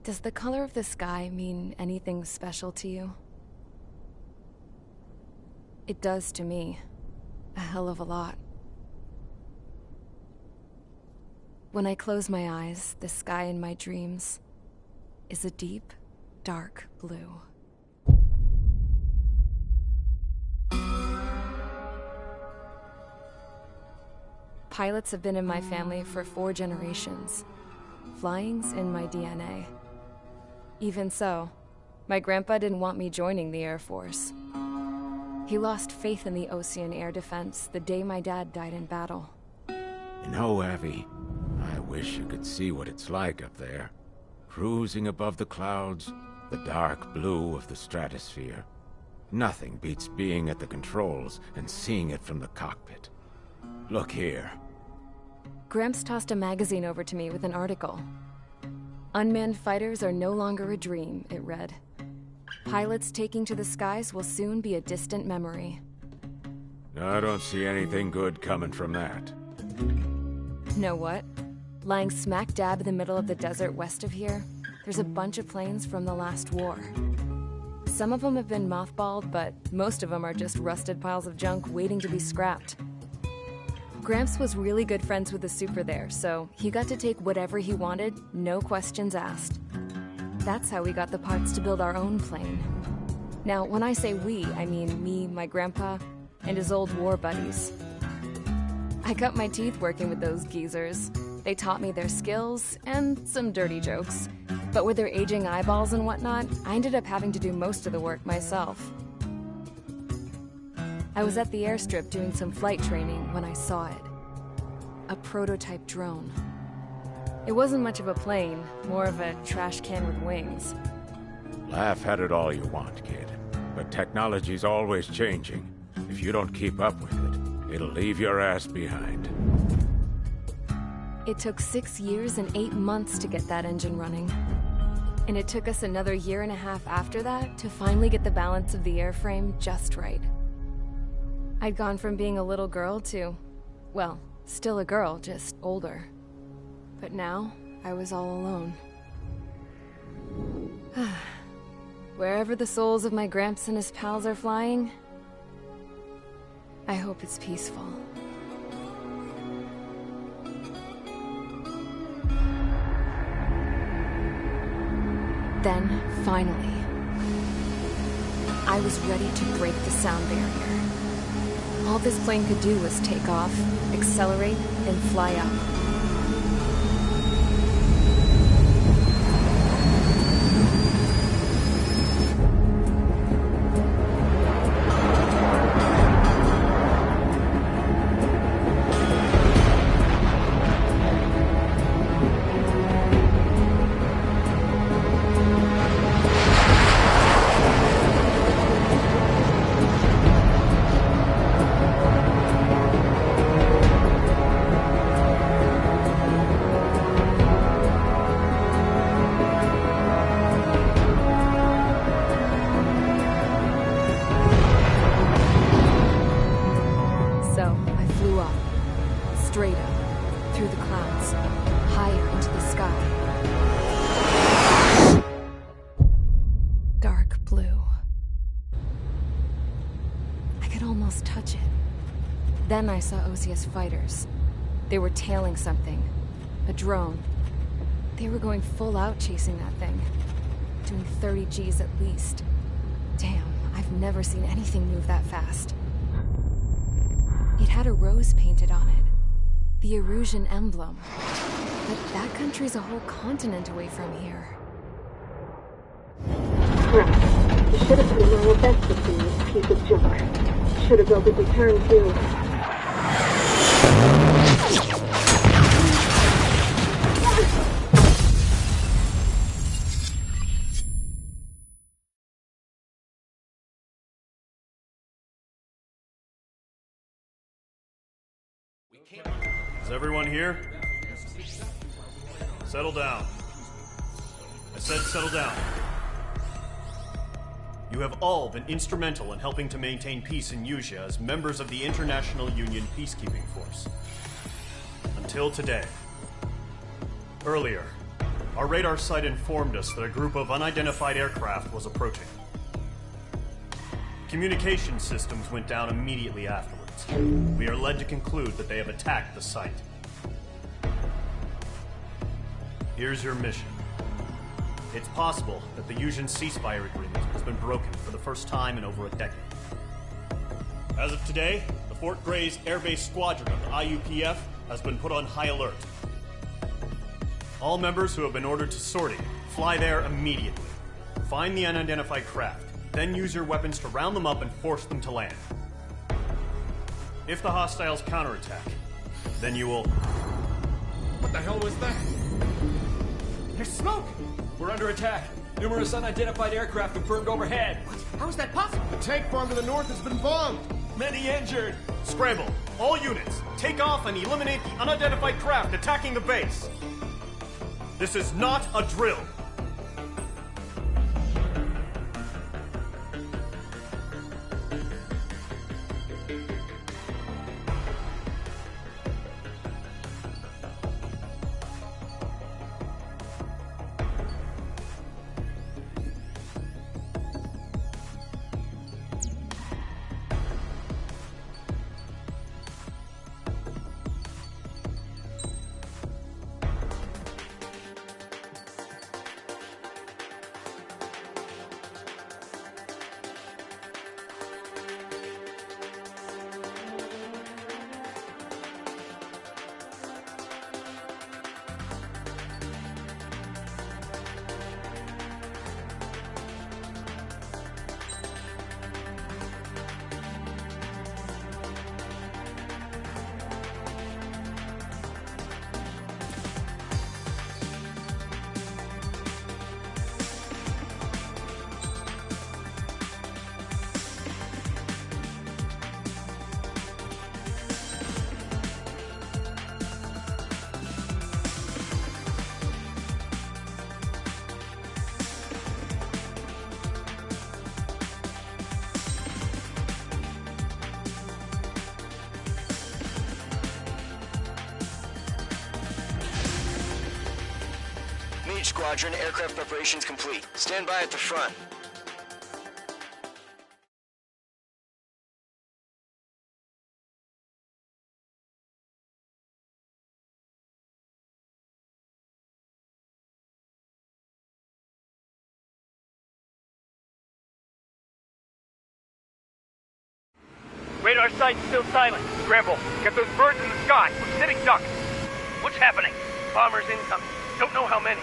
Does the color of the sky mean anything special to you? It does to me. A hell of a lot. When I close my eyes, the sky in my dreams is a deep, dark blue. Pilots have been in my family for 4 generations. Flying's in my DNA. Even so, my grandpa didn't want me joining the Air Force. He lost faith in the Ocean Air Defense the day my dad died in battle. You know, Abby, I wish you could see what it's like up there. Cruising above the clouds, the dark blue of the stratosphere. Nothing beats being at the controls and seeing it from the cockpit. Look here. Gramps tossed a magazine over to me with an article. Unmanned fighters are no longer a dream, it read. Pilots taking to the skies will soon be a distant memory. I don't see anything good coming from that. Know what? Lying smack dab in the middle of the desert west of here, there's a bunch of planes from the last war. Some of them have been mothballed, but most of them are just rusted piles of junk waiting to be scrapped. Gramps was really good friends with the super there, so he got to take whatever he wanted, no questions asked. That's how we got the parts to build our own plane. Now, when I say we, I mean me, my grandpa, and his old war buddies. I cut my teeth working with those geezers. They taught me their skills, and some dirty jokes. But with their aging eyeballs and whatnot, I ended up having to do most of the work myself. I was at the airstrip doing some flight training when I saw it. A prototype drone. It wasn't much of a plane, more of a trash can with wings. Laugh at it all you want, kid. But technology's always changing. If you don't keep up with it, it'll leave your ass behind. It took 6 years and 8 months to get that engine running. And it took us another 1.5 years after that to finally get the balance of the airframe just right. I'd gone from being a little girl to, well, still a girl, just older. But now, I was all alone. Wherever the souls of my Gramps and his pals are flying, I hope it's peaceful. Then, finally, I was ready to break the sound barrier. All this plane could do was take off, accelerate, and fly up. dark blue. I could almost touch it. Then I saw Osius fighters. They were tailing something. A drone. They were going full out chasing that thing. Doing 30 Gs at least. Damn, I've never seen anything move that fast. It had a rose painted on it. The Erusian emblem. But that country's a whole continent away from here. Right. You should have put in my best to see this piece of junk. Should have built a return too. Is everyone here? Settle down. I said settle down. You have all been instrumental in helping to maintain peace in Usea as members of the International Union Peacekeeping Force. Until today. Earlier, our radar site informed us that a group of unidentified aircraft was approaching. Communication systems went down immediately afterwards. We are led to conclude that they have attacked the site. Here's your mission. It's possible that the Usian ceasefire agreement has been broken for the first time in over a decade. As of today, the Fort Gray's Airbase Squadron of the IUPF has been put on high alert. All members who have been ordered to sortie, fly there immediately. Find the unidentified craft, then use your weapons to round them up and force them to land. If the hostiles counterattack, then you will... What the hell was that? There's smoke! We're under attack. Numerous unidentified aircraft confirmed overhead. What? How is that possible? The tank farm to the north has been bombed! Many injured! Scramble! All units, take off and eliminate the unidentified craft attacking the base! This is not a drill! Squadron, aircraft preparations complete. Stand by at the front. Radar site's still silent. Scramble. Get those birds in the sky. We're sitting ducks. What's happening? Bombers incoming. Don't know how many.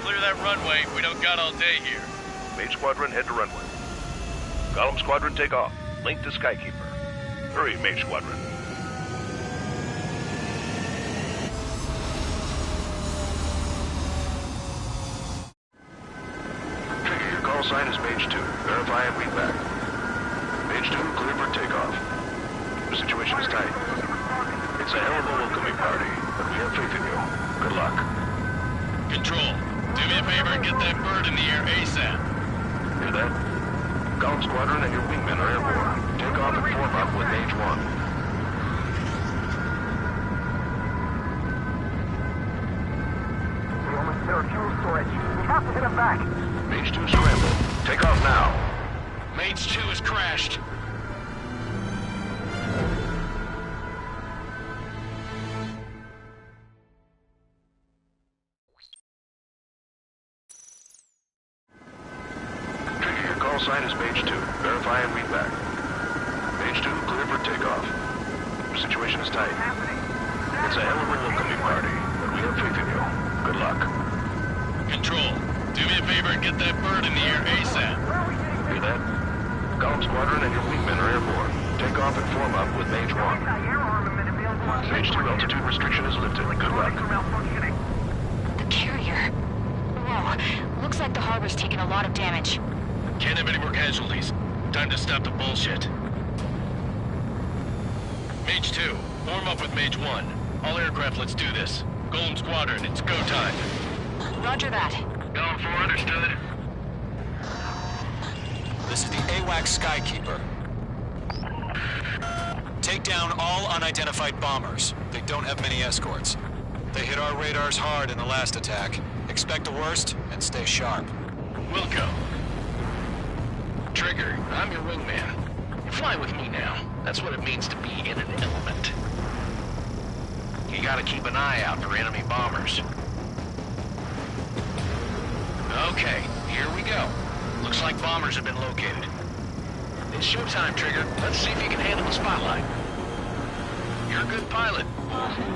Clear that runway. We don't got all day here. Mage Squadron, head to runway. Column Squadron, take off. Link to Skykeeper. Hurry, Mage Squadron. Trigger, your call sign is Mage 2. Verify and read back. Mage 2, clear for takeoff. The situation is tight. It's a hell of a welcoming party, but we have faith in you. Good luck. Control. Do me a favor and get that bird in the air ASAP. Hear that? Column Squadron and your wingmen are airborne. Take off and form up with Mage 1. We almost hit our fuel storage. We have to hit them back. Mage 2 scramble. Take off now. Mage 2 has crashed. Trigger, your call sign is Mage 2. Verify and read back. Mage 2, clear for takeoff. Your situation is tight. It's a hell of a welcoming party, but we have faith in you. Good luck. Control, do me a favor and get that bird in the air ASAP. Hear that? Column Squadron and your wingmen are airborne. Take off and form up with Mage 1. Mage 2 altitude restriction is lifted. Good luck. The carrier. Whoa, looks like the harbor's taken a lot of damage. Can't have any more casualties. Time to stop the bullshit. Mage 2, form up with Mage 1. All aircraft, let's do this. Golem Squadron, it's go time. Roger that. Going for understood. This is the AWACS Skykeeper. Take down all unidentified bombers. They don't have many escorts. They hit our radars hard in the last attack. Expect the worst and stay sharp. Wilco. Trigger, I'm your wingman. You fly with me now. That's what it means to be in an element. You gotta keep an eye out for enemy bombers. Okay, here we go. Looks like bombers have been located. It's showtime, Trigger. Let's see if you can handle the spotlight. You're a good pilot.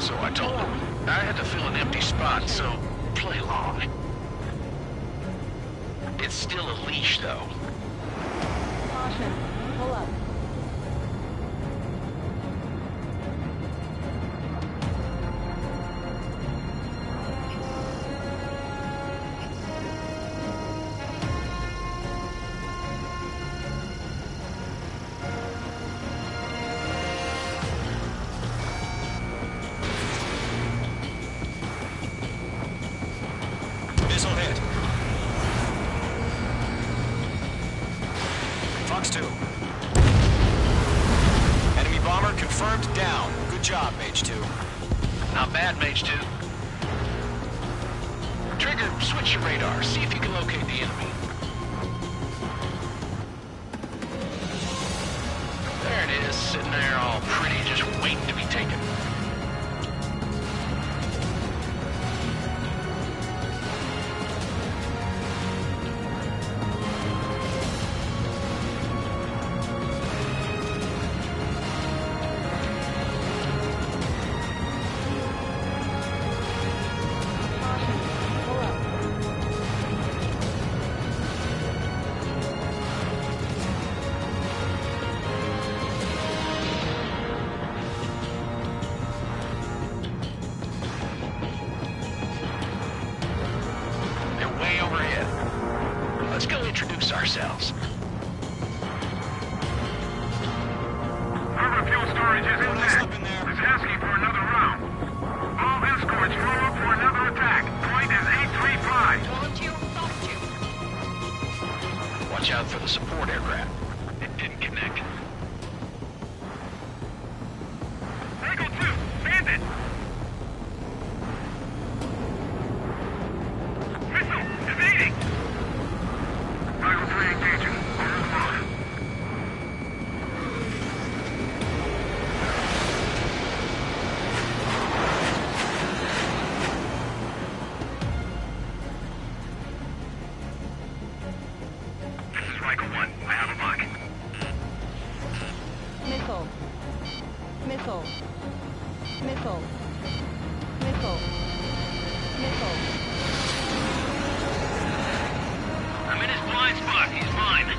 So I told him. I had to fill an empty spot, so play along. It's still a leash, though. Caution. Pull up. Missile hit. Fox 2. Enemy bomber confirmed down. Good job, Mage 2. Not bad, Mage 2. Trigger, switch your radar. See if you can locate the enemy. There it is, sitting there all pretty, just waiting to be taken. Let's go introduce ourselves. Harbor fuel storage is intact. It's asking for another round. All escorts form up for another attack. Point is 835. Told you, thought you. Watch out for the support aircraft. It didn't connect. Eagle 2, bandit! Missile, evading! Eagle 3 engaging. Over the mark. This is Michael 1. I have a mark. Missile. Missile. Missile. Missile. Missile. I'm in his blind spot. He's mine.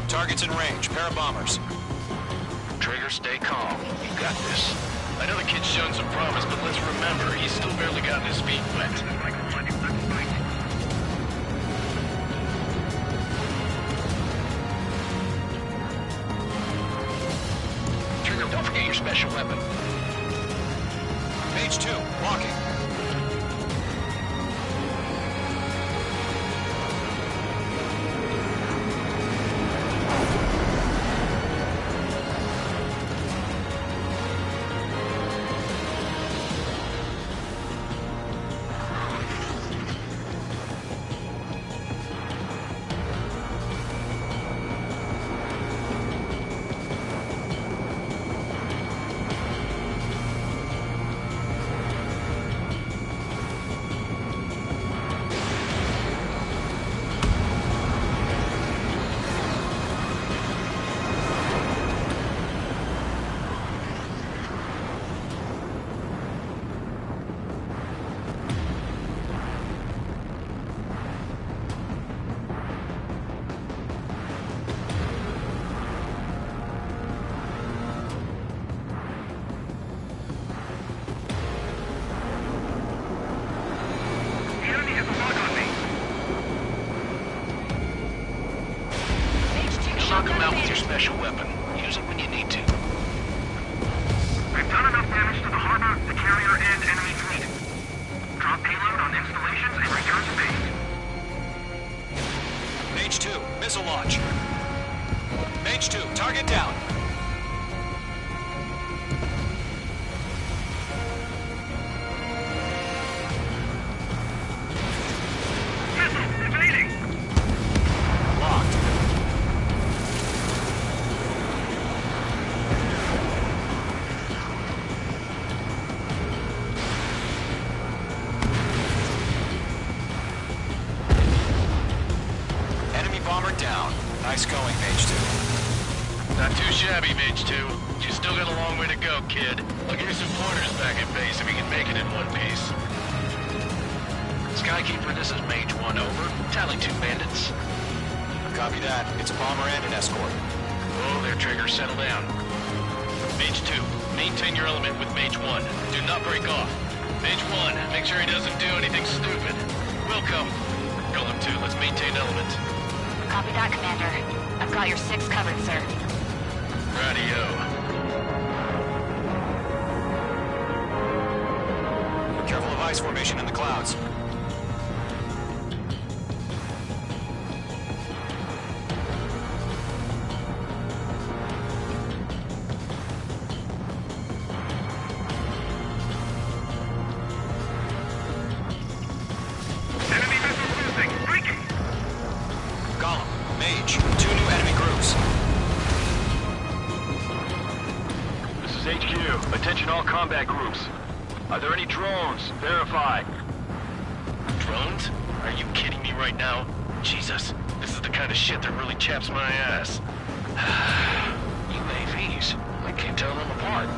target's in range. Pair of bombers. Trigger, stay calm. You got this. I know the kid's shown some promise, but let's remember, he's still barely gotten his feet wet. Trigger, don't forget your special weapon. Mage 2, walking. Knock him out with your special weapon. Use it when you need to. We've done enough damage to the harbor, the carrier, and enemy fleet. Drop payload on installations and return to base. Mage 2, missile launch. Mage 2, target down. Missile evading! Locked. Enemy bomber down. Nice going, Mage 2. Not too shabby, Mage 2. You still got a long way to go, kid. I'll give you some pointers back at base if we can make it in one piece. Skykeeper, this is Mage 1, over. Tally 2 bandits. Copy that. It's a bomber and an escort. Oh, there, Trigger. Settle down. Mage 2, maintain your element with Mage 1. Do not break off. Mage 1, make sure he doesn't do anything stupid. We'll come. Golem 2, let's maintain element. Copy that, Commander. I've got your 6 covered, sir. Radio. Careful of ice formation in the clouds. Enemy missile losing! Breaking! Golem, Mage, 2 new enemy groups. This is HQ. Attention all combat groups. Are there any drones? Verify. Drones? Are you kidding me right now? Jesus, this is the kind of shit that really chaps my ass. UAVs. I can't tell them apart.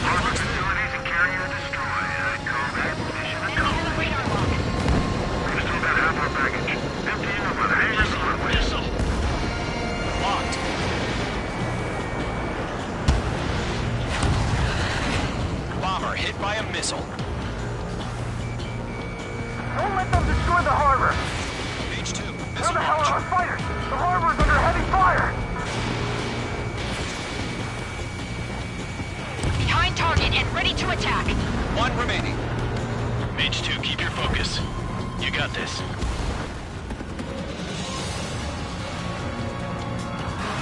Harbor facilities and carrier destroyed. Combat mission accomplished. We're still about half our baggage. Emptying them with hangers on way. Locked. Bomber hit by a missile. Don't let them destroy the harbor! Mage 2, Where missile the hell launch. are our fighters? The harbor is under heavy fire! Behind target and ready to attack. 1 remaining. Mage 2, keep your focus. You got this.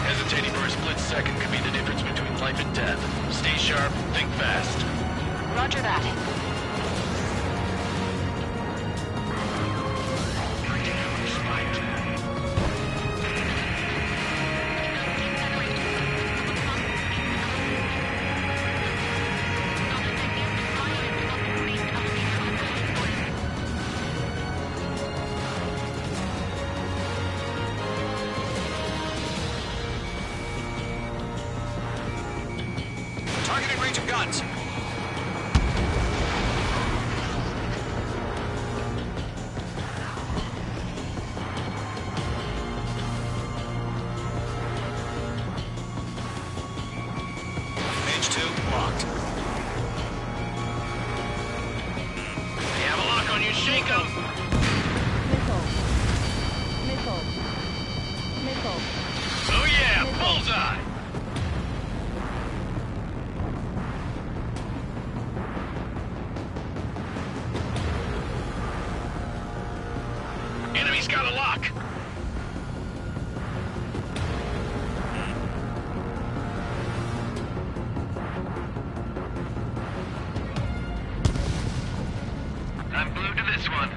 Hesitating for a split second could be the difference between life and death. Stay sharp, think fast. Roger that. He's got a lock. I'm blue to this one.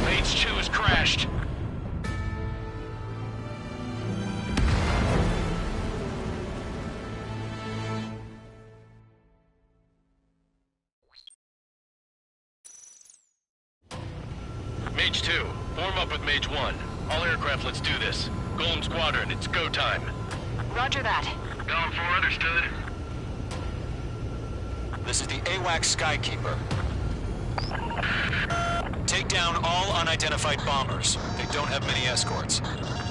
Mage 2 has crashed. Mage 2, form up with Mage 1. All aircraft, let's do this. Golem Squadron, it's go time. Roger that. Going for understood. This is the AWAC Skykeeper. Take down all unidentified bombers. They don't have many escorts.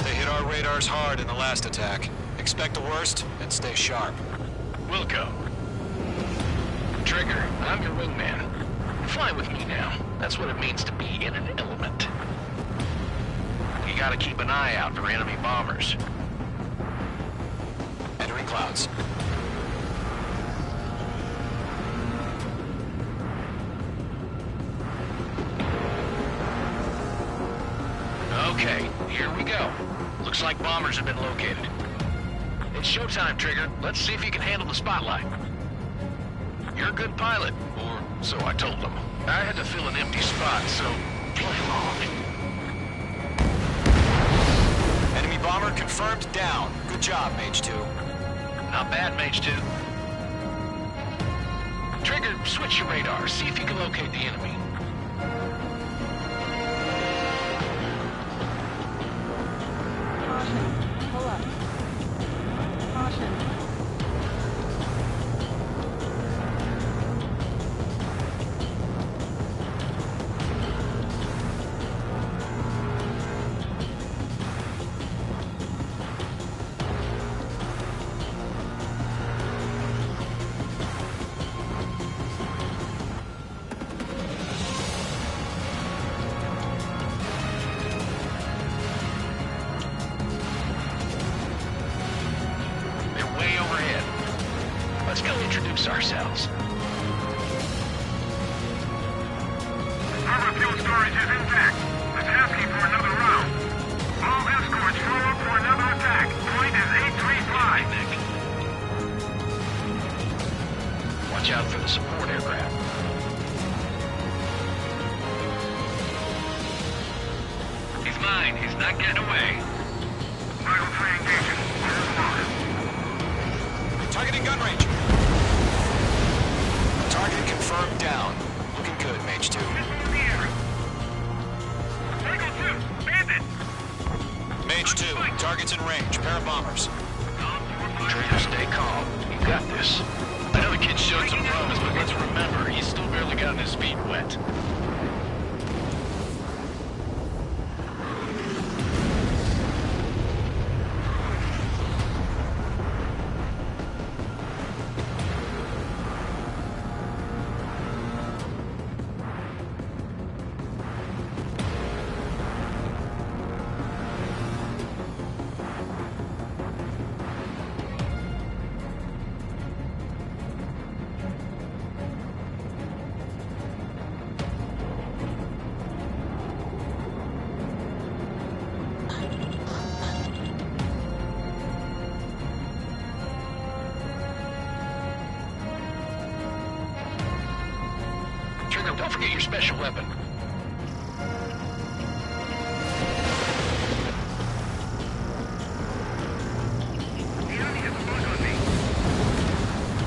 They hit our radars hard in the last attack. Expect the worst and stay sharp. Wilco. Trigger, I'm your wingman. Fly with me now. That's what it means to be in an element. You gotta keep an eye out for enemy bombers. Entering clouds. Okay, here we go. Looks like bombers have been located. It's showtime, Trigger. Let's see if you can handle the spotlight. You're a good pilot, or so I told them. I had to fill an empty spot, so play along. Enemy bomber confirmed down. Good job, Mage 2. Not bad, Mage 2. Trigger, switch your radar. See if you can locate the enemy. Caution. Pull up. Caution. They're way overhead. Let's go introduce ourselves. Harbor fuel storage is intact. It's asking for another round. All escorts follow up for another attack. Point is 835. Watch out for the support aircraft. He's mine. He's not getting away. Rifle 3 engaging. Targeting gun range. Target confirmed down. Looking good, Mage 2. Missile in the air. Tango 2, bandit. Mage 2, target's in range. Pair of bombers. Trigger, stay calm. You got this. I know the kid showed some promise, but let's remember, he's still barely gotten his feet wet. Trigger, don't forget your special weapon.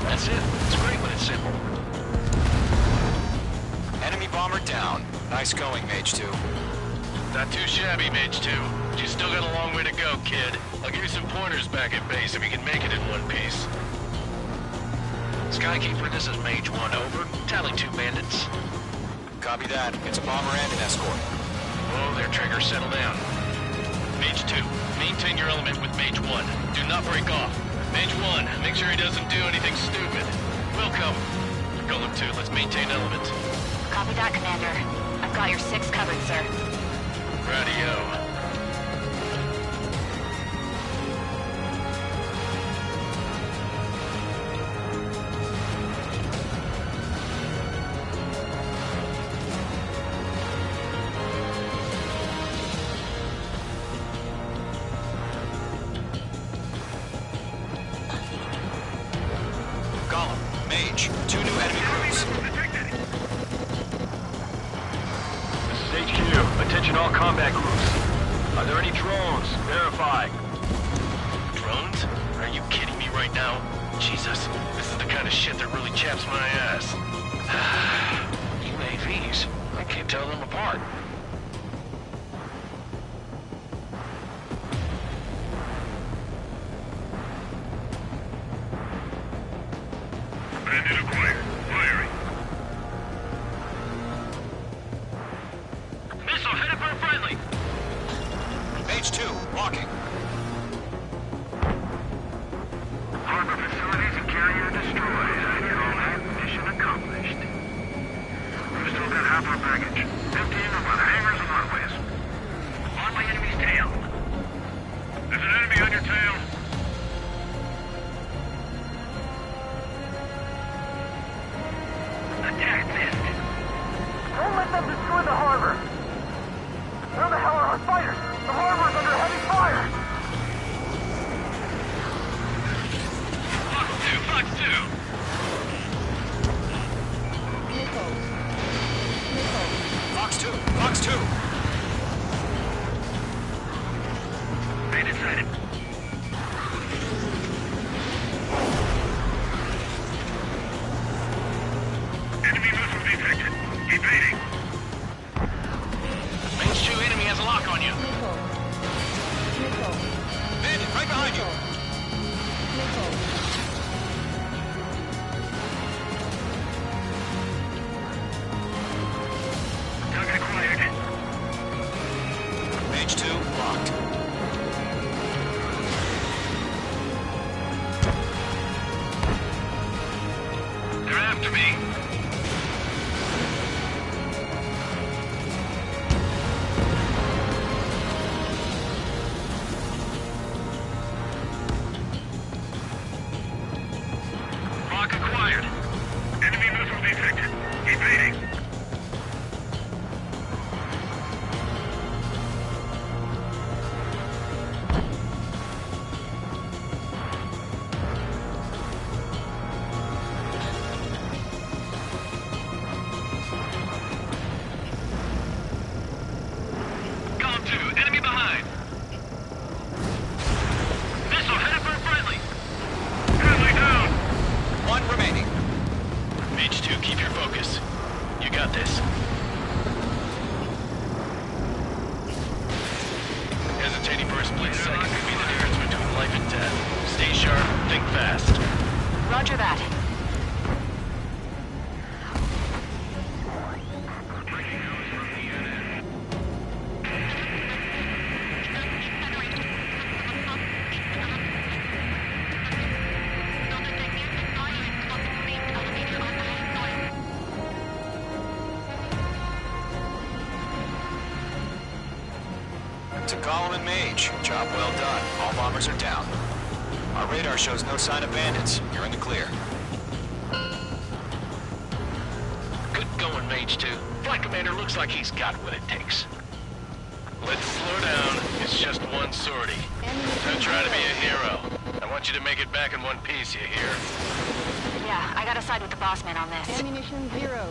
That's it. It's great when it's simple. Enemy bomber down. Nice going, Mage 2. Not too shabby, Mage 2. But you still got a long way to go, kid. I'll give you some pointers back at base if you can make it in one piece. Skykeeper, this is Mage 1, over. Tally 2 bandits. Copy that. It's a bomber and an escort. Oh, their Trigger, settle down. Mage 2, maintain your element with Mage 1. Do not break off. Mage 1, make sure he doesn't do anything stupid. Welcome. Golem 2, let's maintain element. Copy that, Commander. I've got your 6 covered, sir. Radio. Mage, 2 new enemy crews. This is HQ. Attention all combat groups. Are there any drones? Verify. Drones? Are you kidding me right now? Jesus, this is the kind of shit that really chaps my ass. UAVs? I can't tell them apart. Bandit acquired. Firing. Missile headed for a friendly. Mage 2, walking. Harbor facilities and carrier destroyed. I call that mission accomplished. We've still got half our baggage. 15 about hangars and runways. On my enemy's tail. There's an enemy on your tail. Attack missed. Don't let them destroy the harbor. Where the hell are our fighters? The harbor's under heavy fire. Fox 2, Fox 2. Fox 2, Fox 2. Bandit sighted. Enemy missile detected. Evading. Mage 2 enemy has a lock on you. Bandit, right behind you. Target acquired. Mage 2, locked. They're after me. Lock acquired. Enemy missile detected. Evading. Column 2, enemy behind. Missile headed for a friendly. Friendly down. 1 remaining. Mage 2, keep your focus. You got this. Hesitating for a split second could be the difference between life and death. Stay sharp, think fast. Roger that. To Column and Mage, job well done. All bombers are down. Our radar shows no sign of bandits. You're in the clear. Good going, Mage 2. Flight Commander looks like he's got what it takes. Let's slow down. It's just one sortie. Don't try to be a hero. I want you to make it back in one piece, you hear? Yeah, I gotta side with the boss man on this. Ammunition 0.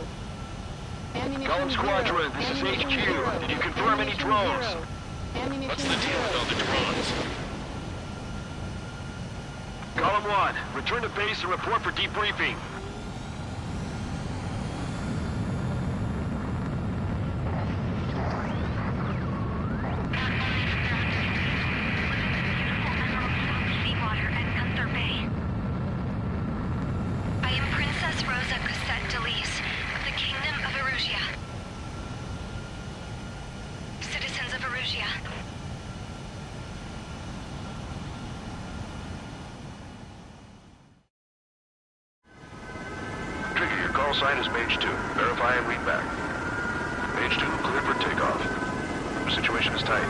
Ammunition Column 0. Squadron, this is Ammunition HQ. 0. Did you confirm any drones? Ammunition 0. Ammunition What's the deal with all the drones? Column 1, return to base and report for debriefing. Seawater at Gunther Bay. I am Princess Rosa Cosette Delise of the Kingdom of Erusia. Citizens of Erusia. Trigger, your call sign is Mage 2. Verify and read back. Mage 2, clear for takeoff. Situation tight.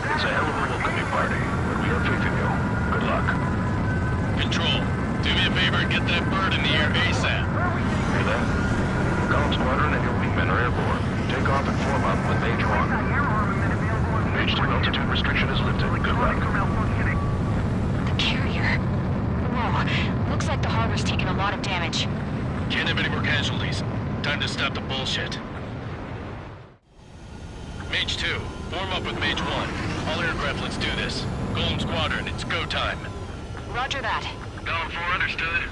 It's a hell of a welcoming party, but we have faith in you. Good luck. Control, do me a favor and get that bird in the air ASAP. Hear that? Column Squadron and your wingmen are airborne. Take off and form up with Mage 1. Mage 2 altitude restriction is lifted. Good luck. The carrier. Whoa, looks like the harbor's taken a lot of damage. Can't have any more casualties. Time to stop the bullshit. Mage 2, form up with Mage 1. All aircraft, let's do this. Golem Squadron, it's go time. Roger that. Golem 4 understood.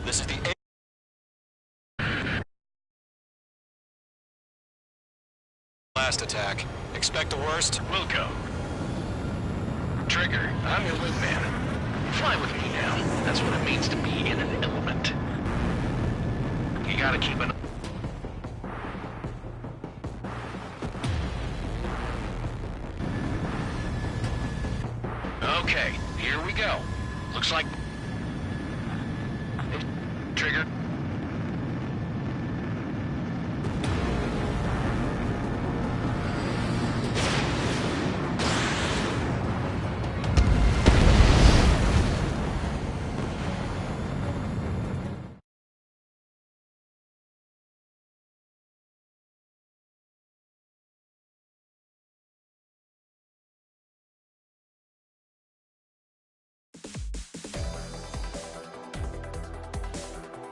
This is the last attack. Expect the worst? We'll go. Trigger, I'm your wingman. Fly with me now. That's what it means to be in an element. You gotta keep an... Okay, here we go. Looks like... Trigger.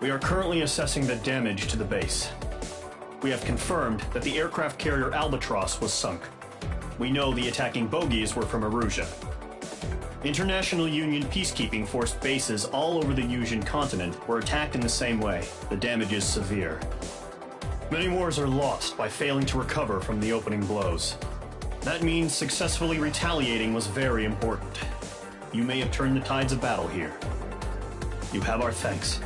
We are currently assessing the damage to the base. We have confirmed that the aircraft carrier Albatross was sunk. We know the attacking bogies were from Erusia. International Union peacekeeping force bases all over the Yusian continent were attacked in the same way. The damage is severe. Many wars are lost by failing to recover from the opening blows. That means successfully retaliating was very important. You may have turned the tides of battle here. You have our thanks.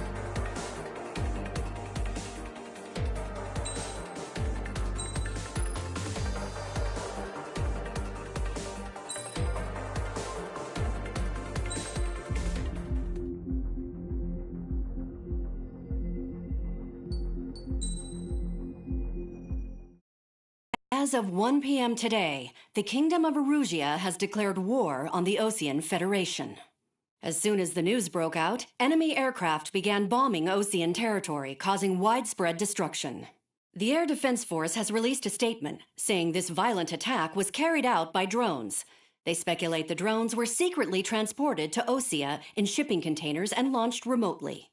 As of 1 p.m. today, the Kingdom of Erusia has declared war on the Osean Federation. As soon as the news broke out, enemy aircraft began bombing Osean territory, causing widespread destruction. The Air Defense Force has released a statement saying this violent attack was carried out by drones. They speculate the drones were secretly transported to Osea in shipping containers and launched remotely.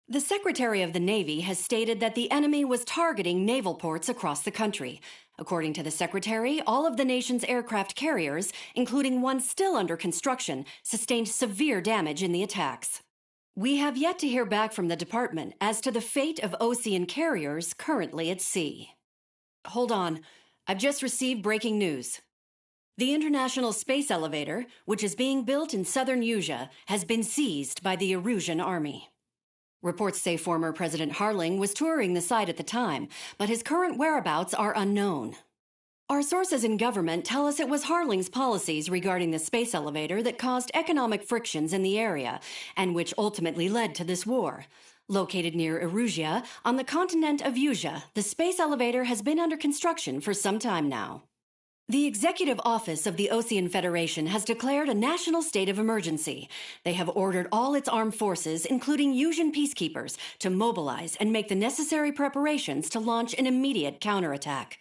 The Secretary of the Navy has stated that the enemy was targeting naval ports across the country. According to the Secretary, all of the nation's aircraft carriers, including one still under construction, sustained severe damage in the attacks. We have yet to hear back from the department as to the fate of Osean carriers currently at sea. Hold on. I've just received breaking news. The International Space Elevator, which is being built in southern Yusia, has been seized by the Erusian army. Reports say former President Harling was touring the site at the time, but his current whereabouts are unknown. Our sources in government tell us it was Harling's policies regarding the space elevator that caused economic frictions in the area, and which ultimately led to this war. Located near Erusia, on the continent of Yusia, the space elevator has been under construction for some time now. The Executive Office of the Osean Federation has declared a national state of emergency. They have ordered all its armed forces, including Yusian peacekeepers, to mobilize and make the necessary preparations to launch an immediate counterattack.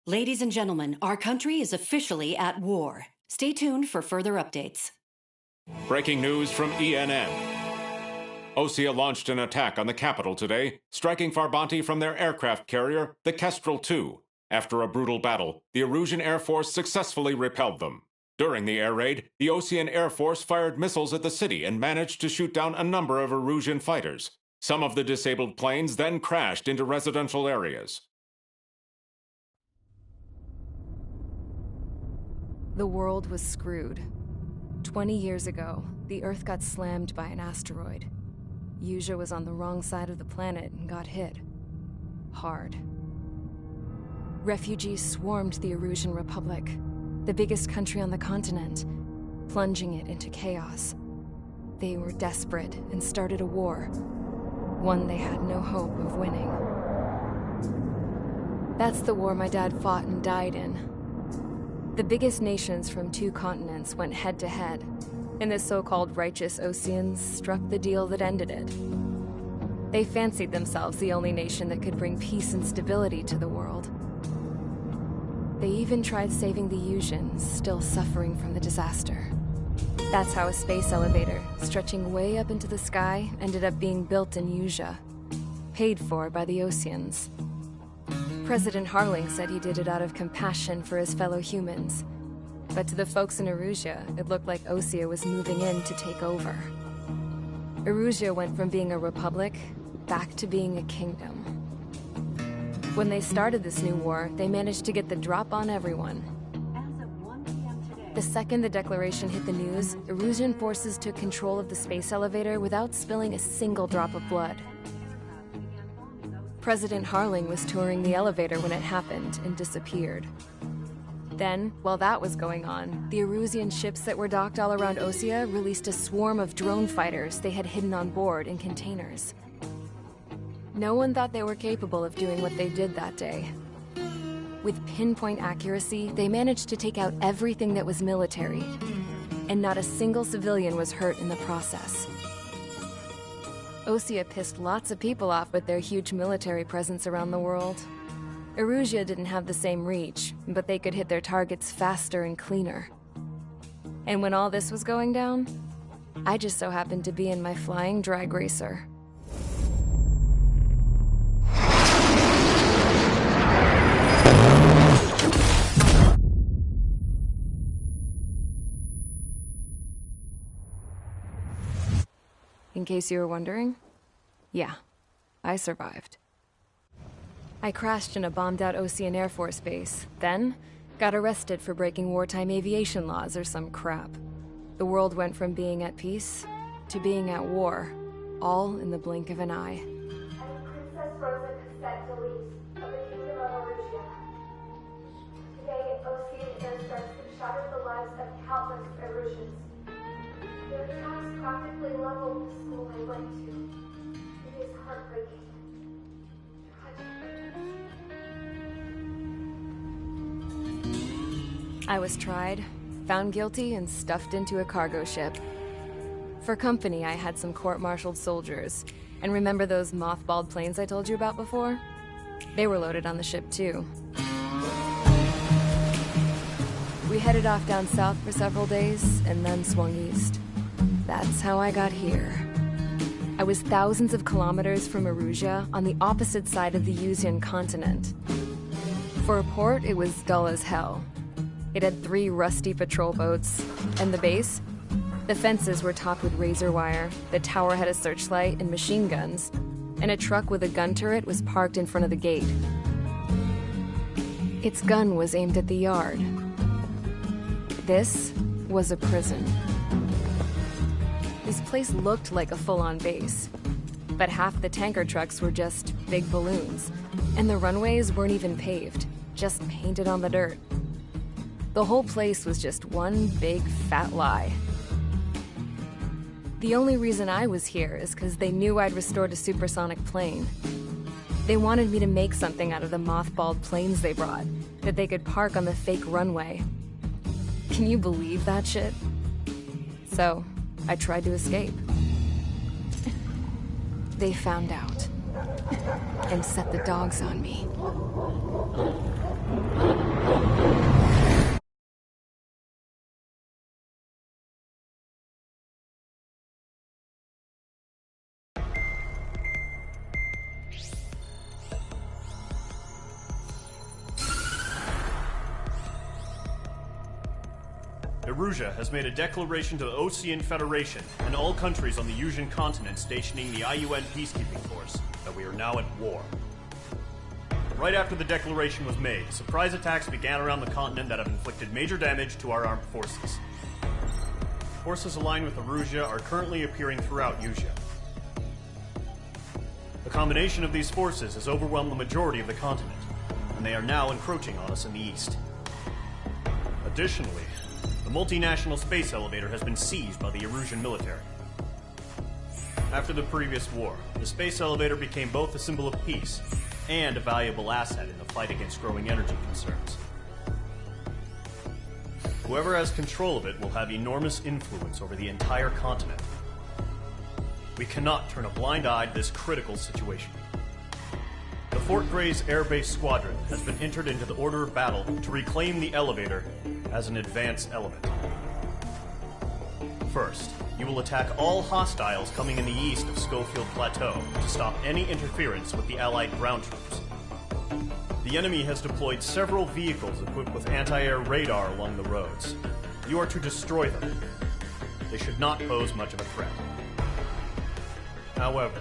Ladies and gentlemen, our country is officially at war. Stay tuned for further updates. Breaking news from ENN. Osea launched an attack on the capital today, striking Farbanti from their aircraft carrier, the Kestrel II. After a brutal battle, the Erusian Air Force successfully repelled them. During the air raid, the Osean Air Force fired missiles at the city and managed to shoot down a number of Erusian fighters. Some of the disabled planes then crashed into residential areas. The world was screwed. 20 years ago, the Earth got slammed by an asteroid. Yusia was on the wrong side of the planet and got hit. Hard. Refugees swarmed the Erusian Republic, the biggest country on the continent, plunging it into chaos. They were desperate and started a war, one they had no hope of winning. That's the war my dad fought and died in. The biggest nations from 2 continents went head-to-head, and the so-called righteous Oseans struck the deal that ended it. They fancied themselves the only nation that could bring peace and stability to the world. They even tried saving the Usians, still suffering from the disaster. That's how a space elevator, stretching way up into the sky, ended up being built in Usea, paid for by the Oseans. President Harling said he did it out of compassion for his fellow humans. But to the folks in Erusea, it looked like Osea was moving in to take over. Erusea went from being a republic back to being a kingdom. When they started this new war, they managed to get the drop on everyone. The second the declaration hit the news, Erusian forces took control of the space elevator without spilling a single drop of blood. President Harling was touring the elevator when it happened and disappeared. Then, while that was going on, the Erusian ships that were docked all around Osea released a swarm of drone fighters they had hidden on board in containers. No one thought they were capable of doing what they did that day. With pinpoint accuracy, they managed to take out everything that was military, and not a single civilian was hurt in the process. Osea pissed lots of people off with their huge military presence around the world. Erusea didn't have the same reach, but they could hit their targets faster and cleaner. And when all this was going down, I just so happened to be in my flying drag racer. In case you were wondering, yeah, I survived. I crashed in a bombed-out Osean Air Force base, then got arrested for breaking wartime aviation laws or some crap. The world went from being at peace to being at war, all in the blink of an eye. Princess Rosa Cassette Delise of the Kingdom of Erusea. Today, Osean airstrikes have shattered the lives of countless Erusians. Their attacks practically leveled the school I went to. It is heartbreaking. I was tried, found guilty, and stuffed into a cargo ship. For company, I had some court-martialed soldiers. And remember those mothballed planes I told you about before? They were loaded on the ship, too. We headed off down south for several days, and then swung east. That's how I got here. I was thousands of kilometers from Erusea, on the opposite side of the Usian continent. For a port, it was dull as hell. It had 3 rusty patrol boats, and the base? The fences were topped with razor wire, the tower had a searchlight and machine guns, and a truck with a gun turret was parked in front of the gate. Its gun was aimed at the yard. This was a prison. This place looked like a full-on base, but half the tanker trucks were just big balloons, and the runways weren't even paved, just painted on the dirt. The whole place was just one big fat lie. The only reason I was here is because they knew I'd restored a supersonic plane. They wanted me to make something out of the mothballed planes they brought, that they could park on the fake runway. Can you believe that shit? So, I tried to escape. They found out, and set the dogs on me. Erusea has made a declaration to the Osean Federation and all countries on the Usian continent stationing the IUN peacekeeping force that we are now at war. Right after the declaration was made, surprise attacks began around the continent that have inflicted major damage to our armed forces. Forces aligned with Erusea are currently appearing throughout Usea. The combination of these forces has overwhelmed the majority of the continent, and they are now encroaching on us in the east. Additionally, the multinational space elevator has been seized by the Erusian military. After the previous war, the space elevator became both a symbol of peace and a valuable asset in the fight against growing energy concerns. Whoever has control of it will have enormous influence over the entire continent. We cannot turn a blind eye to this critical situation. The Fort Gray's Air Base Squadron has been entered into the order of battle to reclaim the elevator as an advance element. First, you will attack all hostiles coming in the east of Schofield Plateau to stop any interference with the Allied ground troops. The enemy has deployed several vehicles equipped with anti-air radar along the roads. You are to destroy them. They should not pose much of a threat. However,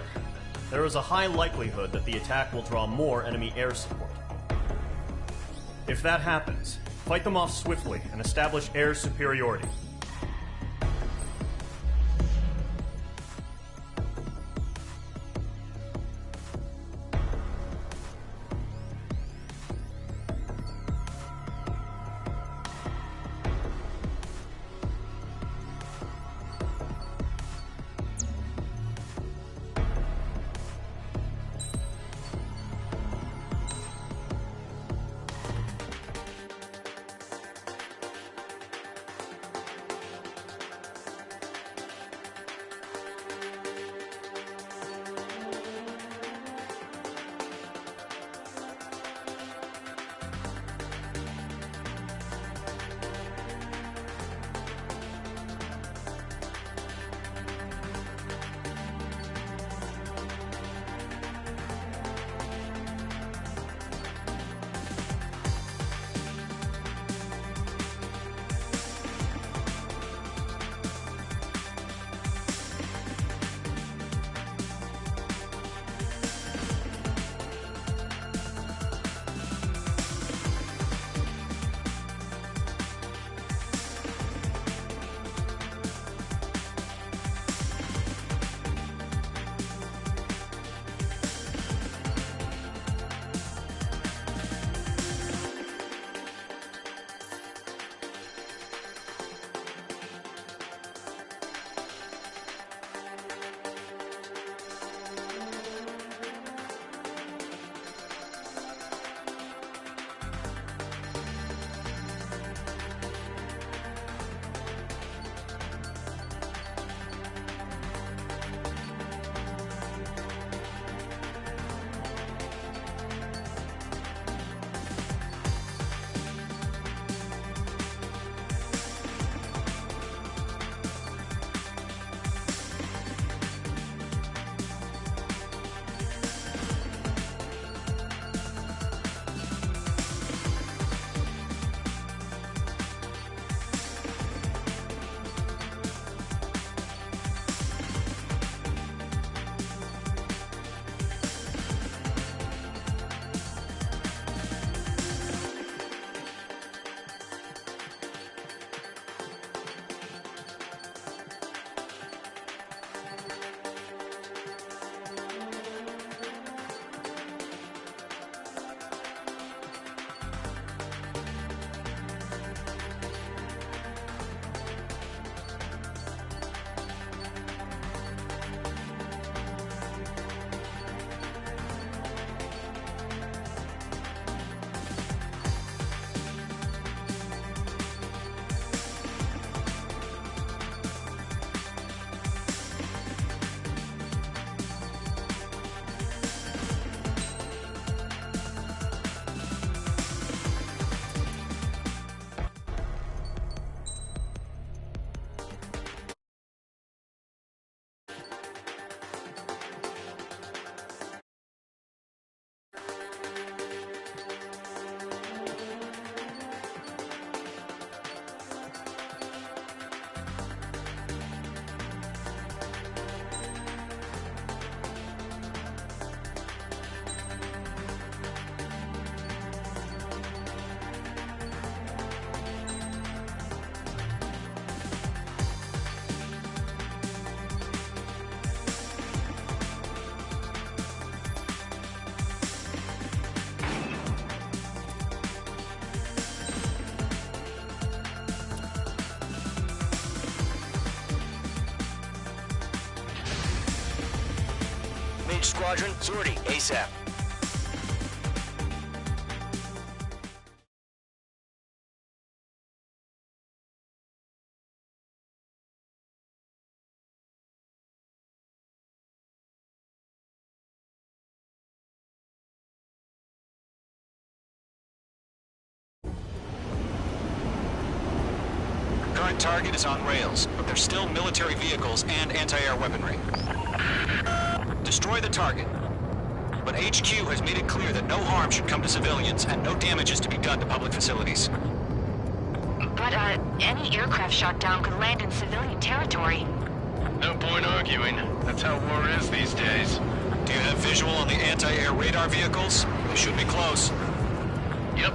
there is a high likelihood that the attack will draw more enemy air support. If that happens, fight them off swiftly and establish air superiority. Squadron, sortie, ASAP. Current target is on rails, but there's still military vehicles and anti-air weaponry. Destroy the target. But HQ has made it clear that no harm should come to civilians and no damage is to be done to public facilities. But, any aircraft shot down could land in civilian territory. No point arguing. That's how war is these days. Do you have visual on the anti-air radar vehicles? They should be close. Yep.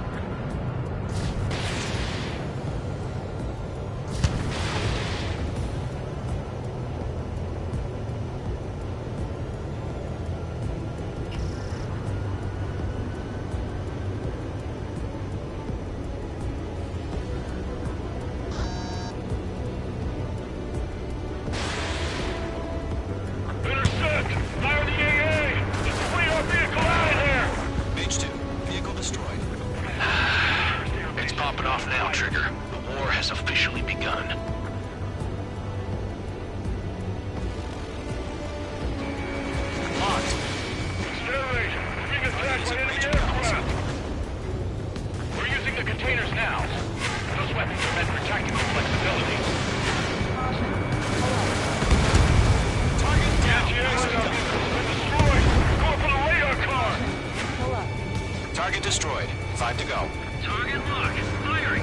Target destroyed. 5 to go. Target locked. Firing.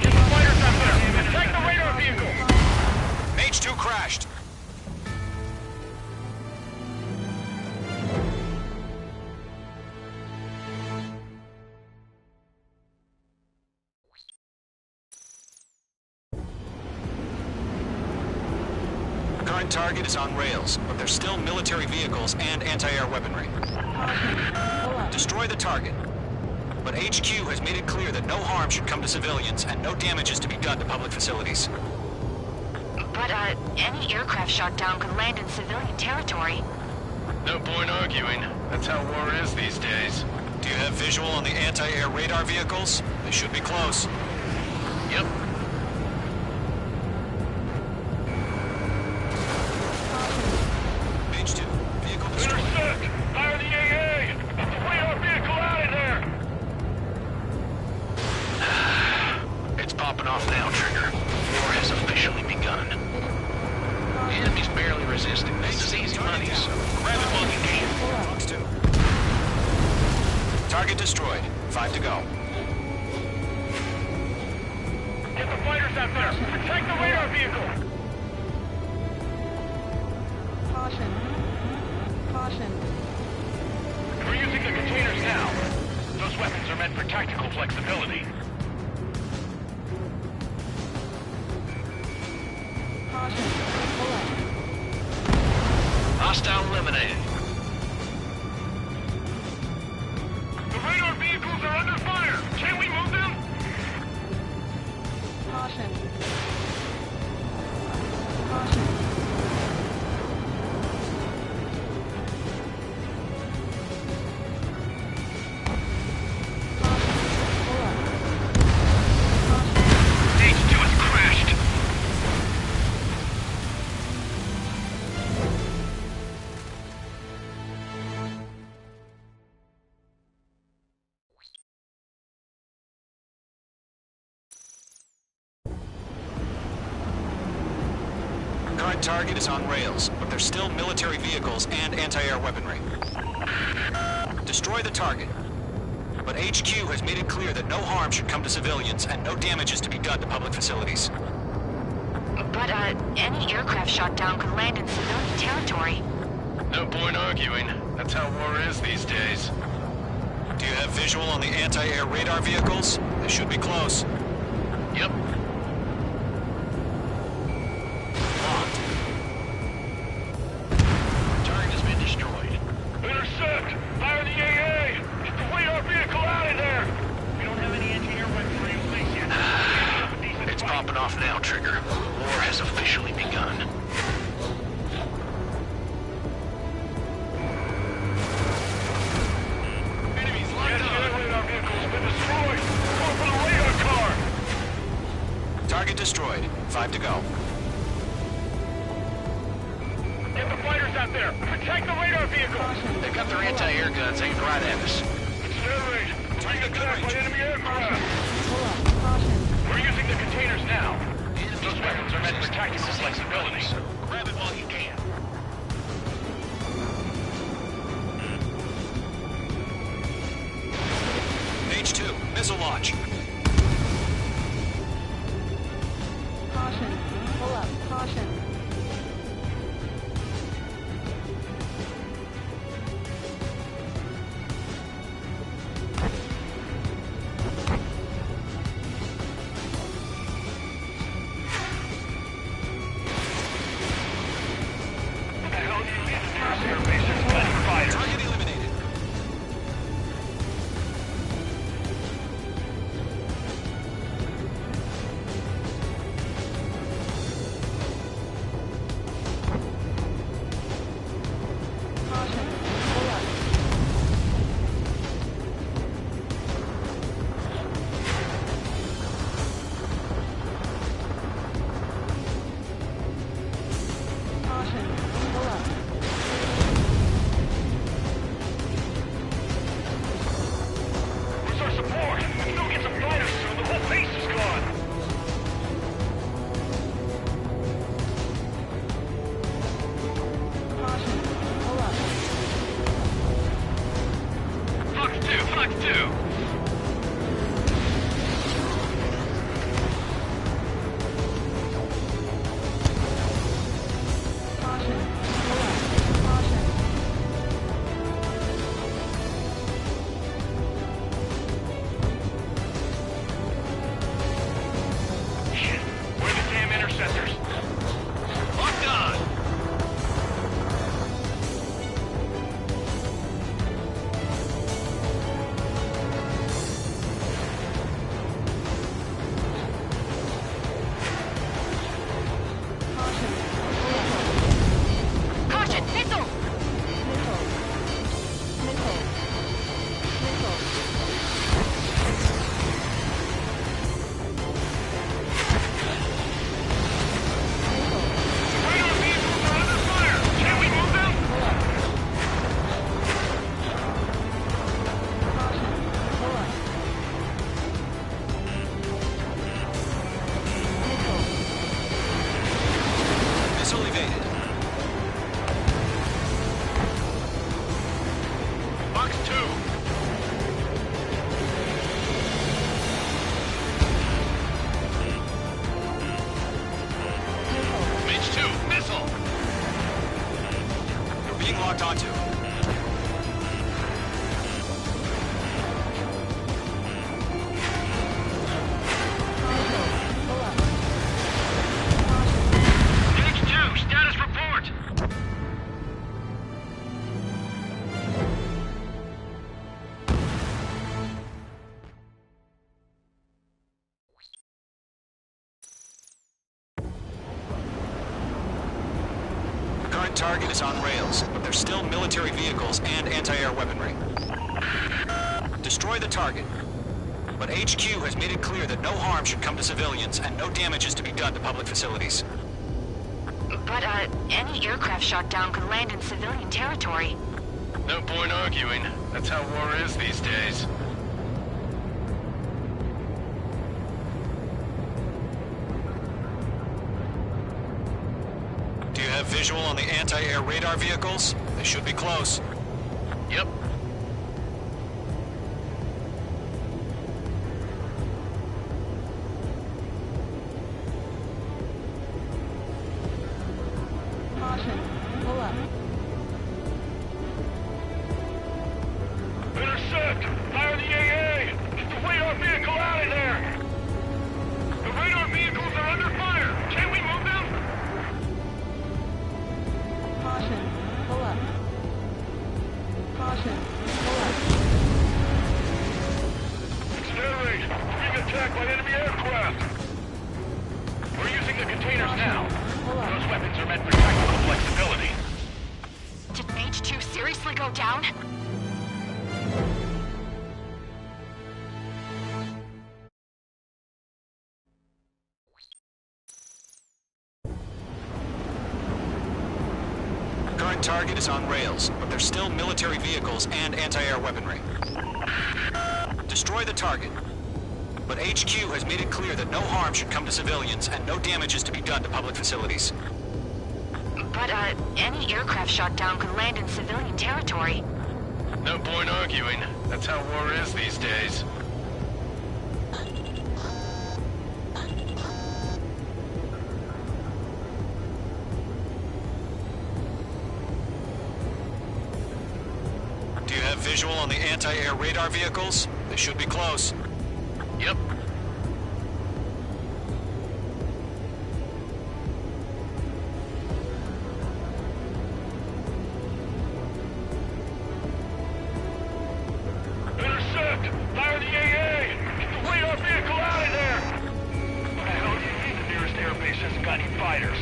Get the fighters up there! Attack the radar vehicle! Mage 2 crashed. Current target is on rails, but there's still military vehicles and anti-air weaponry. Destroy the target. But HQ has made it clear that no harm should come to civilians and no damage is to be done to public facilities. But, any aircraft shot down could land in civilian territory. No point arguing. That's how war is these days. Do you have visual on the anti-air radar vehicles? They should be close. Yep. Mage 2, vehicle destroyed. Intercept! Fire the AA! Get the radar vehicle out of there! It's popping off now, Trigger. War has officially begun. The enemy's barely resisting. This is easy money, so grab it while you can. Fox 2. Target destroyed. 5 to go. Get the fighters out there! Protect the radar vehicle! Caution. Caution. We're using the containers now. Those weapons are meant for tactical flexibility. Caution. Pull up. Hostile eliminated. The radar vehicles are under fire! Can we move them? Caution. Caution. Stage 2 has crashed! Current target is on rails, but there's still military vehicles and anti-air weaponry. Destroy the target. But HQ has made it clear that no harm should come to civilians and no damage is to be done to public facilities. But, any aircraft shot down could land in civilian territory. No point arguing. That's how war is these days. Do you have visual on the anti-air radar vehicles? They should be close. Yep. Locked. Target has been destroyed. Intercept! Fire the AA! Get the radar vehicle out of there! We don't have any anti-air weaponry in place yet. It's popping off now, Trigger. War has officially begun. Enemies locked on! That radar vehicle's been destroyed! Go for the radar car! Target destroyed. 5 to go. Get the fighters out there! Protect the radar vehicle! They've got their anti-air guns aimed right at us. Stand range! Being attacked by enemy aircraft! Pull up. Caution. We're using the containers now. tactical flexibility, so grab it while you can. H2, missile launch. Caution. Pull up. Caution. Target eliminated. Where's our support? Let's go get some fighters soon. The whole base is gone. Fox 2. Shit, where are the damn interceptors? Locked on. Caution! Missile! Radar vehicles are under fire. Can we move them? Missile evaded. Fox 2. Midge 2, missile. You're being locked onto. Midge 2, status report. The current target is on rails, but there's still military vehicles and anti-air weaponry. Destroy the target. But HQ has made it clear that no harm should come to civilians and no damage is to be done to public facilities. But, any aircraft shot down could land in civilian territory. No point arguing. That's how war is these days. Do you have visual on the anti-air radar vehicles? They should be close. Yep. Intercept! Fire the AA! Get the radar vehicle out of there! The radar vehicles are under fire! Can we move them? Accelerate! We're being attacked by enemy aircraft! We're using the containers now. Those weapons are meant for tactical flexibility. Did Mage 2 seriously go down? Current target is on rails, but there's still military vehicles and anti-air weaponry. Destroy the target. But HQ has made it clear that no harm should come to civilians and no damage is to be done to public facilities. But, any aircraft shot down could land in civilian territory. No point arguing. That's how war is these days. Do you have visual on the anti-air radar vehicles? They should be close. Yep. Intercept! Fire the AA! Get the radar vehicle out of there! What the hell do you mean the nearest airbase hasn't got any fighters?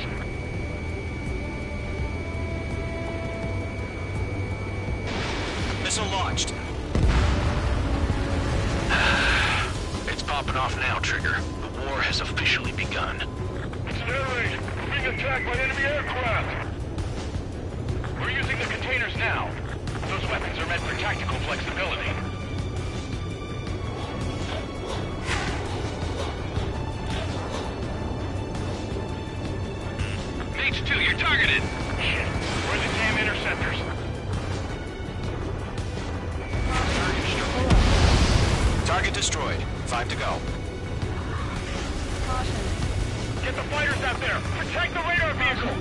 Missile launched. It's popping off now, Trigger. The war has officially begun. It's an air raid! We're being attacked by enemy aircraft! We're using the containers now. Those weapons are meant for tactical flexibility. H2, you're targeted! Shit! Where are the damn interceptors? Target destroyed. 5 to go. Get the fighters out there! Protect the radar vehicle!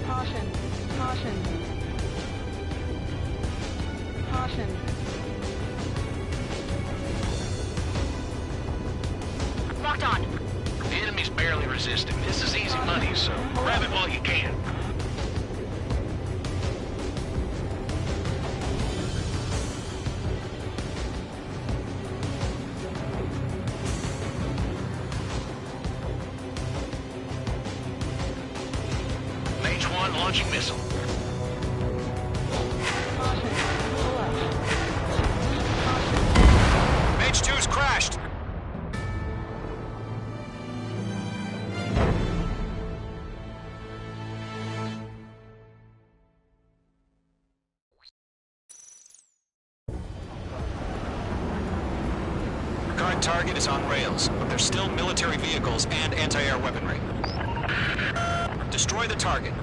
Caution. Caution. Caution. Locked on. The enemy's barely resisting. This is easy money, so grab it while you can. Mage 1 launching missile. Mage 2's crashed. Current target is on rails, but there's still military vehicles and anti-air weaponry. Destroy the target.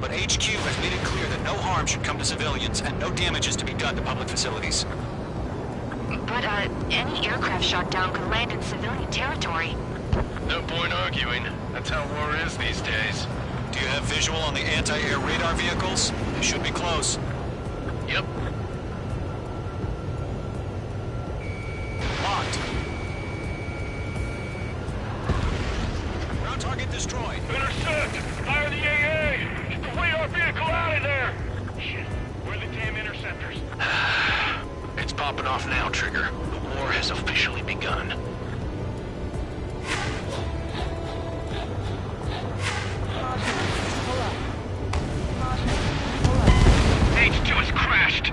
But HQ has made it clear that no harm should come to civilians and no damage is to be done to public facilities. But, any aircraft shot down could land in civilian territory. No point arguing. That's how war is these days. Do you have visual on the anti-air radar vehicles? They should be close. Yep. Locked. Ground target destroyed. Intercept! Fire the AA! Get the radar vehicle out of there! Shit, where are the damn interceptors? It's popping off now, Trigger. The war has officially begun. H2 has crashed!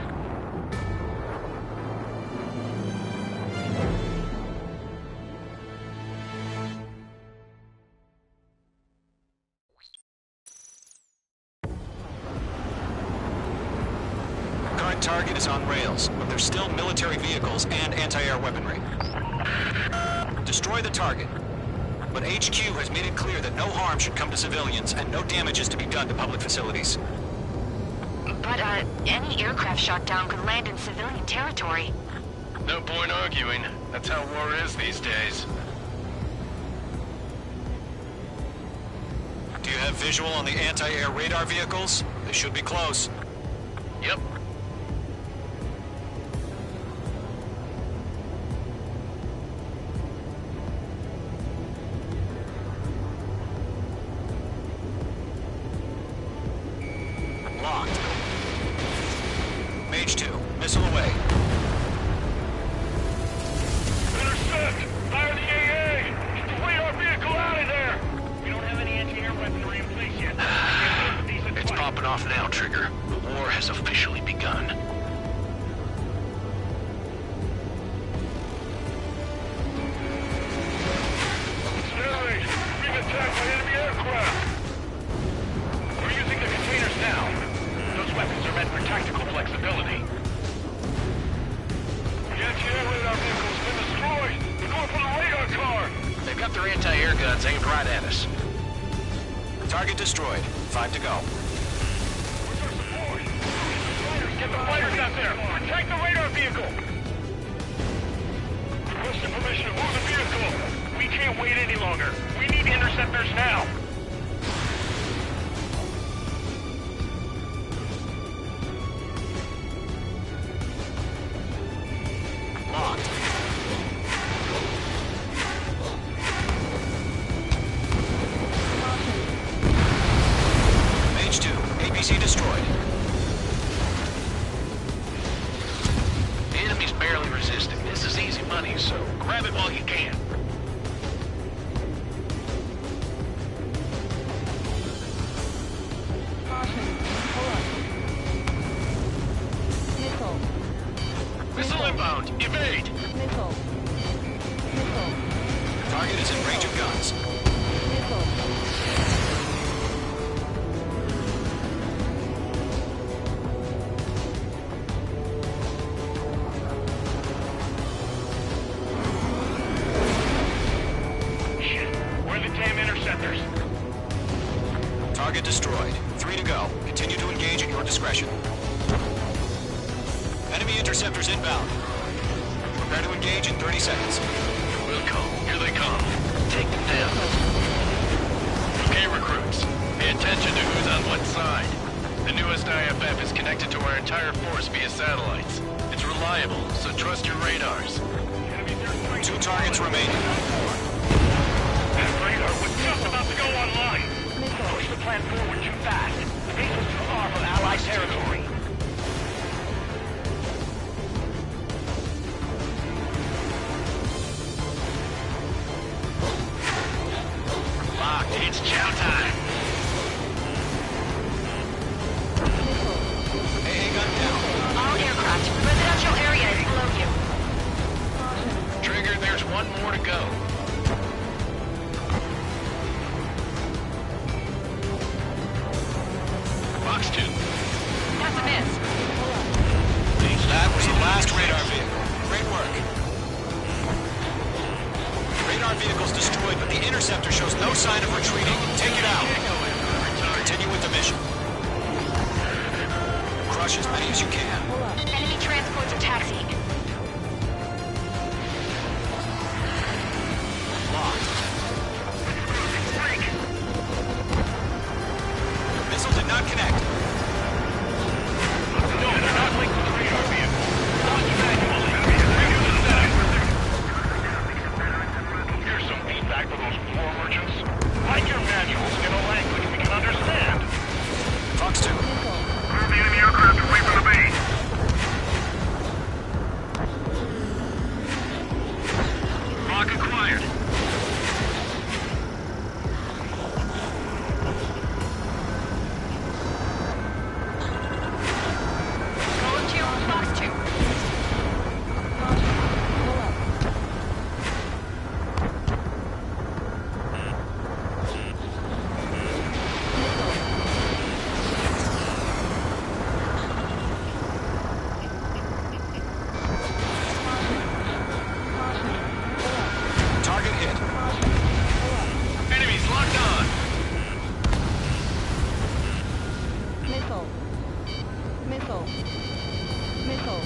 Current target is on rails, but there's still military vehicles and anti-air weaponry. Destroy the target. But HQ has made it clear that no harm should come to civilians and no damage is to be done to public facilities. But, any aircraft shot down could land in civilian territory. No point arguing. That's how war is these days. Do you have visual on the anti-air radar vehicles? They should be close. Yep. Locked. Mage 2, missile away. Intercept! Fire the AA! Get the radar vehicle out of there! We don't have any anti-air weaponry in place yet. It's popping off now, Trigger. The war has officially begun. It's an air raid! We're being attacked by enemy aircraft! We're using the containers now. It's aimed right at us. Target destroyed. 5 to go. Get the fighters out there! Protect the radar vehicle! Requesting permission to move the vehicle! We can't wait any longer. We need interceptors now! Locked. Mage 2, APC destroyed. The enemy's barely resisting. This is easy money, so grab it while you can. Missile inbound! Evade! Target is in range of guns. Shit! Where are the damn interceptors? Target destroyed. 3 to go. Continue to engage at your discretion. Enemy interceptors inbound. Prepare to engage in 30 seconds. Wilco, here they come. Take them down. Okay, recruits. Pay attention to who's on what side. The newest IFF is connected to our entire force via satellites. It's reliable, so trust your radars. 2 targets remaining. That radar was just about to go online! Push the plan forward too fast. The base is too far from Allied territory. Locked. It's chow time. AA gun down. All aircraft. Residential area is below you. Trigger, there's one more to go. Box 2. That's a miss. That was the last radar vehicle. Great work. Radar vehicle's destroyed, but the interceptor shows no sign of retreating. Take it out. Continue with the mission. Crush as many as you can. Enemy transports are taxiing. Locked. Missile did not connect. No, they're not linked to the radar vehicle. Launch manually. Redo the setup. Here's some feedback for those floor merchants. Write your manuals in a language we can understand. Fox 2. Move the enemy aircraft away from the base. Lock acquired. Going to Fox 2. Target hit. Enemies locked on. Missile. Missile. Missile.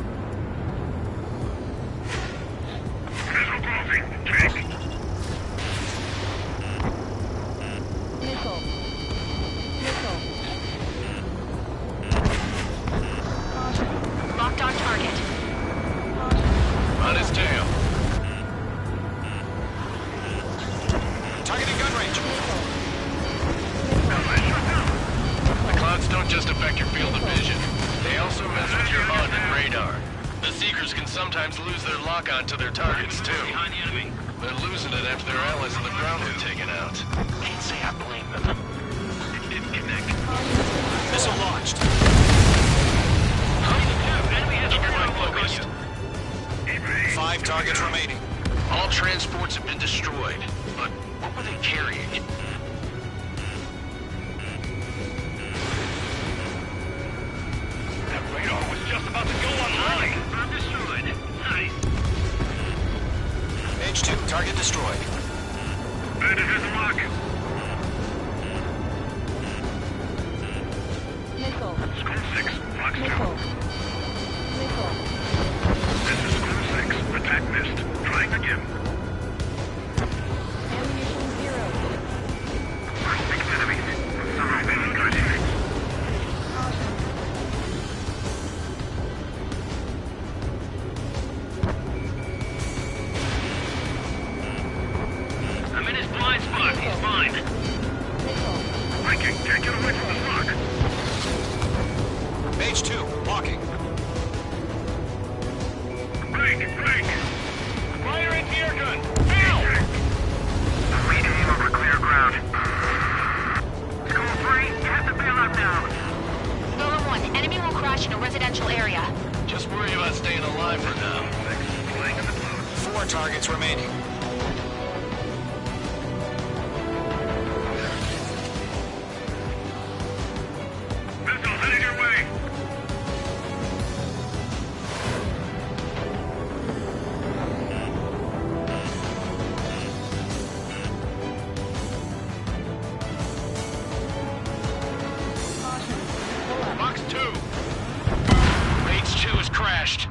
Missile closing. Check. Missile. Missile. Locked on target. On his tail. Targeting gun range. The clouds don't just affect your field of vision. They also mess with your HUD and radar. The Seekers can sometimes lose their lock-on to their targets, too. They're losing it after their allies on the ground were taken out. Can't say I blame them. It didn't connect. Missile launched. Enemy has a point focused. 5 targets remaining. All transports have been destroyed, but what were they carrying? That radar was just about to go online. Destroyed. Nice. Mage 2, target destroyed. Bandit has a lock Missile. Missile. This is Crew 6. Attack missed. Trying again. Ammunition 0. Six enemies. Several being good. I'm in his blind spot. He's mine. Viking, can't get away from the rock. Mage 2, walking. Break! Fire into your gun! Now! We need to aim over clear ground. School 3, you have to bail out now. Golem 1, enemy will crash in a residential area. Just worry about staying alive for now. Flying in the clouds. 4 targets remaining. Missile headed your way. Box 2. H2 has crashed.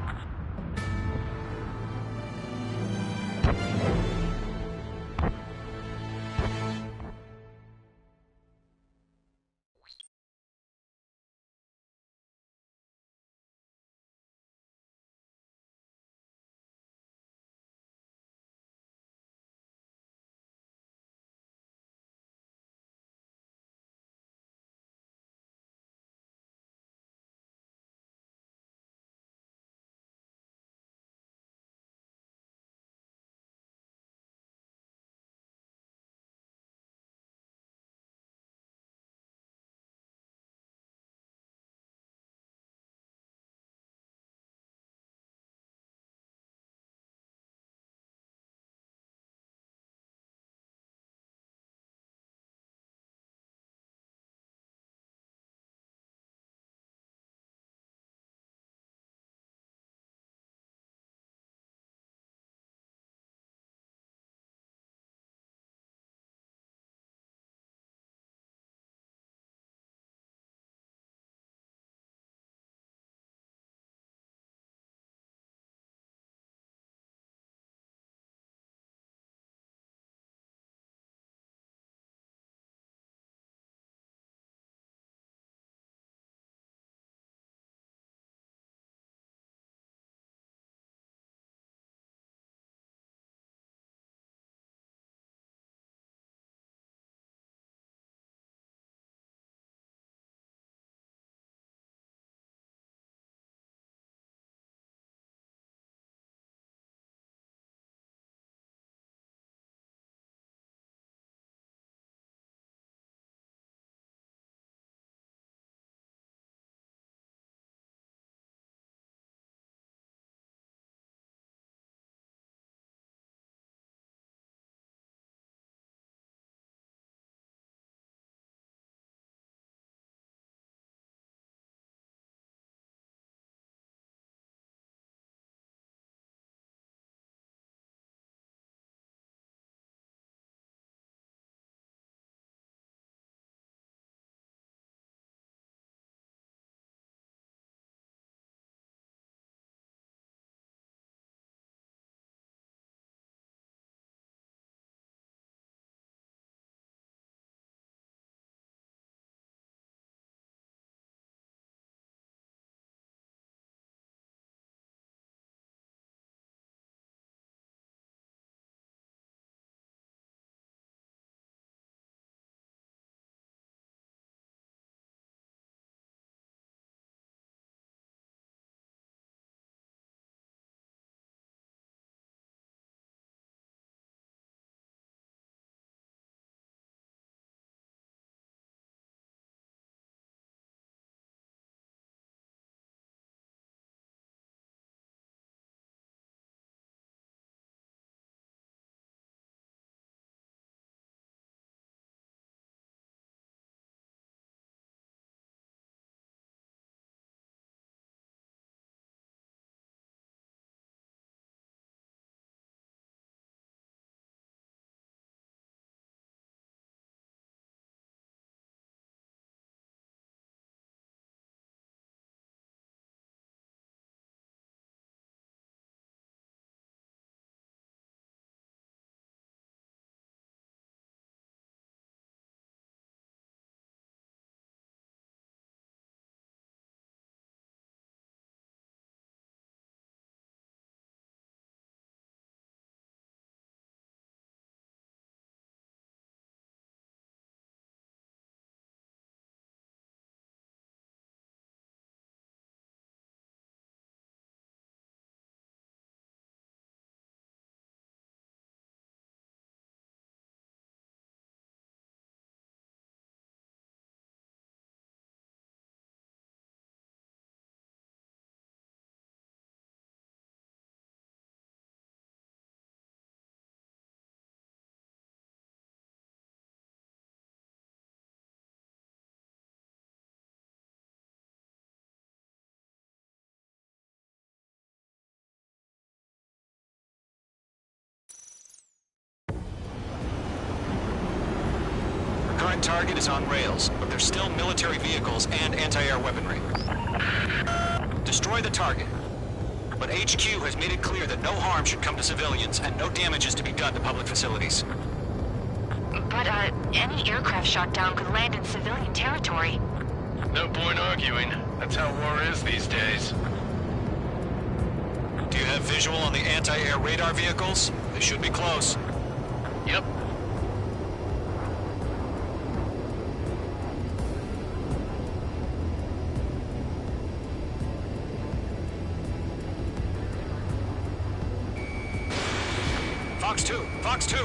Current target is on rails, but there's still military vehicles and anti-air weaponry. Destroy the target. But HQ has made it clear that no harm should come to civilians and no damage is to be done to public facilities. But, any aircraft shot down could land in civilian territory. No point arguing. That's how war is these days. Do you have visual on the anti-air radar vehicles? They should be close. Yep. Fox 2! Fox 2!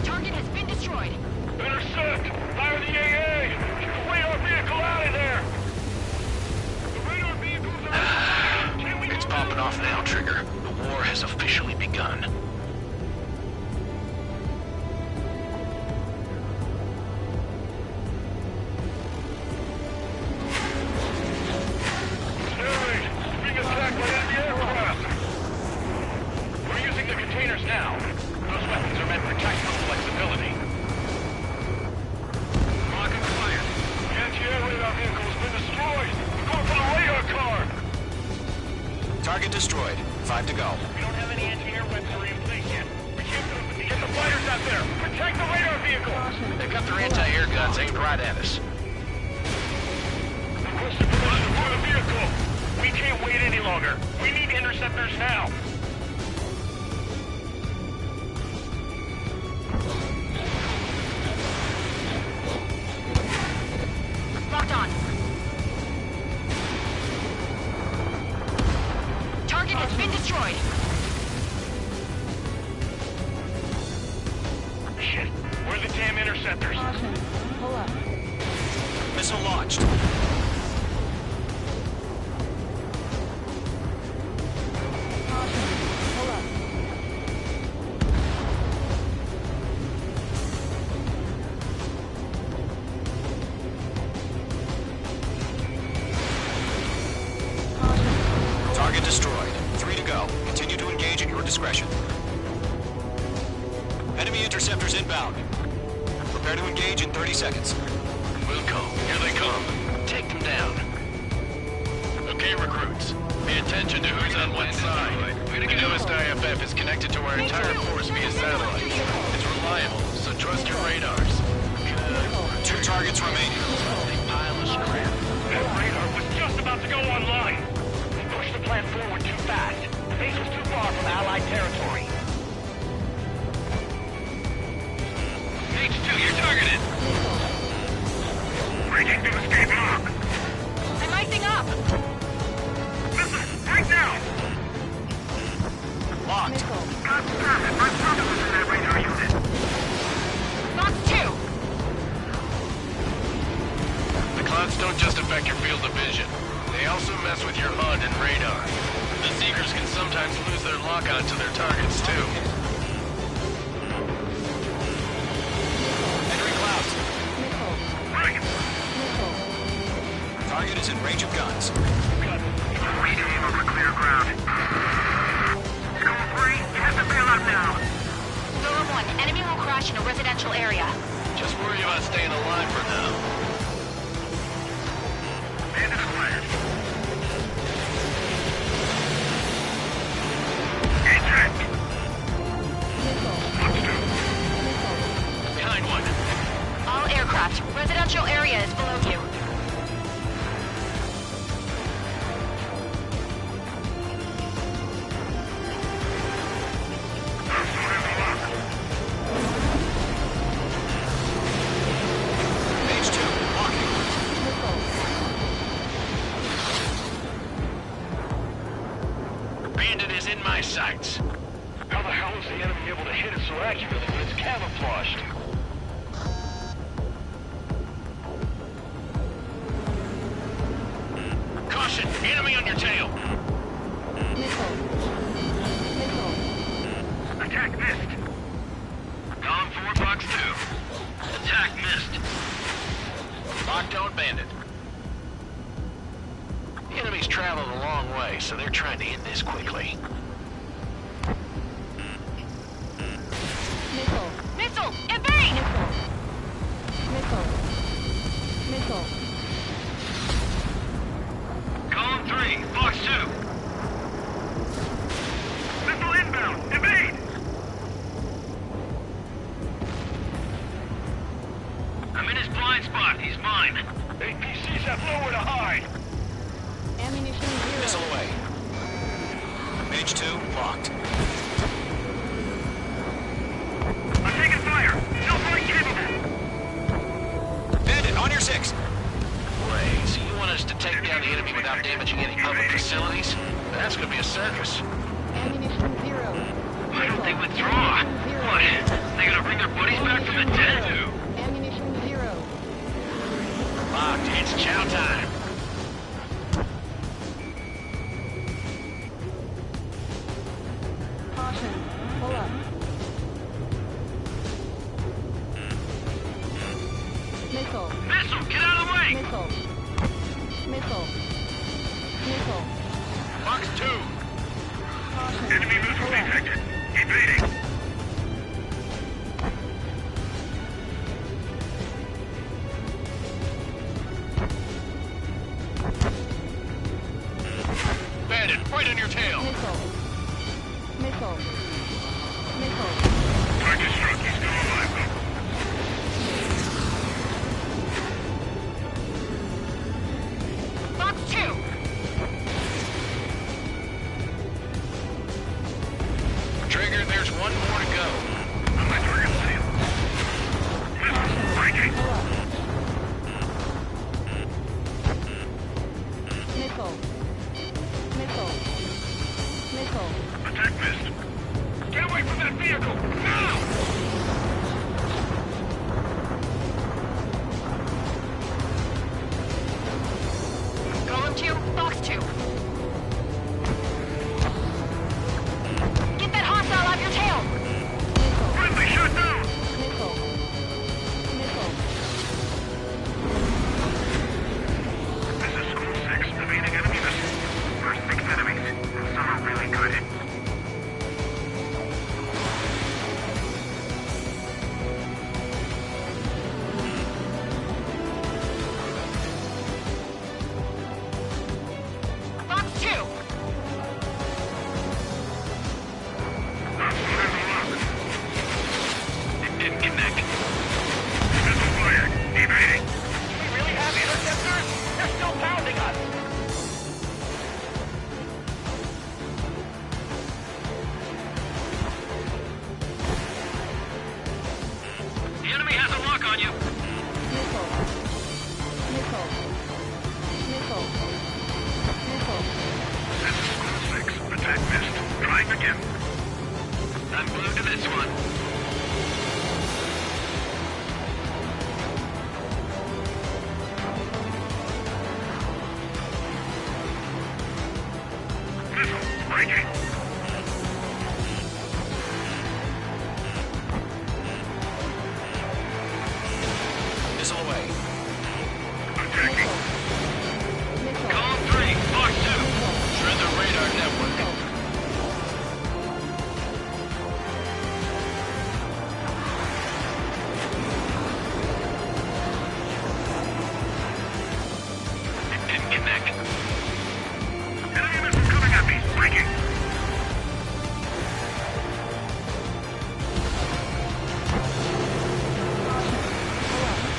Target has been destroyed. Intercept! Fire the AA! Get the radar vehicle out of there! The radar vehicles are... It's popping off now, Trigger. The war has officially begun. Airways! Being attacked by enemy aircraft! We're using the containers now. Those weapons are meant for tactical flexibility. Rocket fire! The anti-air radar vehicle has been destroyed! We're going for the radar car! Target destroyed. 5 to go. We don't have any anti-air weaponry in place yet. We can't put up with these. Get the fighters out there! Protect the radar vehicle! They've got their anti-air guns aimed right at us. Requested permission for the vehicle! We can't wait any longer. We need interceptors now. Locked on. Target has been destroyed. Shit. Where are the damn interceptors? Pull up. Missile launched. Pull up. Target destroyed. 3 to go. Continue to engage at your discretion. Enemy interceptors inbound. Prepare to engage in 30 seconds. Wilco, here they come. Take them down. Okay, recruits. Pay attention to who's on what side. The newest IFF is connected to our entire force via satellite. It's reliable, so trust your radars. Good. 2 targets remaining. Pile of scrap. That radar was just about to go online. We pushed the plan forward too fast. The base was too far from Allied territory. H2, you're targeted. Breaking to escape lock. I'm icing up. Listen, right now. Locked. Confirm it. My brother was in that radar unit. Fox 2. The clouds don't just affect your field of vision. They also mess with your HUD and radar. The Seekers can sometimes lose their lock-on to their targets, too. Entering clouds. Right. Target is in range of guns. We aim over clear ground. School 3, you have to bail out now. Lower 1, enemy will crash in a residential area. Just worry about staying alive for now. Bandit acquired. Eject. Watch 2. Behind one. All aircraft, residential area is below you. H2, locking. Bandit is in my sights. How the hell is the enemy able to hit it so accurately when it's camouflaged? Caution! Enemy on your tail! Attack missed. Column 4, Box 2. Attack missed. Locked on Bandit. The enemy's traveled a long way, so they're trying to end this quickly. Missile! Evade! APCs have nowhere to hide. Ammunition 0. Missile away. Mage 2, locked. I'm taking fire. Still fully capable. Bandit, on your 6. Wait, so you want us to take down the enemy without damaging any public facilities? That's gonna be a circus. Ammunition 0. Why don't they withdraw? What? They gonna bring their buddies back from the dead? Ammunition 0. Locked. It's chow time. Caution. Pull up. Missile. Missile, get out of the way! Missile. Missile. Missile. Fox 2. Caution. Enemy missile Pull up. detected. Evading. Bandit, right on your tail. Missile. Missile. Missile. Target struck. He's still alive, though. Fox 2! Trigger, there's one more to go. On my target seal. Missile. Breaking. Pull up. Missile. Missile. Missile. Attack missed. Get away from that vehicle! Now! Golem 2, Fox 2. Get that hostile off your tail! Missile. Friendly shot down! Missile. Missile. This is School 6. Evading enemy missile. First six enemies. Some are really good. Fox 2! It didn't connect. Missile fired. Evading. Do we really have interceptors? They're still pounding us. The enemy has a lock on you. Missile. Missile. Missile. Missile. This is School 6. Attack missed. Trying again. I'm glued to this one. Missile. Breaking. Missile away. Attacking. Missile. Column 3. Fox 2. Shred the radar network. It didn't connect. Enemy missile coming at me. Breaking.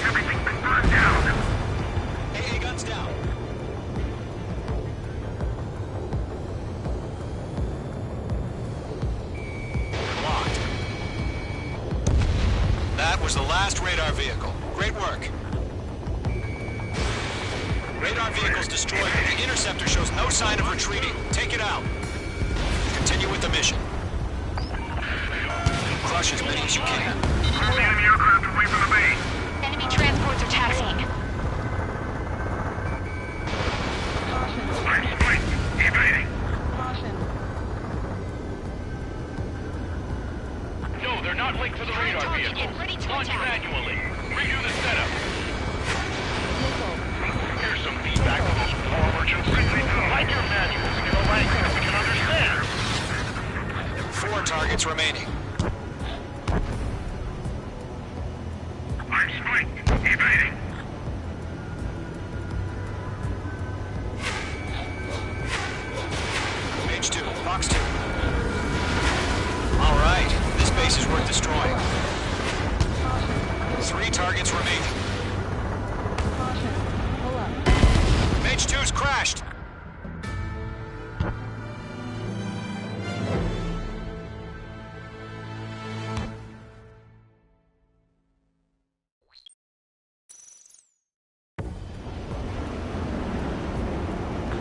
Everything's been burned down. AA guns down. Locked. That was the last radar vehicle. Great work. Radar vehicle's destroyed, but the interceptor shows no sign of retreating. Take it out. Continue with the mission. Crush as many as you can. Pull the enemy aircraft away from the base. Enemy transports are taxiing. Caution. I'm spiked. Evading. Caution. No, they're not linked to the radar Target vehicle. and ready to Launch attack. manually. Redo the setup. Missile. Here's some feedback from those war merchants. Like your manuals in a language we can understand. 4 targets remaining. I'm spiked. Evading. Mage 2, Fox 2. All right, this base is worth destroying. 3 targets remaining. Caution.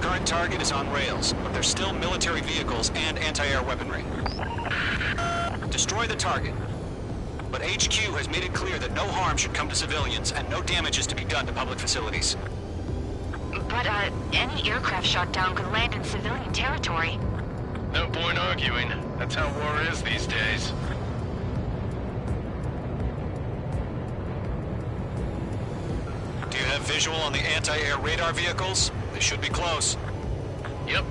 Current target is on rails, but there's still military vehicles and anti-air weaponry. Destroy the target. But HQ has made it clear that no harm should come to civilians and no damage is to be done to public facilities. But, any aircraft shot down could land in civilian territory. No point arguing. That's how war is these days. Do you have visual on the anti-air radar vehicles? They should be close. Yep.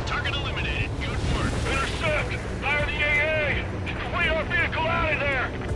Target eliminated. Good work. Intercept! Fire the AA! Complete our vehicle out of there!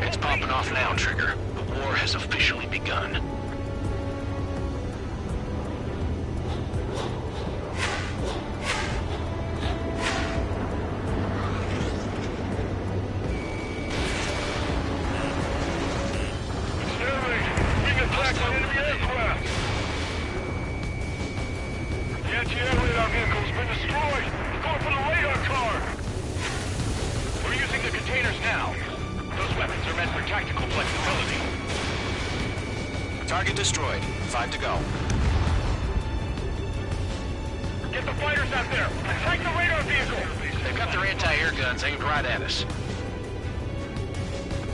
It's popping off now, Trigger. The war has officially begun. now. Those weapons are meant for tactical flexibility. Target destroyed. 5 to go. Get the fighters out there! Attack the radar vehicle! They've got their anti-air guns aimed right at us.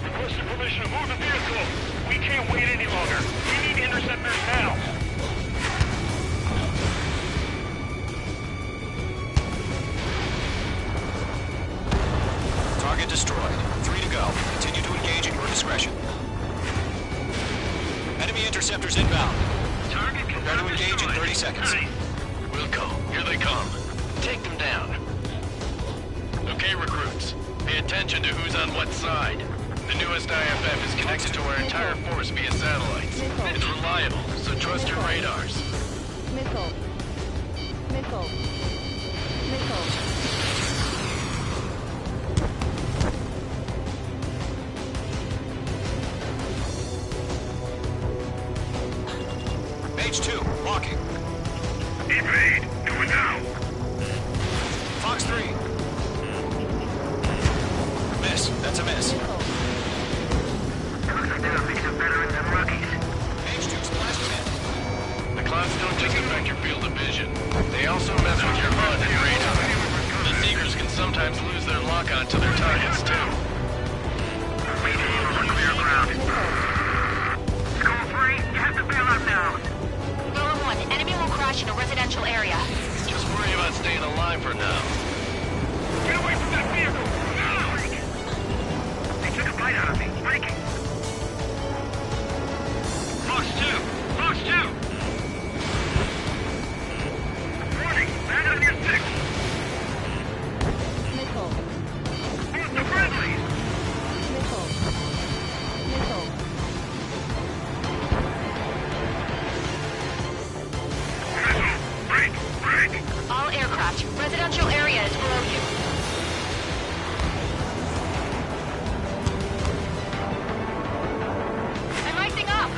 Requesting permission to move the vehicle! We can't wait any longer! We need interceptors now! Target destroyed. 3 to go. Continue to engage at your discretion. Enemy interceptors inbound. Target Prepare to engage in 30 seconds. Wilco, here they come. Take them down. Okay, recruits. Pay attention to who's on what side. The newest IFF is connected to our entire force via satellites. It's reliable, so trust your radars. Missile. Missile. Missile. Page 2, walking. Evade. Do it now. Fox 3. Miss. That's a miss. Looks like they're a mix of veterans and rookies. Page 2, splash command. The clouds don't just affect your field of vision. They also mess with your HUD and radar. The Seekers can sometimes lose their lock-on to their targets, too. Maintain over clear ground. School 3, you have to bail out now. Roller 1, enemy will crash in a residential area. Just worry about staying alive for now. Get away from that vehicle! Now! They took a bite out of me. Breaking. Fox 2! Fox 2! Warning. Land on your 6. Missile. Who's the friendlies? Missile. Missile. Break. Break. All aircraft, residential area is below you. I'm rising up!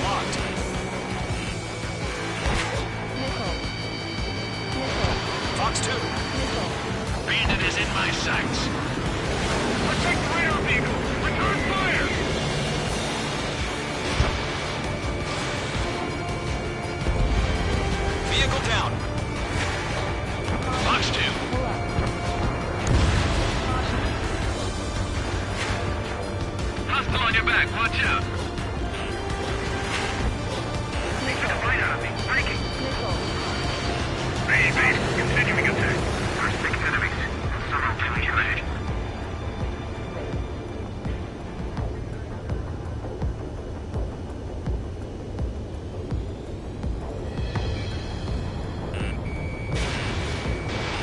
Locked. Missile. Missile. Fox 2. Missile. Bandit is in my sights. Protect the radar vehicle! Return fire! Vehicle down. Fox 2. Pull up. Hostile on your back, watch out! They took a bite out of me. Breaking. Missile. Evade. Continuing attack. First 6 enemies. Somehow killing you ahead.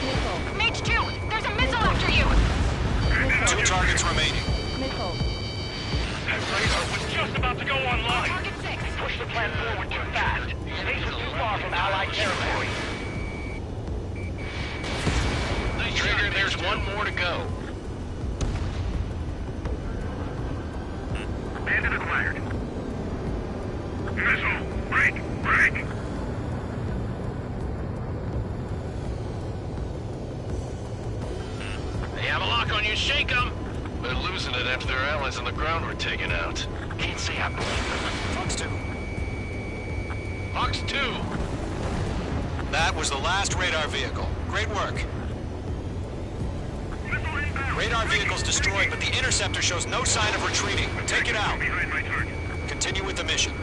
Missile. Mage 2, there's a missile after you! 2 targets remaining. Missile. That radar was just about to go online! Target 6. Push the plan forward too fast. Space is too far from Allied territory. Trigger, there's one more to go. Bandit acquired. Missile. Break. Break. They have a lock on you, shake them! They're losing it after their allies on the ground were taken out. Can't say I believe them. Fox 2. Fox 2! That was the last radar vehicle. Great work. Missile inbound. Radar vehicle's destroyed, but the interceptor shows no sign of retreating. Take it out. Behind my target. Continue with the mission.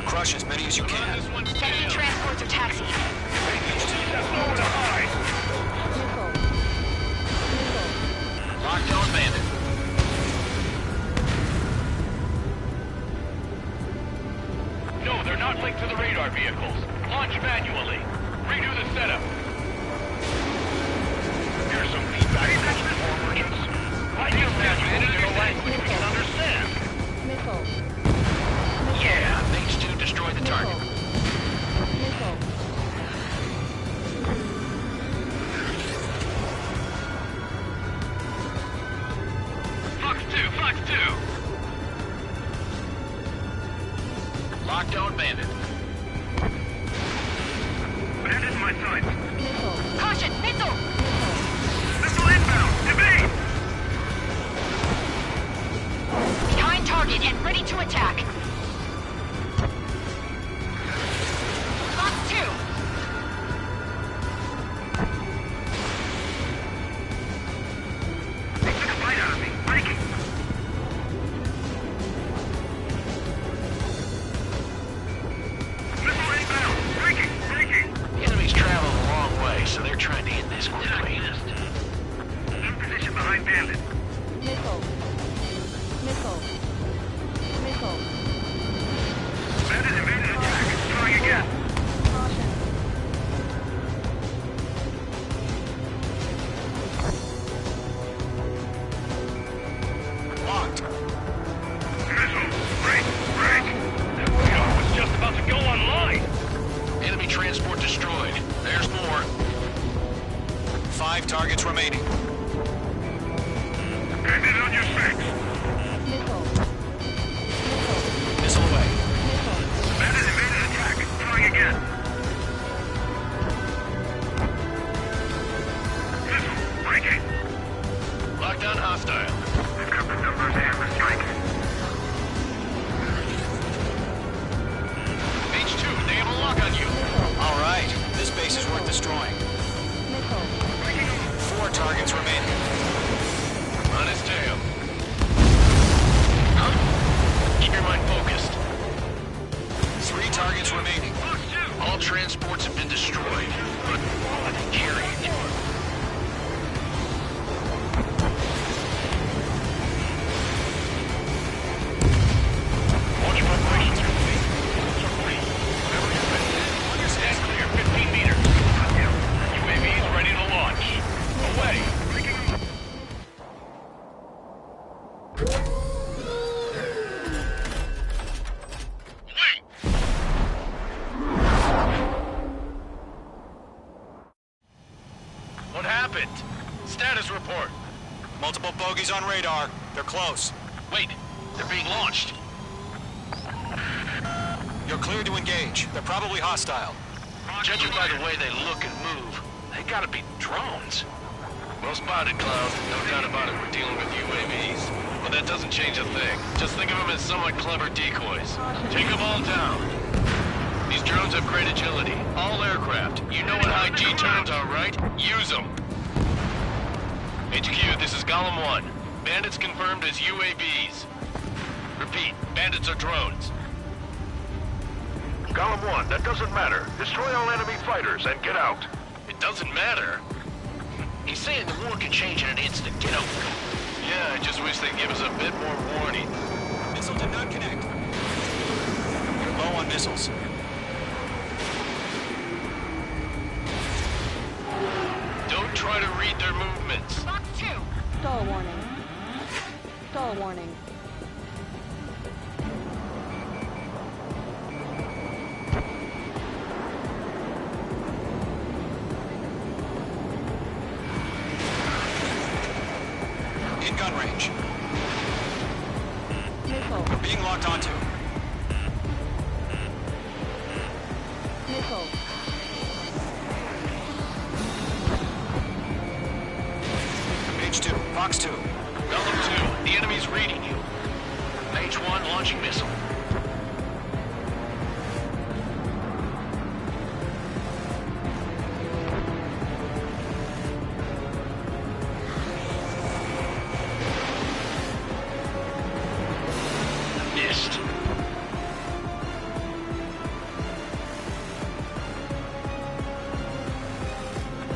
Crush as many as you can. This one's Enemy down. transports are taxiing. There's nowhere to hide! Missile. Missile. Lockdown bandit. No, they're not linked to the radar vehicles. Launch manually. Redo the setup. Here's some feedback from war merchants. I use manual in a language we can understand. Missile. Yeah, Mage 2 destroyed the target. Missile. Fox 2, Fox 2! Lockdown bandit. Bandit in my sights. Missile. Caution, missile! Ready to attack. Fox 2. They took a bite out of me. Breaking. Missile inbound. Breaking. The enemy's traveled a long way, so they're trying to end this quickly. In position behind Bandit. Missile. Missile. Missile. Bandit evaded attack. Trying again. Caution. Locked. Missile. Break. That radar was just about to go online. Enemy transport destroyed. There's more. 5 targets remaining. Bandit on your six. Missile. Missile away. Missile. Bandit evaded attack. Trying again. Missile. Breaking. Lockdown hostile. I've got the numbers and the strike. H2, they have a lock on you. All right. This base is worth destroying. Missile. 4 targets remaining. On his tail. Keep your mind focused. 3 targets remaining. All transports have been destroyed, but what are they carrying? Launch preparations complete. Whatever you're ready. Stand clear, 15 meters. UAVs ready to launch. Away. What happened? Status report. Multiple bogies on radar. They're close. Wait, they're being launched. You're cleared to engage. They're probably hostile. Judging by the way they look and move, they gotta be drones. Well spotted, Cloud. No doubt about it, we're dealing with UAVs. But that doesn't change a thing. Just think of them as somewhat clever decoys. Take them all down. These drones have great agility. All aircraft. You know what high G terms are, right? Use them. HQ, this is Golem 1. Bandits confirmed as UAVs. Repeat, bandits are drones. Golem 1, that doesn't matter. Destroy all enemy fighters and get out. It doesn't matter. He's saying the war could change in an instant. Get out. Yeah, I just wish they'd give us a bit more warning. Missile did not connect. You're low on missiles. Don't try to read their movements. Fox 2. Stall warning. Stall warning. In gun range. Missile. Being locked onto. Missile. H2. Fox 2. Golem 2, the enemy's reading you. H1 launching missile. Missed.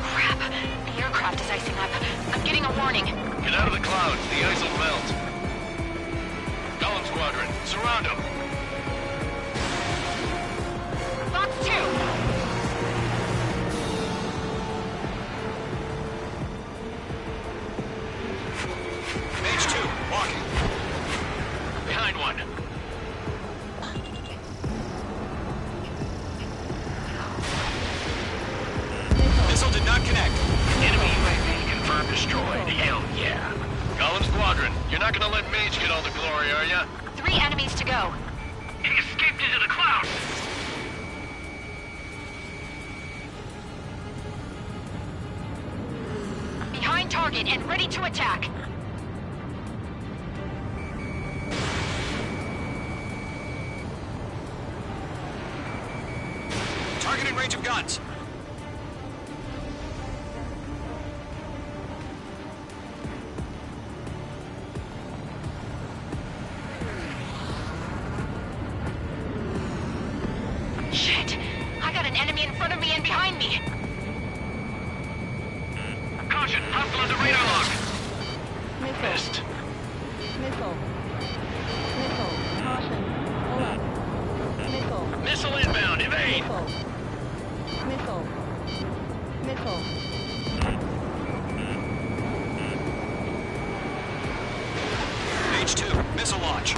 Crap. The aircraft is icing up. I'm getting a warning. Get out of the clouds, the ice will melt. Golem Squadron, surround them. Fox 2. H2. Walking. Behind one. Missile did not connect. Enemy UAV confirmed destroyed. Hell yeah. Golem Squadron, you're not gonna let Mage get all the glory, are ya? 3 enemies to go. He escaped into the clouds. Behind target and ready to attack. Target in range of guns. Shit! I got an enemy in front of me and behind me! Caution! Hostile under radar lock! Missile. Missed. Missile. Missile. Caution. Pull up. Missile. Missile inbound. Evade! Missile. Missile. H2, missile launch.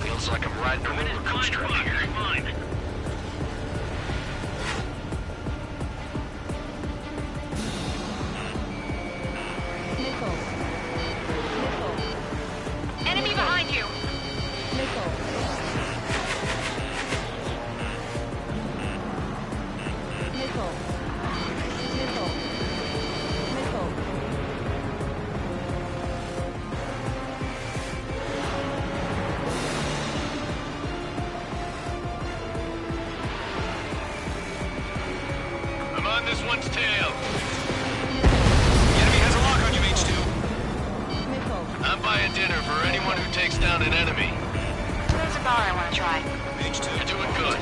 Feels like I'm riding a roller coaster up here. Missile. Missile. Enemy behind you! Missile. Missile. Missile. Missile. I'm on this one's tail. The enemy has a lock on you, H2. Missile. I'm buying dinner for anyone who takes down an enemy. There's a bar I want to try. H2. You're doing good.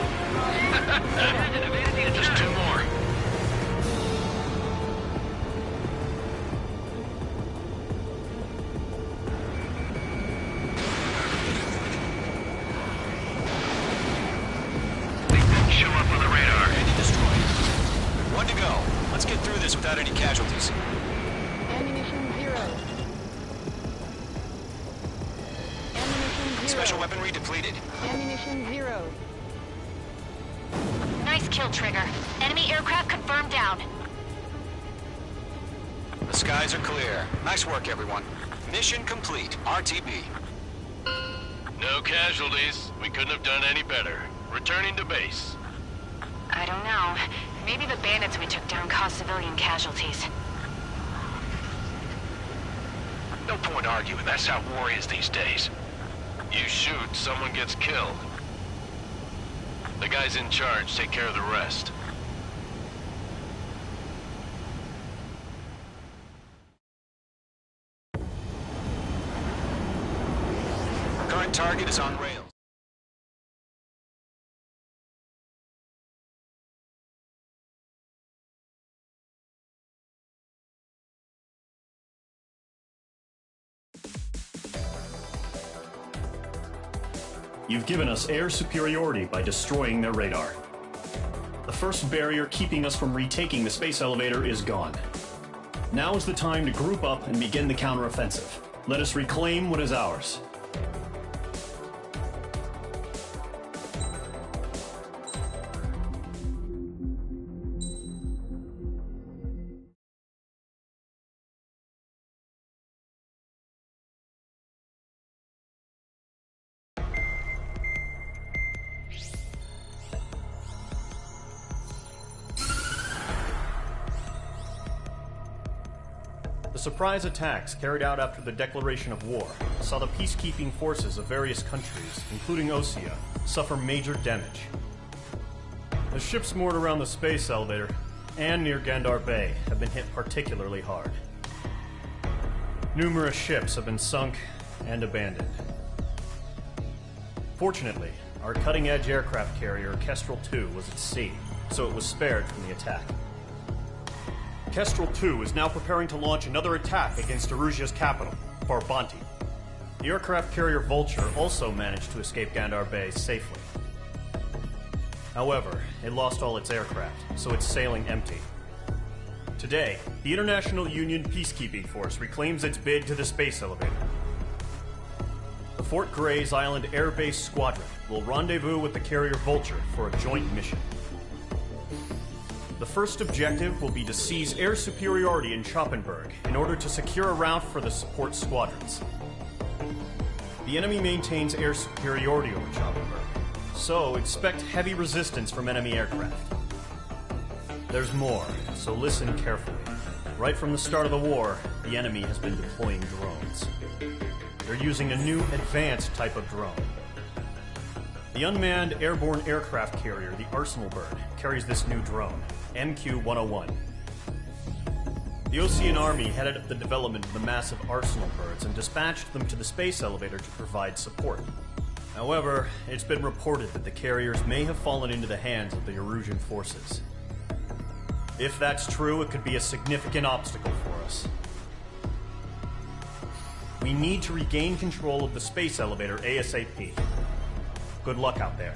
Just two more. They didn't show up on the radar. Enemy destroyed. One to go. Let's get through this without any casualties. Ammunition 0. Ammunition 0. Special weaponry depleted. Ammunition 0. Nice kill, Trigger. Enemy aircraft confirmed down. The skies are clear. Nice work, everyone. Mission complete. RTB. No casualties. We couldn't have done any better. Returning to base. I don't know. Maybe the bandits we took down caused civilian casualties. No point arguing. That's how war is these days. You shoot, someone gets killed. The guys in charge take care of the rest. Current target is on rails. You've given us air superiority by destroying their radar. The first barrier keeping us from retaking the space elevator is gone. Now is the time to group up and begin the counteroffensive. Let us reclaim what is ours. The surprise attacks carried out after the declaration of war saw the peacekeeping forces of various countries, including Osea, suffer major damage. The ships moored around the space elevator and near Gandar Bay have been hit particularly hard. Numerous ships have been sunk and abandoned. Fortunately, our cutting-edge aircraft carrier Kestrel 2 was at sea, so it was spared from the attack. Kestrel 2 is now preparing to launch another attack against Erusia's capital, Farbanti. The aircraft carrier Vulture also managed to escape Gandar Bay safely. However, it lost all its aircraft, so it's sailing empty. Today, the International Union Peacekeeping Force reclaims its bid to the space elevator. The Fort Grays Island Air Base Squadron will rendezvous with the carrier Vulture for a joint mission. The first objective will be to seize air superiority in Schoppenberg in order to secure a route for the support squadrons. The enemy maintains air superiority over Schoppenberg, so expect heavy resistance from enemy aircraft. There's more, so listen carefully. Right from the start of the war, the enemy has been deploying drones. they're using a new advanced type of drone. The unmanned airborne aircraft carrier, the Arsenal Bird, carries this new drone, MQ-101. The Osean Army headed up the development of the massive Arsenal Birds and dispatched them to the space elevator to provide support. However, it's been reported that the carriers may have fallen into the hands of the Erusian forces. If that's true, it could be a significant obstacle for us. We need to regain control of the space elevator ASAP. Good luck out there.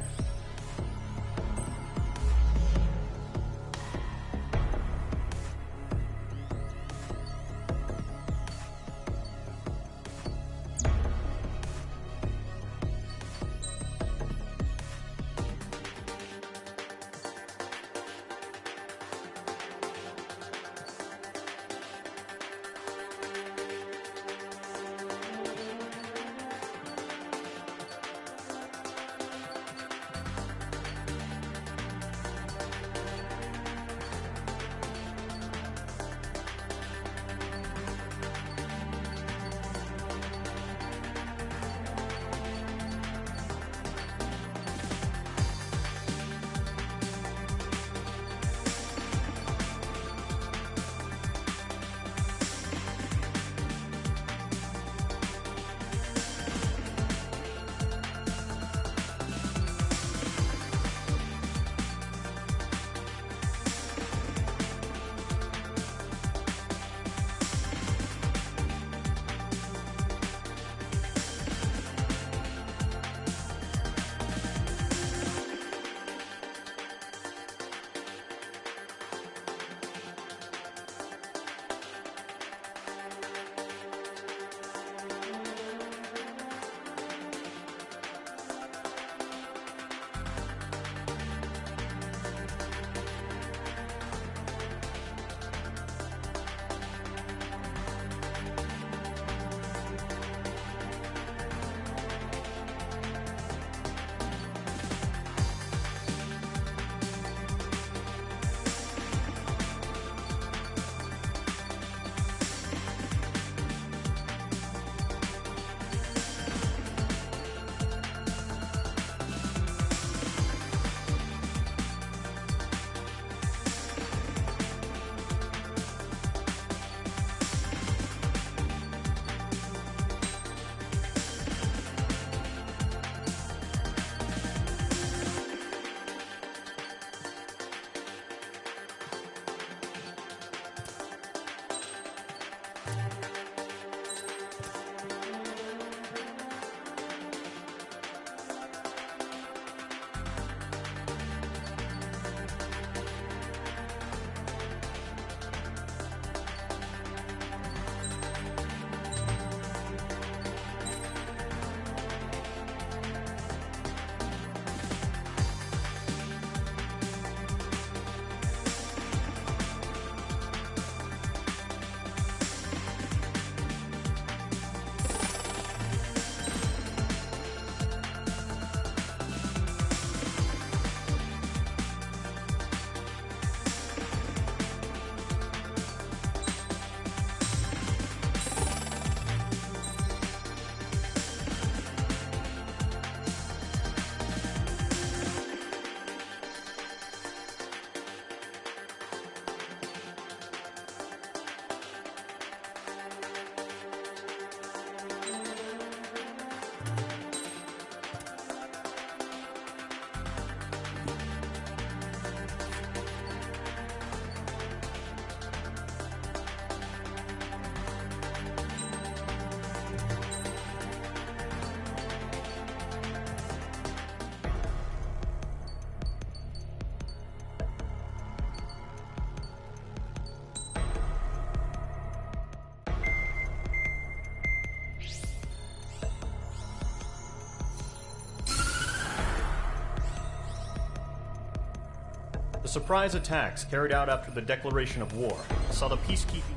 The surprise attacks carried out after the declaration of war saw the peacekeeping.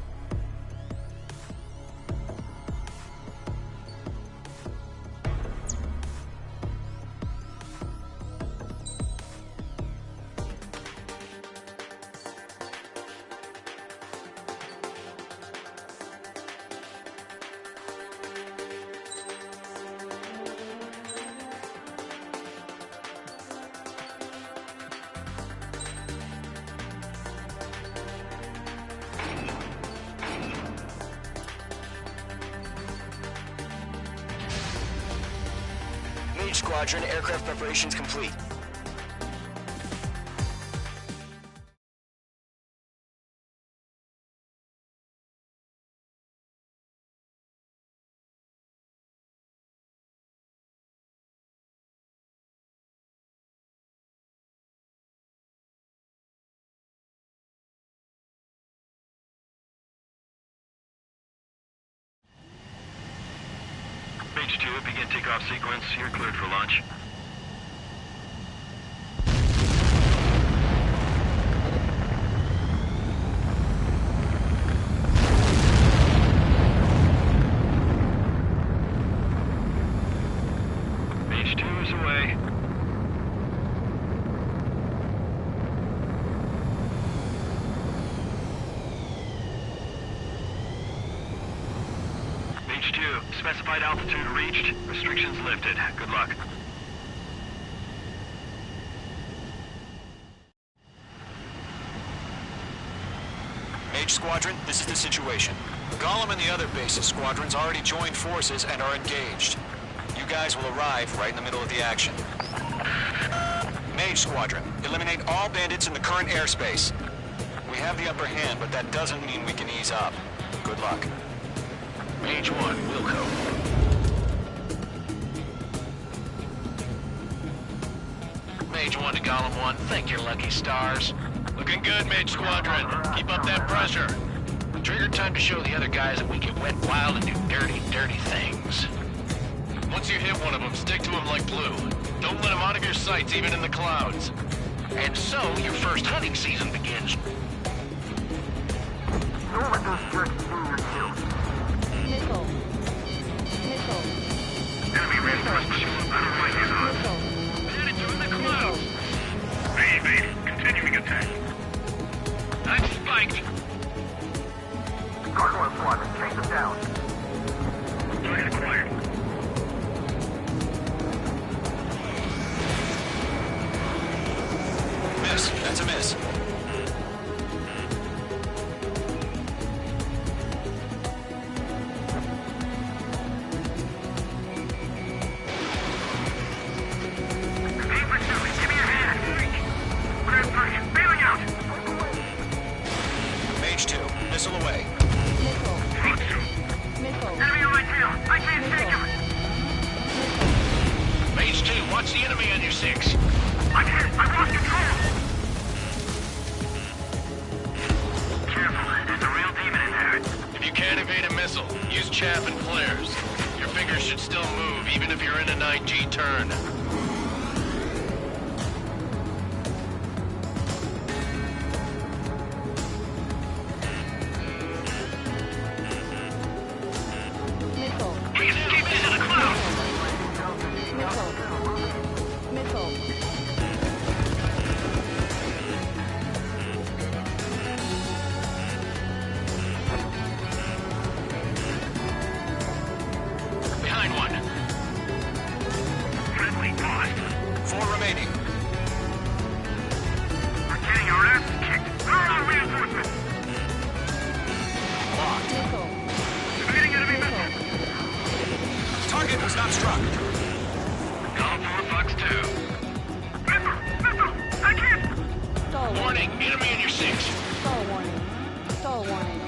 Mage Squadron, aircraft preparations complete. Mage 2, begin takeoff sequence. You're cleared for launch. Mage 2 is away. Mage 2, specified altitude reached. Restrictions lifted. Good luck. Mage Squadron, this is the situation. Gollum and the other bases squadrons already joined forces and are engaged. You guys will arrive right in the middle of the action. Mage Squadron, eliminate all bandits in the current airspace. We have the upper hand, but that doesn't mean we can ease up. Good luck. Mage 1, Wilco. Mage 1 to Golem 1, thank your lucky stars. Looking good, Mage Squadron. Keep up that pressure. Trigger time to show the other guys that we get wet wild and do dirty, dirty things. Once you hit one of them, stick to him like glue. Don't let him out of your sights, even in the clouds. And so, your first hunting season begins. Don't let those jerks steal your kills. Missile. Missile. Enemy reinforcements. I don't like these odds. Bandits are in the clouds. Main base, continuing attack. I'm spiked. Gargoyle squadron, chase them down. Target acquired. Miss. That's a miss. Aim pursuit, give me a hand. Clear 3, bailing out. Mage 2, missile away. Missile. Front 2. Missile. Enemy on my tail. I can't take him. Mage 2, watch the enemy on your 6. I'm hit. I lost control. Careful. There's a real demon in there. If you can't evade a missile, use chaff and flares. Your fingers should still move, even if you're in a 9G turn. Missile. He's escaping into the clouds. Missile. Missile. Behind one. Friendly paused. 4 remaining. We're getting our asses kicked. Where are our reinforcements? Locked. Missile. Evading enemy missile. Target was not struck. Golem 4, Fox 2. Missile! Missile! I can't! Stall Warning, warning. enemy on your 6. Stall warning. Stall warning.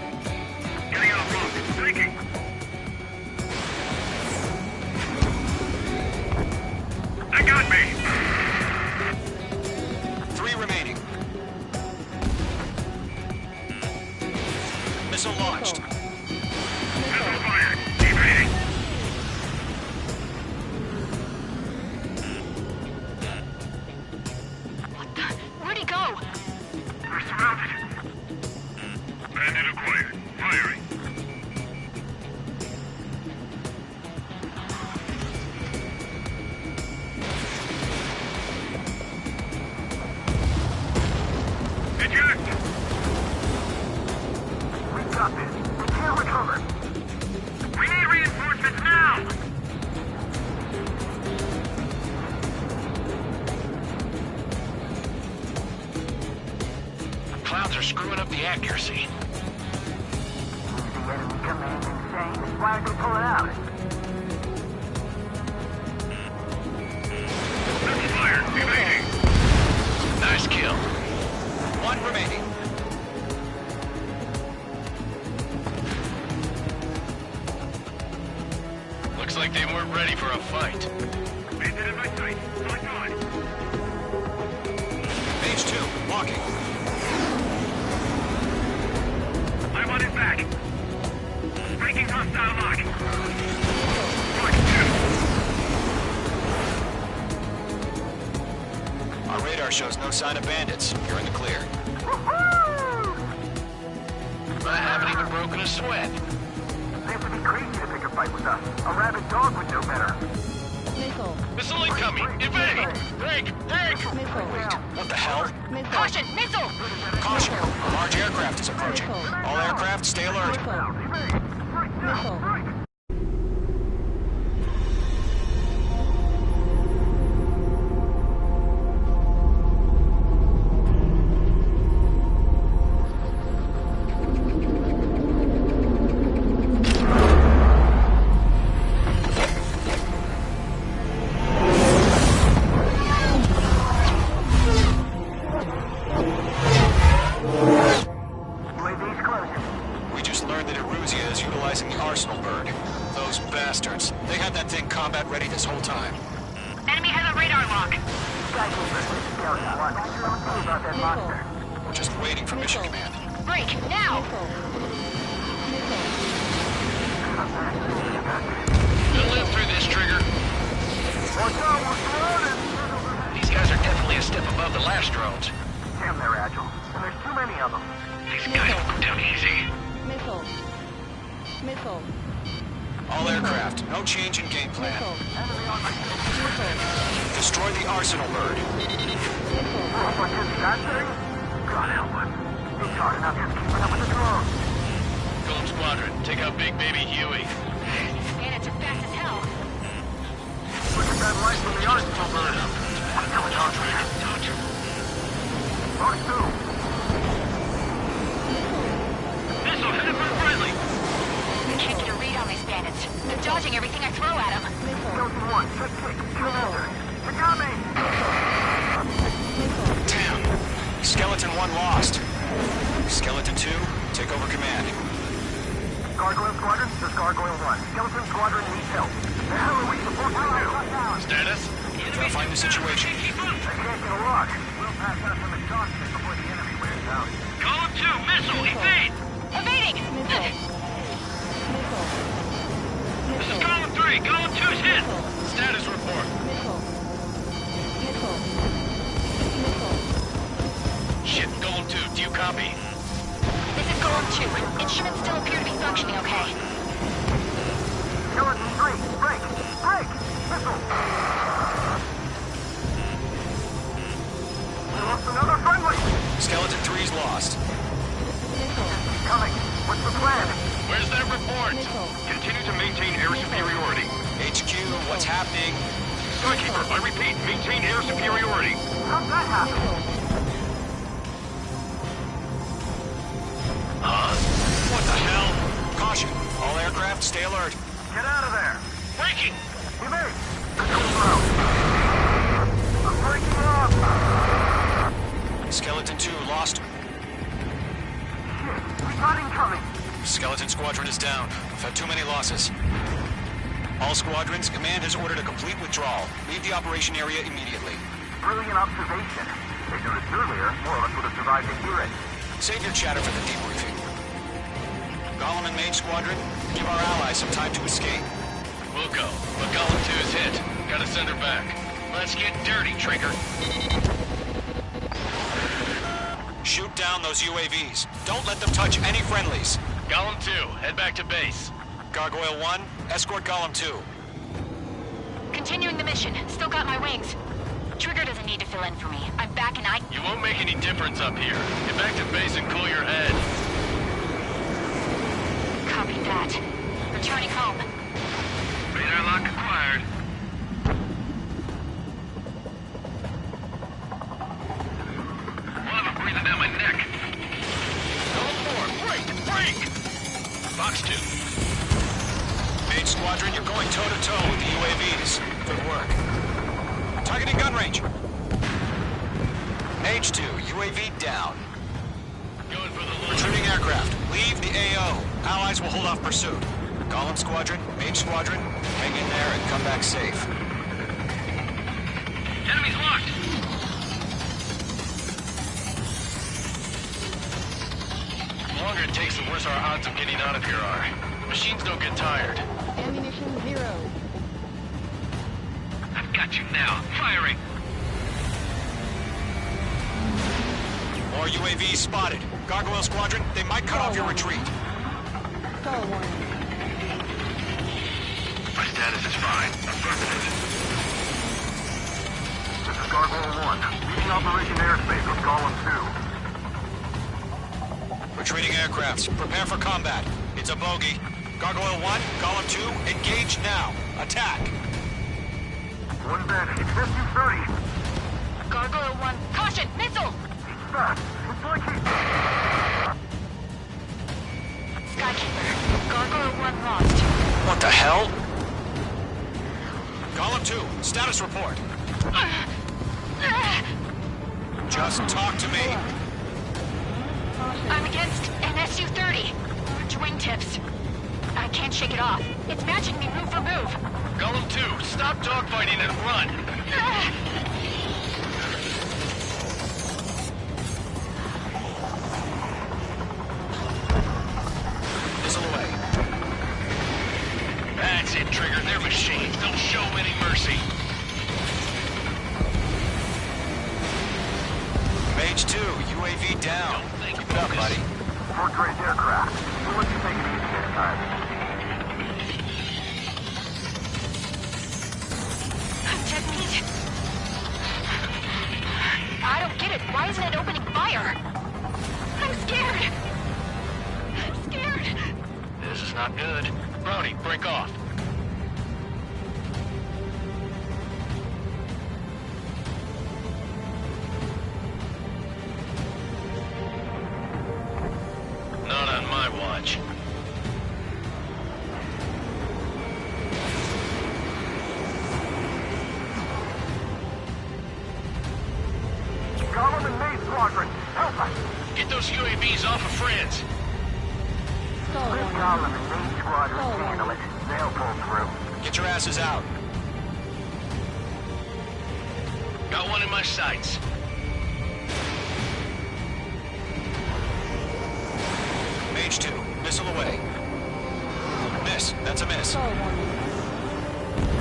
Getting out of block. Taking. They got me. 3 remaining. Missile launched. Missile fired. Evading. What the? Where'd he go? We're surrounded. Bandit acquired. Firing. Eject! We got this. We can't recover. We need reinforcements now! Clouds are screwing up the accuracy. The enemy command insane. Why aren't they pulling out? That's fired. Evading. Nice kill. One remaining. Looks like they weren't ready for a fight. Bandit in my sight. Lock on. Page 2, walking. I'm on his back. Breaking hostile lock. Our radar shows no sign of bandits. You're in the clear. I haven't even broken a sweat. Seems to be crazy to pick a fight with us. A rabid dog would know better. Missile. Missile incoming! Evade! Break! Break! Missile. What the hell? Missile. Caution! Missile! Caution! A large aircraft is approaching. All aircraft, stay alert. Missile. We just learned that Eruzia is utilizing the Arsenal bird. Those bastards. They had that thing combat ready this whole time. Enemy has a radar lock. We're just waiting for mission command. Break, now! We'll live through this, Trigger. These guys are definitely a step above the last drones. Damn, they're agile. And there's too many of them. These guys will go down easy. Missile. Missile. All aircraft, no change in game plan. Destroy the Arsenal bird. God help us. It's hard enough just keeping up with the drones. Golem Squadron, take out Big Baby Huey. Bandits are fast as hell. Look at that light from the Arsenal bird. I know it's on track. Mark 2. Missile, hit it for friendly. I can't get a read on these bandits. They're dodging everything I throw at them. Skeleton 1, check kick. Kill after. You got me! Damn. Skeleton 1 lost. Skeleton 2, take over command. Gargoyle Squadron, this is Gargoyle 1. Skeleton Squadron needs help. The hell are we supposed to do? Status? Gotta find the situation. I can't get a lock. We'll pass out some exhaustion before the enemy wears out. Column 2, missile, evade! Evading! This is Column 3, Column 2's hit! Status report. Shit, Golem 2, do you copy? This is Golem 2. Instruments still appear to be functioning okay. Skeleton 3, break! Break! Missile! We lost another friendly! Skeleton 3's lost. Coming. What's the plan? Where's that report? Continue to maintain air superiority. HQ, what's happening? Skykeeper, I repeat, maintain air superiority. How'd that happen? What the hell? Caution. All aircraft, stay alert. Get out of there. Breaking! Evade! Control out. I'm breaking off. Skeleton 2 lost. Shit, we got incoming. Skeleton Squadron is down. We've had too many losses. All squadrons, command has ordered a complete withdrawal. Leave the operation area immediately. Brilliant observation. They noticed earlier, more of us would have survived to hear it. Save your chatter for the debriefing. Golem and Mage Squadron, give our allies some time to escape. We'll go, but Golem 2's hit. Gotta send her back. Let's get dirty, Trigger. Shoot down those UAVs. Don't let them touch any friendlies. Golem 2, head back to base. Gargoyle 1, escort Golem 2. Continuing the mission. Still got my wings. Trigger doesn't need to fill in for me. I'm back and You won't make any difference up here. Get back to base and cool your head. Copy that. Returning home. Radar lock acquired. One of them breathing down my neck. Golem 4, break! Break! Box 2. Mage Squadron, you're going toe-to-toe with the UAVs. Good work. Target in gun range. H2, UAV down. Going for the Retreating aircraft. Leave the AO. Allies will hold off pursuit. Golem Squadron, Mage Squadron, hang in there and come back safe. Enemy's locked. The longer it takes, the worse our odds of getting out of here are. Machines don't get tired. Ammunition 0. I've got you now. Firing. More UAVs spotted. Gargoyle Squadron, they might cut off your retreat. Stall warning. My status is fine. Affirmative. This is Gargoyle 1. Leading Operation Airspace with Column 2. Retreating aircrafts, prepare for combat. It's a bogey. Gargoyle 1, Column 2, engage now. Attack. One Banshee, 50-30. Gargoyle 1, caution! Missile! Fast. It's like he's... Skykeeper, Gargoyle 1 lost. What the hell? Column 2, status report. Just talk to me. I'm against an Su-30. Large wingtips. I can't shake it off. It's matching me move for move. Golem 2, stop dogfighting and run. Missile away. That's it, Trigger. They're machines. Don't show any mercy. Mage 2, UAV down. Keep it up, buddy. Fort Grace aircraft. We'll let you take it easy this time. Just need... I don't get it. Why isn't it opening fire? I'm scared. I'm scared. This is not good. Brownie, break off. Not on my watch. Golem and Maze Squadron, help us! Get those UAVs off of friends. Stall Let warning. Golem and Maze Squadron Oh. handle it. They'll pull through. Get your asses out. Got one in my sights. Mage 2, missile away. Miss, that's a miss. Stall warning.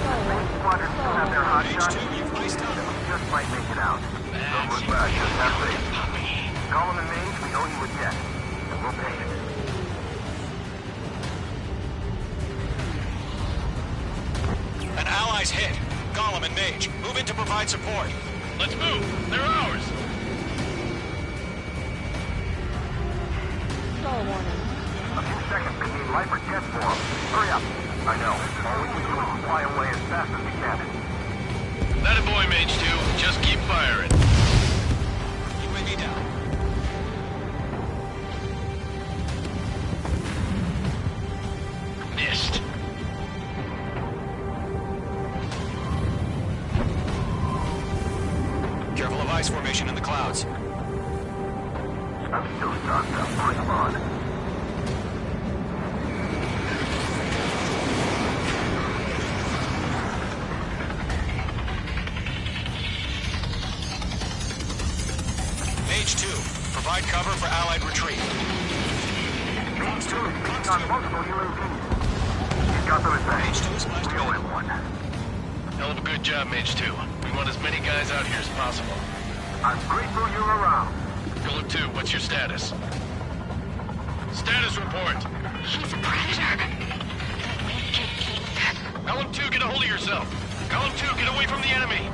Stall warning. Squadron still have their hot Mage shots. 2, you've iced out. Just might make it out. Don't look back, just have faith. Golem and Mage, we owe you a debt. And we'll pay it. An ally's hit. Golem and Mage, move in to provide support. Let's move. They're ours. Stall warning. A few seconds to need life or jet for them. Hurry up. I know. All we can do is fly away as fast as we can. That a boy, Mage 2. Just keep firing. UAV down. Missed. Careful of ice formation in the clouds. I'm still stuck. Bring them on. Mage 2, provide cover for allied retreat. Mage 2 is beating on multiple UAVs. He's got them at bay. Mage 2 is last We owe him one. Hell of a good job, Mage 2. We want as many guys out here as possible. I'm grateful you're around. Golem 2, what's your status? Status report. He's a predator. Golem 2, get a hold of yourself. Golem 2, get away from the enemy.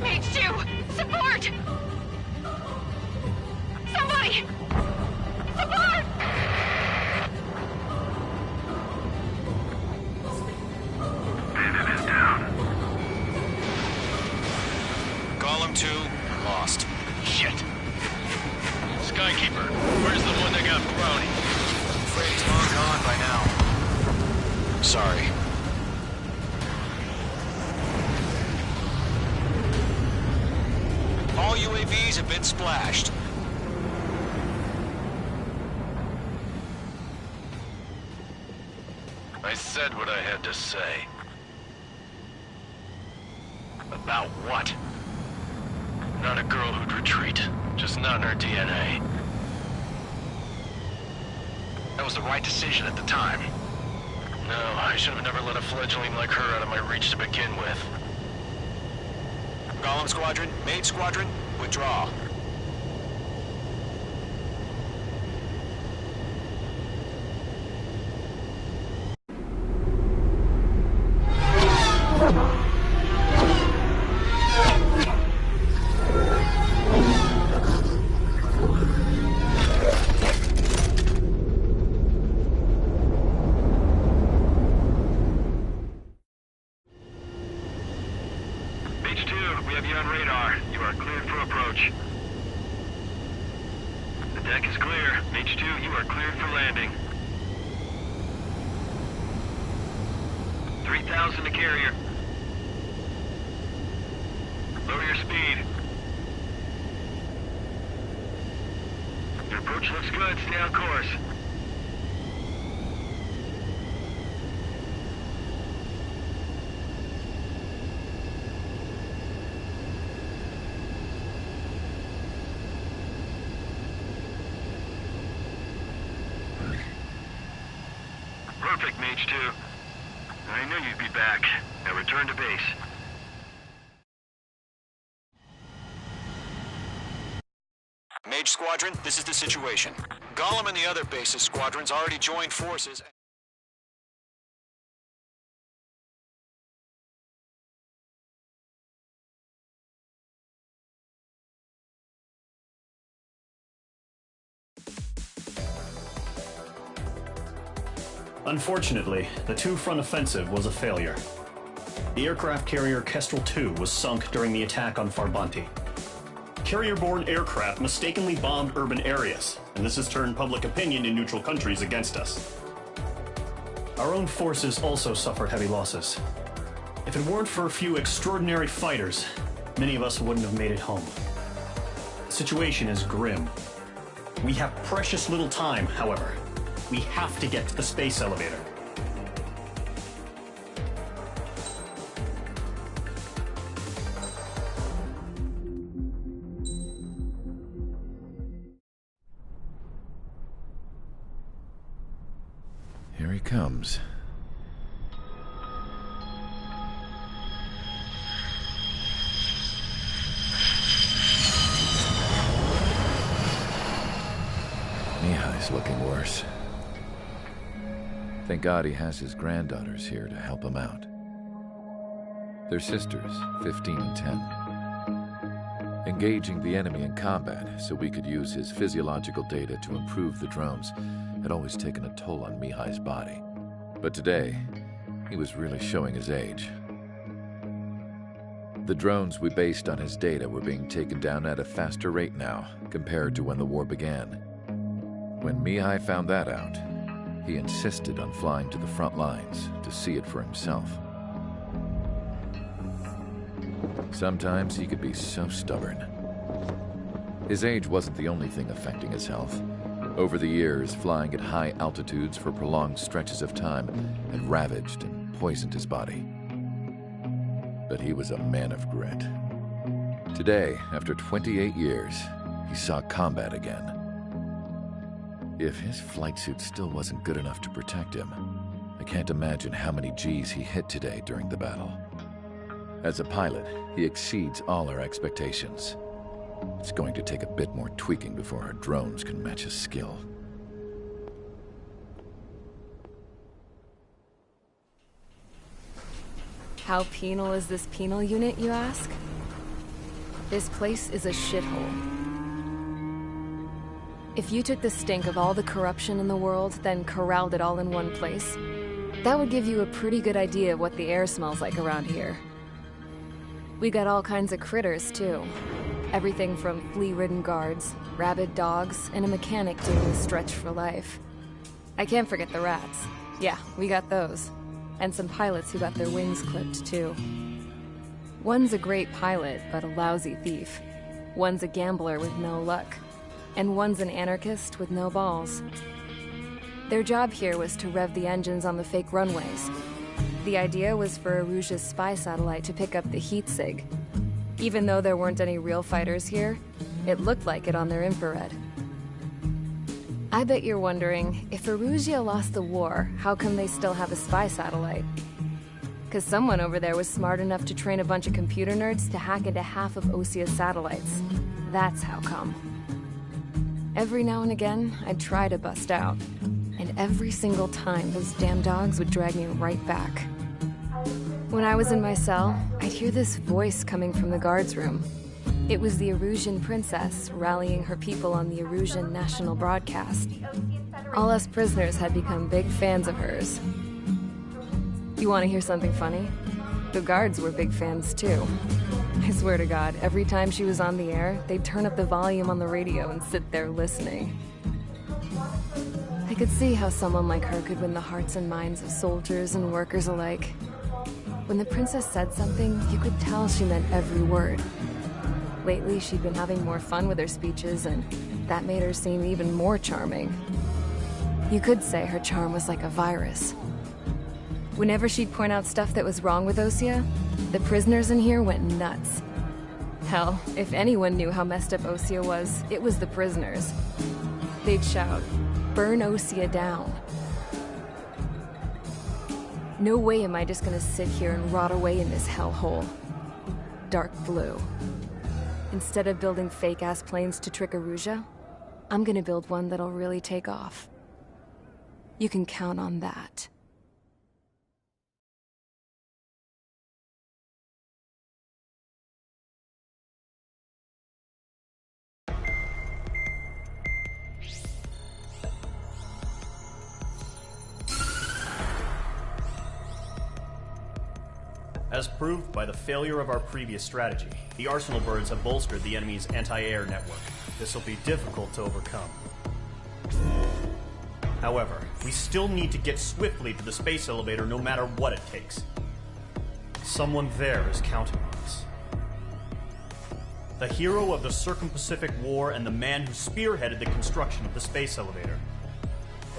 Mage 2, support! Somebody! Support! Bandit is down. Golem 2, lost. Shit. Skykeeper, where's the one that got Brownie? Afraid he's long gone by now. Sorry. All UAVs have been splashed. I said what I had to say. About what? Not a girl who'd retreat. Just not in her DNA. That was the right decision at the time. No, I should have never let a fledgling like her out of my reach to begin with. Golem Squadron, Mage Squadron, withdraw. H2, we have you on radar. You are cleared for approach. The deck is clear. H2, you are cleared for landing. 3,000 to carrier. Lower your speed. Your approach looks good. Stay on course. Perfect, Mage 2. I knew you'd be back. Now return to base. Mage Squadron, this is the situation. Golem and the other bases squadrons already joined forces. Unfortunately, the two-front offensive was a failure. The aircraft carrier Kestrel II was sunk during the attack on Farbanti. Carrier-borne aircraft mistakenly bombed urban areas, and this has turned public opinion in neutral countries against us. Our own forces also suffered heavy losses. If it weren't for a few extraordinary fighters, many of us wouldn't have made it home. The situation is grim. We have precious little time, however. We have to get to the space elevator. Here he comes. Mihai's looking worse. Thank God he has his granddaughters here to help him out. They're sisters, 15 and 10. Engaging the enemy in combat so we could use his physiological data to improve the drones had always taken a toll on Mihai's body. But today, he was really showing his age. The drones we based on his data were being taken down at a faster rate now compared to when the war began. When Mihai found that out, he insisted on flying to the front lines to see it for himself. Sometimes he could be so stubborn. His age wasn't the only thing affecting his health. Over the years, flying at high altitudes for prolonged stretches of time had ravaged and poisoned his body. But he was a man of grit. Today, after 28 years, he saw combat again. If his flight suit still wasn't good enough to protect him, I can't imagine how many G's he hit today during the battle. As a pilot, he exceeds all our expectations. It's going to take a bit more tweaking before our drones can match his skill. How penal is this penal unit, you ask? This place is a shithole. If you took the stink of all the corruption in the world, then corralled it all in one place, that would give you a pretty good idea of what the air smells like around here. We got all kinds of critters, too. Everything from flea-ridden guards, rabid dogs, and a mechanic doing the stretch for life. I can't forget the rats. Yeah, we got those. And some pilots who got their wings clipped, too. One's a great pilot, but a lousy thief. One's a gambler with no luck, and one's an anarchist with no balls. Their job here was to rev the engines on the fake runways. The idea was for Erusia's spy satellite to pick up the heat sig. Even though there weren't any real fighters here, it looked like it on their infrared. I bet you're wondering, if Erusia lost the war, how come they still have a spy satellite? Because someone over there was smart enough to train a bunch of computer nerds to hack into half of Osia's satellites. That's how come. Every now and again, I'd try to bust out. And every single time, those damn dogs would drag me right back. When I was in my cell, I'd hear this voice coming from the guards room. It was the Erusian princess rallying her people on the Erusian national broadcast. All us prisoners had become big fans of hers. You want to hear something funny? The guards were big fans too. I swear to God, every time she was on the air, they'd turn up the volume on the radio and sit there listening. I could see how someone like her could win the hearts and minds of soldiers and workers alike. When the princess said something, you could tell she meant every word. Lately, she'd been having more fun with her speeches, and that made her seem even more charming. You could say her charm was like a virus. Whenever she'd point out stuff that was wrong with Osia, the prisoners in here went nuts. Hell, if anyone knew how messed up Osia was, it was the prisoners. They'd shout, "Burn Osia down." No way am I just gonna sit here and rot away in this hellhole. Dark blue. Instead of building fake-ass planes to trick Erusia, I'm gonna build one that'll really take off. You can count on that. As proved by the failure of our previous strategy, the Arsenal birds have bolstered the enemy's anti-air network. This will be difficult to overcome. However, we still need to get swiftly to the space elevator no matter what it takes. Someone there is counting on us. The hero of the Circum-Pacific War and the man who spearheaded the construction of the space elevator.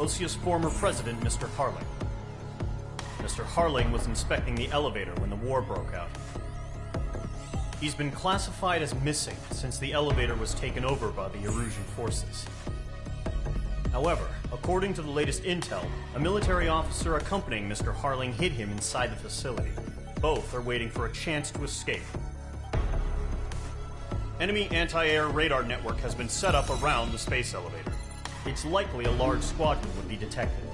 Osia's former president, Mr. Harling. Mr. Harling was inspecting the elevator when the war broke out. He's been classified as missing since the elevator was taken over by the Erusian forces. However, according to the latest intel, a military officer accompanying Mr. Harling hid him inside the facility. Both are waiting for a chance to escape. Enemy anti-air radar network has been set up around the space elevator. It's likely a large squadron would be detected.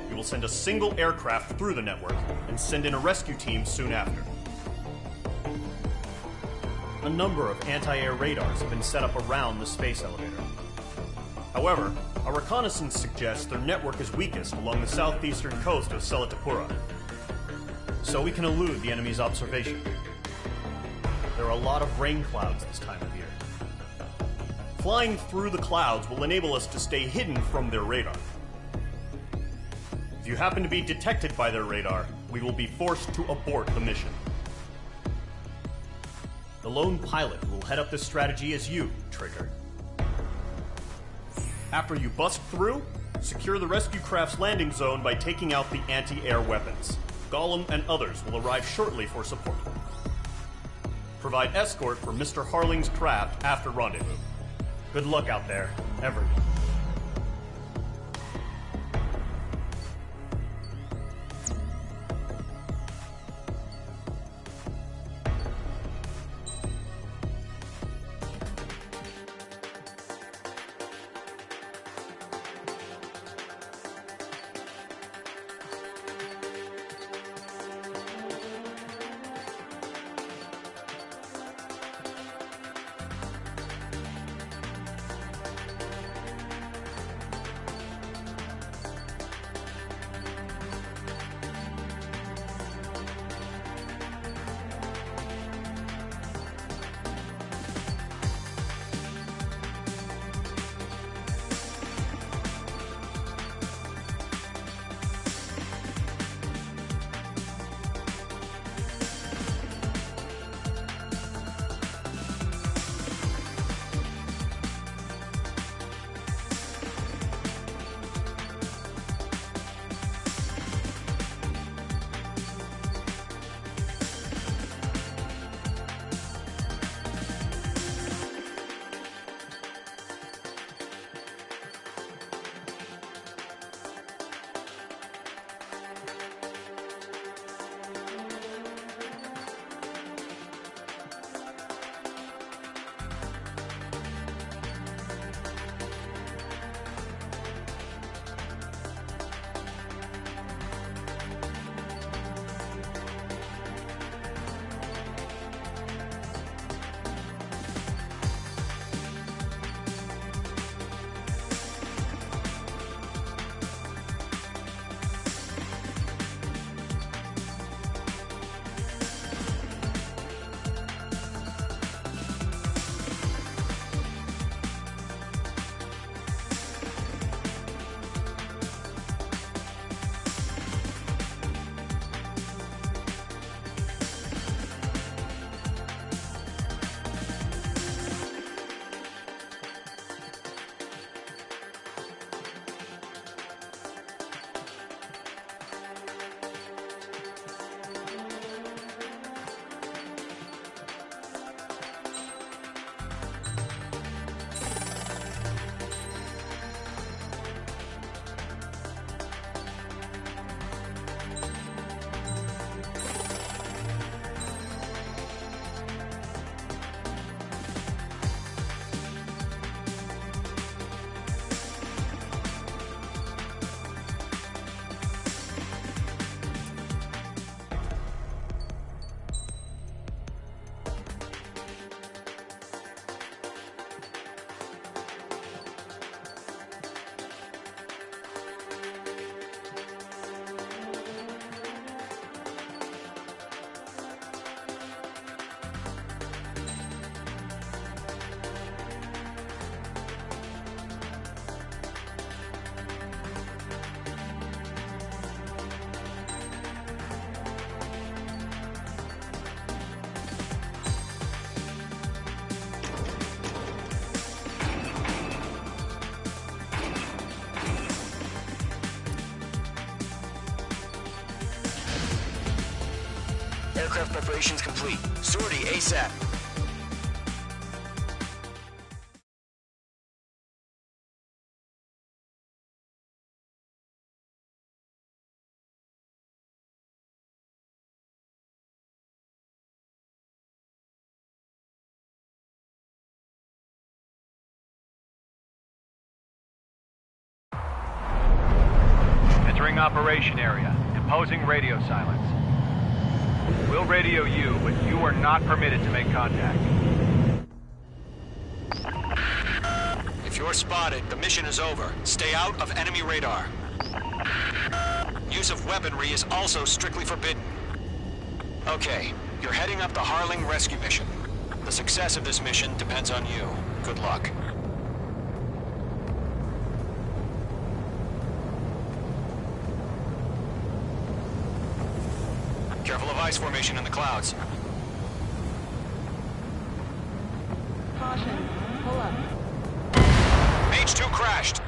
We will send a single aircraft through the network and send in a rescue team soon after. A number of anti-air radars have been set up around the space elevator. However, our reconnaissance suggests their network is weakest along the southeastern coast of Selatapura, so we can elude the enemy's observation. There are a lot of rain clouds this time of year. Flying through the clouds will enable us to stay hidden from their radar. If you happen to be detected by their radar, we will be forced to abort the mission. The lone pilot who will head up this strategy is you, Trigger. After you bust through, secure the rescue craft's landing zone by taking out the anti-air weapons. Gollum and others will arrive shortly for support. Provide escort for Mr. Harling's craft after rendezvous. Good luck out there, everyone. Aircraft preparations complete. Sortie ASAP. Entering operation area. Imposing radio silence. We'll radio you, but you are not permitted to make contact. If you're spotted, the mission is over. Stay out of enemy radar. Use of weaponry is also strictly forbidden. Okay, you're heading up the Harling rescue mission. The success of this mission depends on you. Good luck. Careful of ice formation in the clouds. Caution. Pull up. H2 crashed.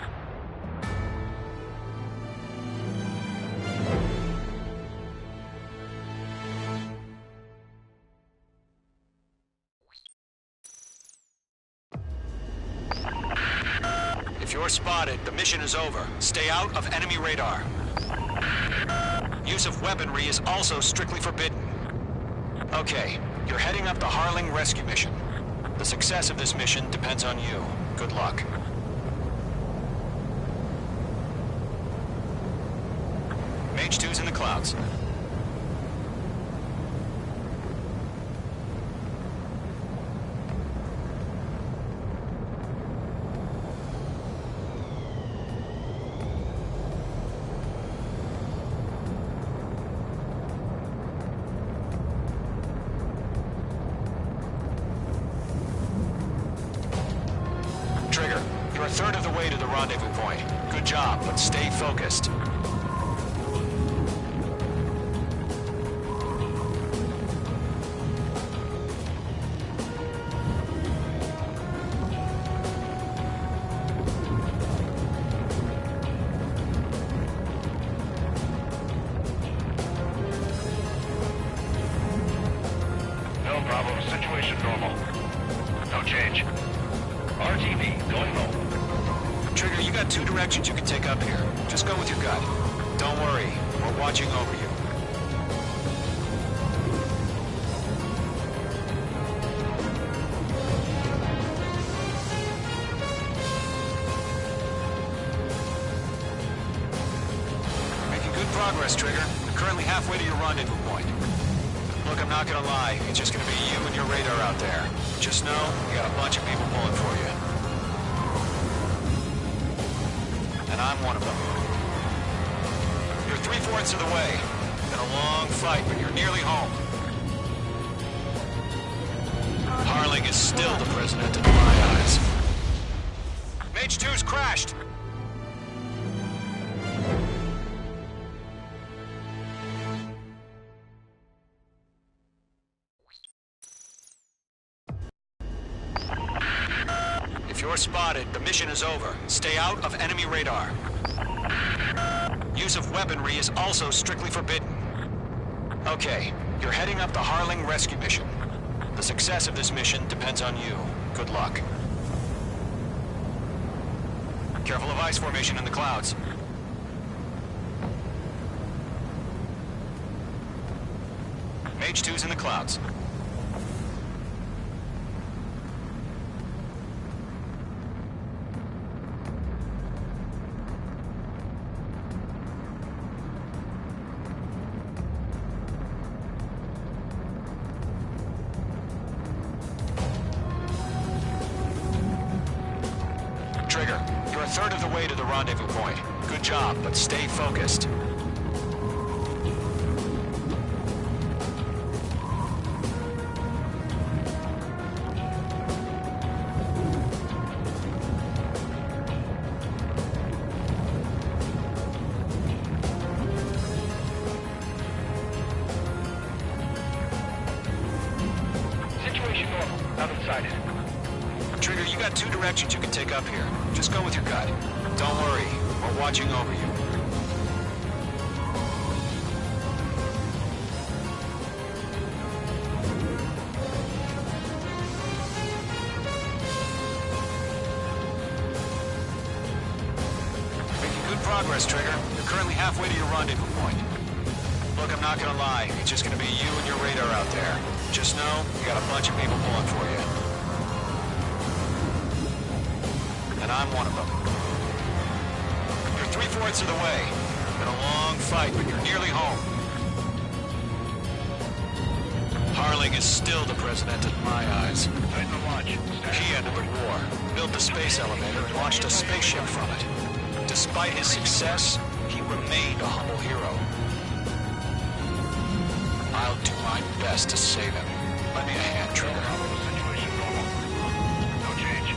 If you're spotted, the mission is over. Stay out of enemy radar. Use of weaponry is also strictly forbidden. Okay, you're heading up the Harling rescue mission. The success of this mission depends on you. Good luck. Mage 2's in the clouds. Trigger, you're a third of the way to the rendezvous point. Good job, but stay focused. No problem. Situation normal. No change. RTV, going home. Trigger, you got two directions you can take up here. Just go with your gut. Don't worry, we're watching over you. Making good progress, Trigger. You're currently halfway to your rendezvous point. Look, I'm not gonna lie. It's just gonna be you and your radar out there. Just know, you got a bunch of people pulling for you. And I'm one of them. You're 3/4 of the way. Been a long fight, but you're nearly home. Harling is still the president in my eyes. Mage 2's crashed. If you're spotted, the mission is over. Stay out of enemy radar. Use of weaponry is also strictly forbidden. Okay, you're heading up the Harling rescue mission. The success of this mission depends on you. Good luck. Careful of ice formation in the clouds. Mage 2's in the clouds. Trigger, you're a third of the way to the rendezvous point. Good job, but stay focused. Situation normal. Not excited. Trigger, you got two directions you can take up here. Just go with your gut. Don't worry, we're watching over you. progress, Trigger. You're currently halfway to your rendezvous point. Look, I'm not gonna lie. It's just gonna be you and your radar out there. Just know, you got a bunch of people pulling for you. And I'm one of them. You're 3/4 of the way. Been a long fight, but you're nearly home. Harling is still the president in my eyes. He ended the war, built the space elevator, and launched a spaceship from it. Despite his success, he remained a humble hero. I'll do my best to save him. Lend me a hand, Trigger. No change.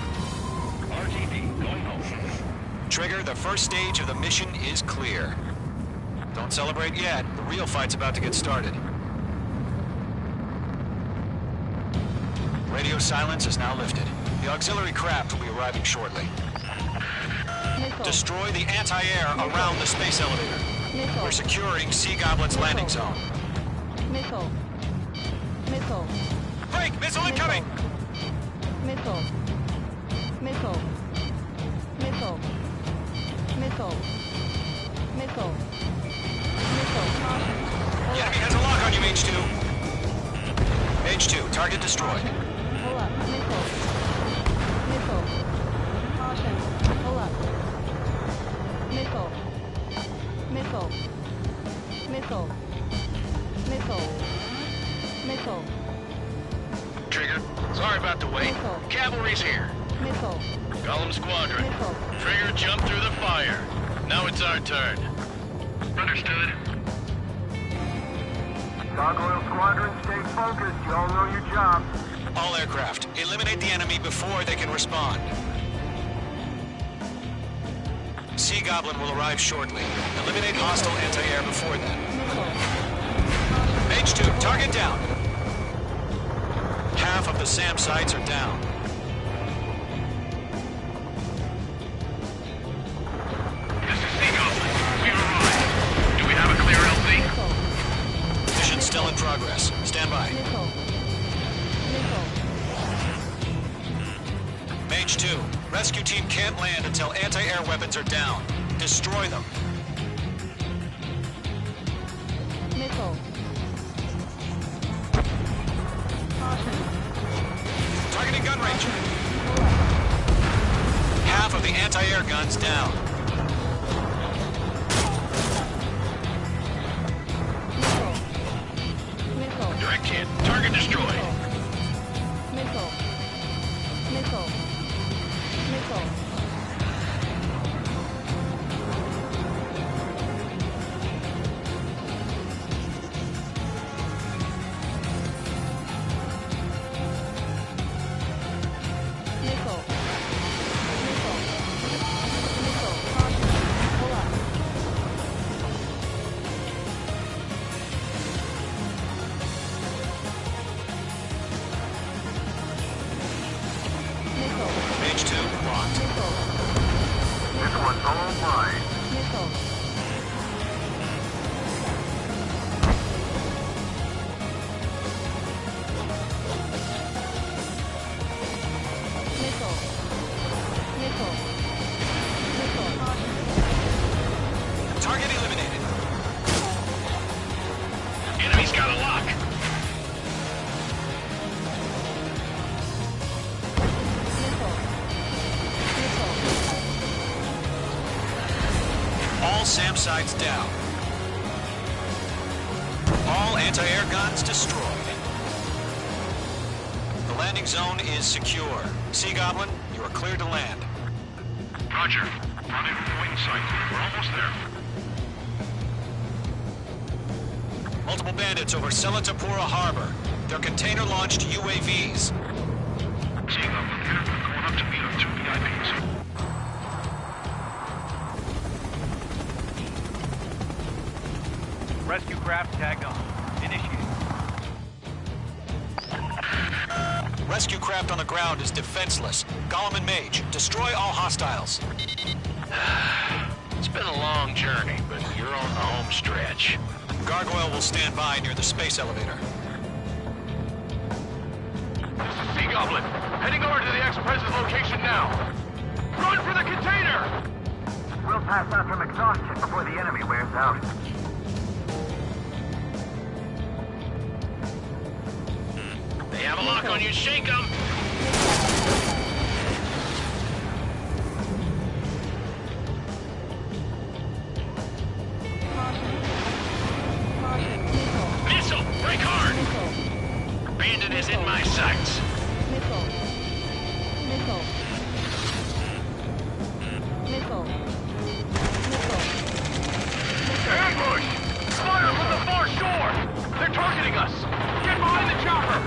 RTD, going home. Trigger, the first stage of the mission is clear. Don't celebrate yet. The real fight's about to get started. Radio silence is now lifted. The auxiliary craft will be arriving shortly. Missile. Destroy the anti-air around the space elevator. Missile. We're securing Sea Goblin's landing zone. Missile. Missile. Break! Missile incoming! Missile. Missile. Missile. Missile. Missile. Missile. Caution. The enemy has a lock on you, H2. H2, target destroyed. Pull up. Missile. Missile. Caution. Pull up. Missile. Missile. Missile. Missile. Missile. Trigger, sorry about the wait. Missile. Cavalry's here. Missile. Golem Squadron. Missile. Trigger jumped through the fire. Now it's our turn. Understood. Gargoyle Squadron, stay focused. Y'all know your job. All aircraft, eliminate the enemy before they can respond. Sea Goblin will arrive shortly. Eliminate hostile anti-air before then. H2, target down. Half of the SAM sites are down. This is Sea Goblin. We arrived. Do we have a clear LZ? Mission still in progress. Stand by. Missile. Missile. Mage 2, rescue team can't land until anti-air weapons are down. Destroy them. Missile. Caution. Targeting gun range. Half of the anti-air guns down. Missile. Missile. Direct hit. Target destroyed. Missile. Missile. Missile. Missile. Missile. Missile. Caution. Pull up. Missile. Mage 2, locked. Missile. This one's all mine. Missile. Missile. Missile. Missile. Target eliminated. Enemy's got a lock. Missile. Missile. All SAM sites down. All anti-air guns destroyed. The landing zone is secure. Sea Goblin, you are cleared to land. Roger. Rendezvous point in sight. We're almost there. Multiple bandits over Selatapura Harbor. They're container-launched UAVs. Sea Goblin here. Going up to meet our 2 VIPs. Rescue craft tagged on. Initiated. Rescue craft on the ground is defenseless. Golem and Mage, destroy all hostiles. It's been a long journey, but you're on the home stretch. Gargoyle will stand by near the space elevator. This is Sea Goblin. Heading over to the ex-president's location now. Run for the container! We'll pass out from exhaustion before the enemy wears out. They have a lock on you. Shake them. Missile! Break hard! Bandit is in my sights. Missile. Missile. Missile. Missile. Ambush! Fire from the far shore! They're targeting us! Get behind the chopper!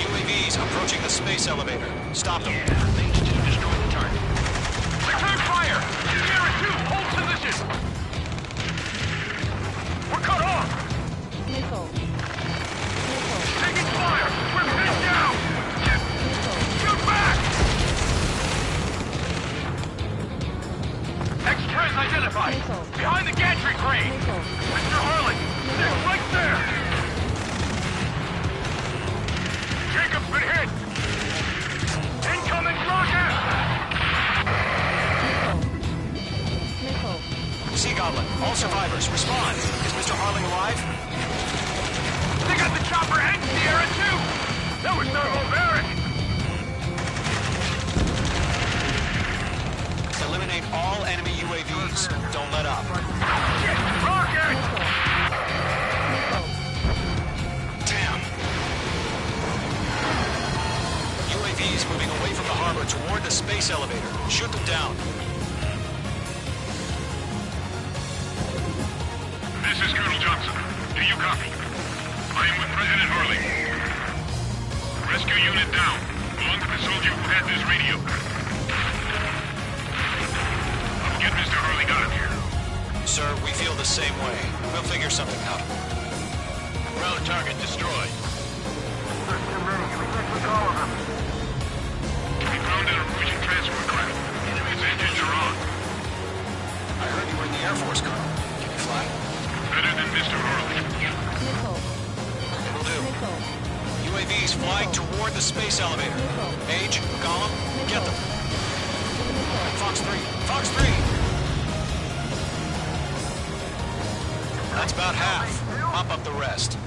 UAVs approaching the space elevator. Stop them. Yeah, Mage 2 destroyed the target. Return fire! Sierra 2, hold position! We're cut off! Missile. Taking fire! We're pinned down! Shoot back! X-Trez identified! Behind the gantry crane! Mr. Harley! They're right there! Jacob's been hit! Incoming rocket! Sea Goblin, all survivors, respond. Is Mr. Harling alive? They got the chopper and Sierra too! That was thermobaric! Eliminate all enemy UAVs. Don't let up. Rocket! Damn. UAVs moving away from the harbor toward the space elevator. Shoot them down. This is Colonel Johnson. Do you copy? I am with President Harley. Rescue unit down. Belong to the soldier who had this radio. I'll get Mr. Harley got him here. Sir, we feel the same way. We'll figure something out. Ground target destroyed. There's too many. We can't take all of them. We found an Norwegian transfer craft. Enemy's engines are on. I heard you were in the Air Force, Colonel. Can you fly? Better than Mr. Harley. Will do. UAVs flying toward the space elevator. Mage, Gollum, get them. Fox 3. Fox 3! That's about half. Pop up the rest.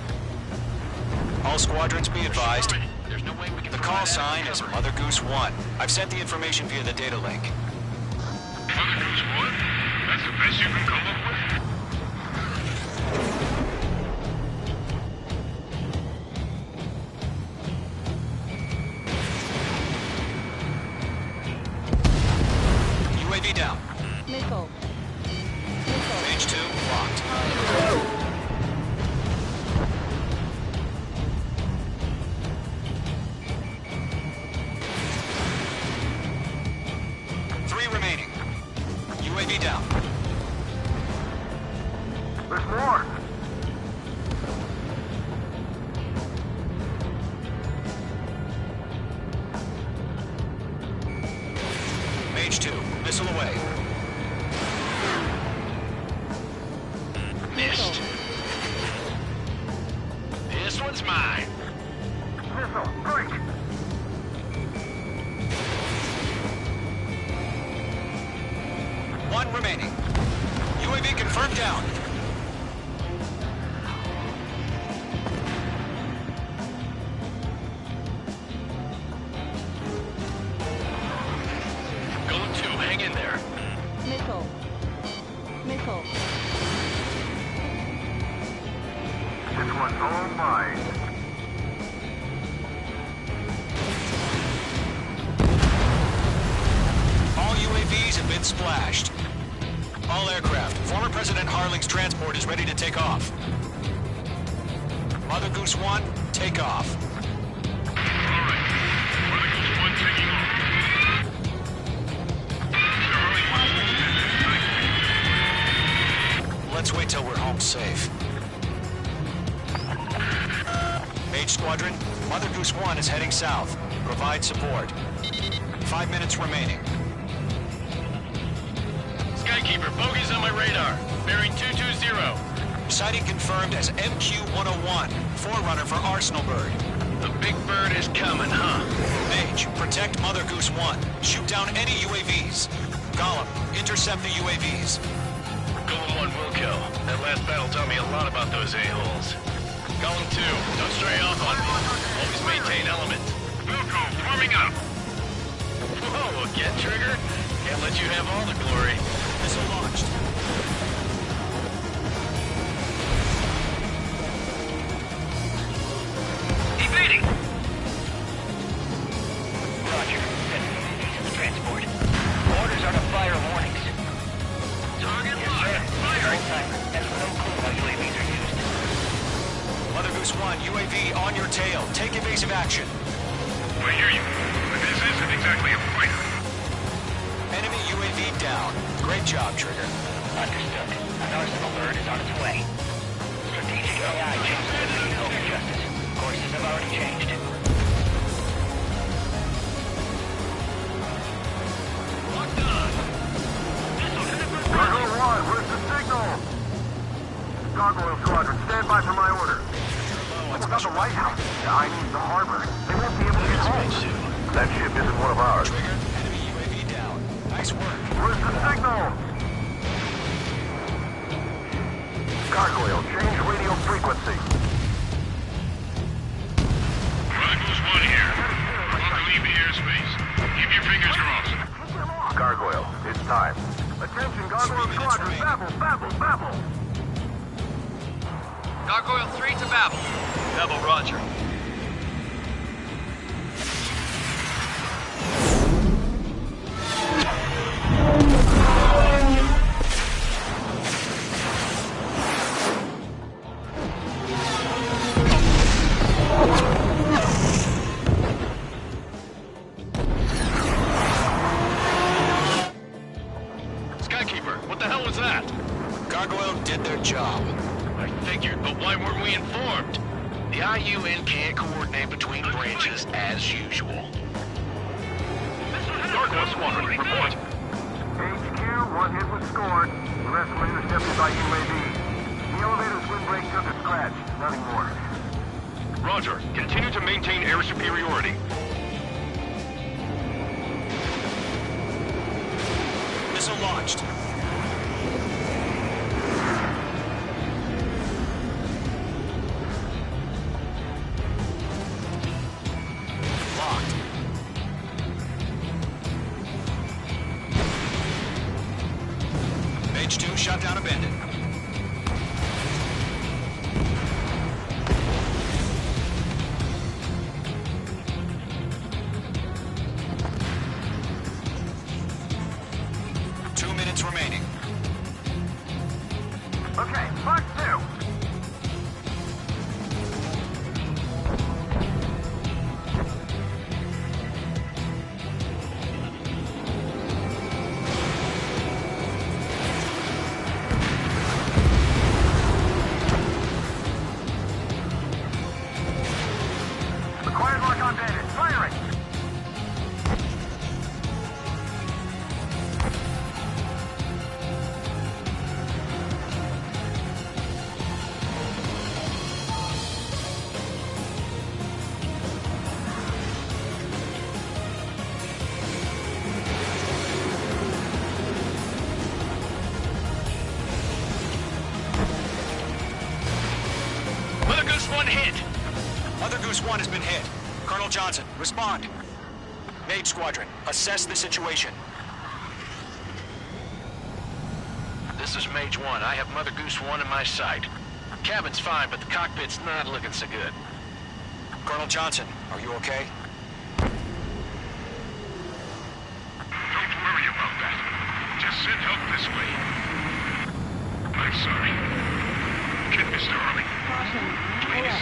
All squadrons be advised. There's no way we can The call sign is Mother Goose 1. I've sent the information via the data link. Mother Goose 1? That's the best you can come up with? UAV down. Missile. Mage 2 locked. 3 remaining. UAV down. There's more. Mage 2, missile away. Missed. This one's mine. Missile, break. One remaining. UAV confirmed down. Go to, hang in there. Missile. Missile. This one's all mine. All UAVs have been splashed. All aircraft. Former President Harling's transport is ready to take off. Mother Goose 1, take off. Alright. Mother Goose 1 taking off. Mr. Harley wants to extend this. Let's wait till we're home safe. Mage Squadron, Mother Goose 1 is heading south. Provide support. 5 minutes remaining. Skykeeper, bogeys on my radar. Bearing 220. Sighting confirmed as MQ-101, forerunner for Arsenal Bird. The big bird is coming, huh? Mage, protect Mother Goose 1. Shoot down any UAVs. Gollum, intercept the UAVs. Golem 1 will kill. That last battle taught me a lot about those a-holes. Golem 2, don't stray off on me. Always maintain element. Wilco, warming up. Whoa, again, Trigger? Can't let you have all the glory. Missile launched. Evading! Roger. That's the transport. Orders are to fire warnings. Target locked. Firing. Has no clue how UAVs are used. Mother Goose 1, UAV on your tail. Take evasive action. I hear you, but this isn't exactly a fighter. Enemy UAV down. Great job, Trigger. Understood. An arsenal bird is on its way. Strategic AI changes the vehicle for justice. Courses have already changed. Locked on. Cargo 1, where's the signal? Gargoyle Squadron, stand by for my order. What about the White House? I need the harbor. They won't be able to get home. That ship isn't one of ours. Trigger, enemy UAV down. Nice work. Where's the signal? Gargoyle, change radio frequency. Chronicles 1 here. Want to leave the airspace. Keep your fingers crossed. Gargoyle, it's time. Attention, Gargoyle Squadron. Babble. Gargoyle 3 to Babel. Babel, roger. Skykeeper, what the hell was that? Gargoyle did their job. I figured, but why weren't we informed? The IUN can't coordinate between branches as usual. Gargoyle Squadron, report. HQ, one hit was scored. The rest were intercepted by UAV. The elevator's windbreak took a scratch. Nothing more. Roger. Continue to maintain air superiority. Missile launched. Locked. Mage 2 shot down a bandit. Remaining. Okay, Mark 2. Acquired mark on bandit. Firing. Mother Goose 1 hit! Mother Goose 1 has been hit. Colonel Johnson, respond. Mage Squadron, assess the situation. This is Mage 1. I have Mother Goose 1 in my sight. Cabin's fine, but the cockpit's not looking so good. Colonel Johnson, are you okay? Don't worry about that. Just send help this way. I'm sorry. Get Mr. Early. Please.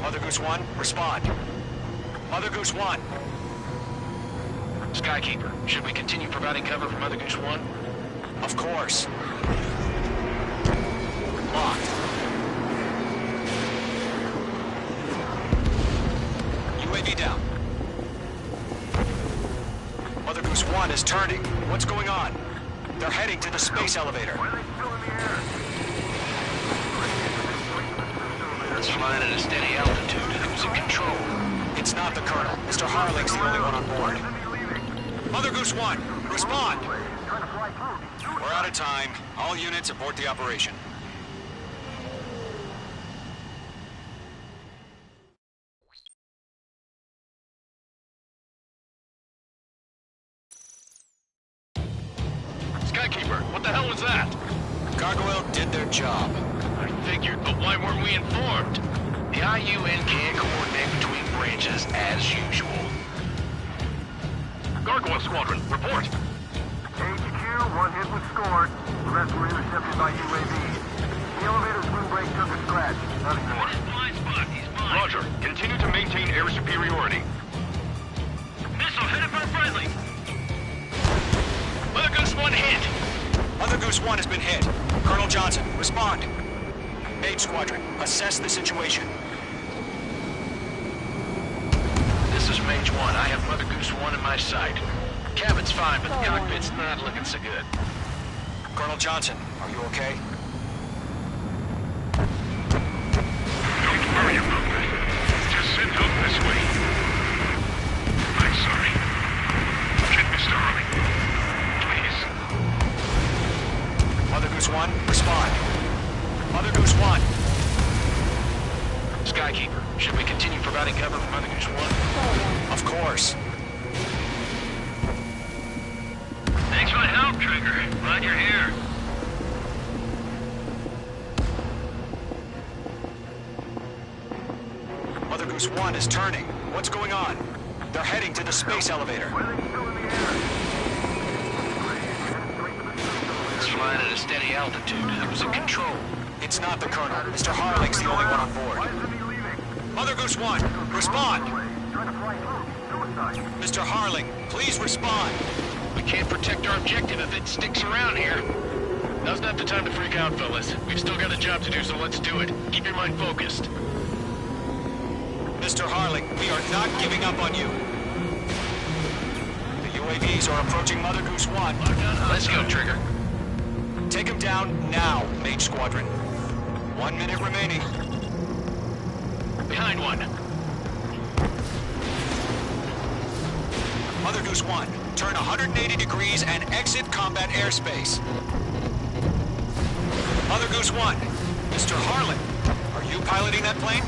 Mother Goose 1, respond. Mother Goose 1. Skykeeper, should we continue providing cover for Mother Goose 1? Of course. Locked. UAV down. Mother Goose 1 is turning. What's going on? They're heading to the space elevator. Why are they still in the air? It's flying at a steady altitude. Who's in control? It's not the Colonel. Mr. Harling's the only one on board. Mother Goose 1, respond! We're out of time. All units abort the operation. Skykeeper, what the hell was that? Gargoyle did their job. I figured, but why weren't we informed? The IUN can't coordinate between branches as usual. Gargoyle Squadron, report. HQ, one hit was scored. The rest were intercepted by UAVs. The elevator's windbreak took a scratch. Nothing more. Blind spot, he's mine. Roger. Continue to maintain air superiority. Missile headed for friendly. Mother Goose 1 hit. Mother Goose 1 has been hit. Colonel Johnson, respond. Mage Squadron, assess the situation. This is Mage 1. I have Mother Goose 1 in my sight. Cabin's fine, but the cockpit's not looking so good. Colonel Johnson, are you okay? Don't worry about that. Just send help this way. I'm sorry. Get Mr. Harling. Please. Mother Goose 1, respond. Mother Goose 1. Skykeeper, should we continue providing cover for Mother Goose 1? Of course. Thanks for the help, Trigger. Glad you're here. Mother Goose 1 is turning. What's going on? They're heading to the space elevator. It's flying at a steady altitude. Who's in control? It's not the Colonel. Mr. Harling's the only one on board. Mother Goose 1, respond! Mr. Harling, please respond! We can't protect our objective if it sticks around here. Now's not the time to freak out, fellas. We've still got a job to do, so let's do it. Keep your mind focused. Mr. Harling, we are not giving up on you. The UAVs are approaching Mother Goose 1. Let's go, Trigger. Take him down now, Mage Squadron. 1 minute remaining. Behind one. Mother Goose 1, turn 180 degrees and exit combat airspace. Mother Goose 1, Mr. Harling, are you piloting that plane?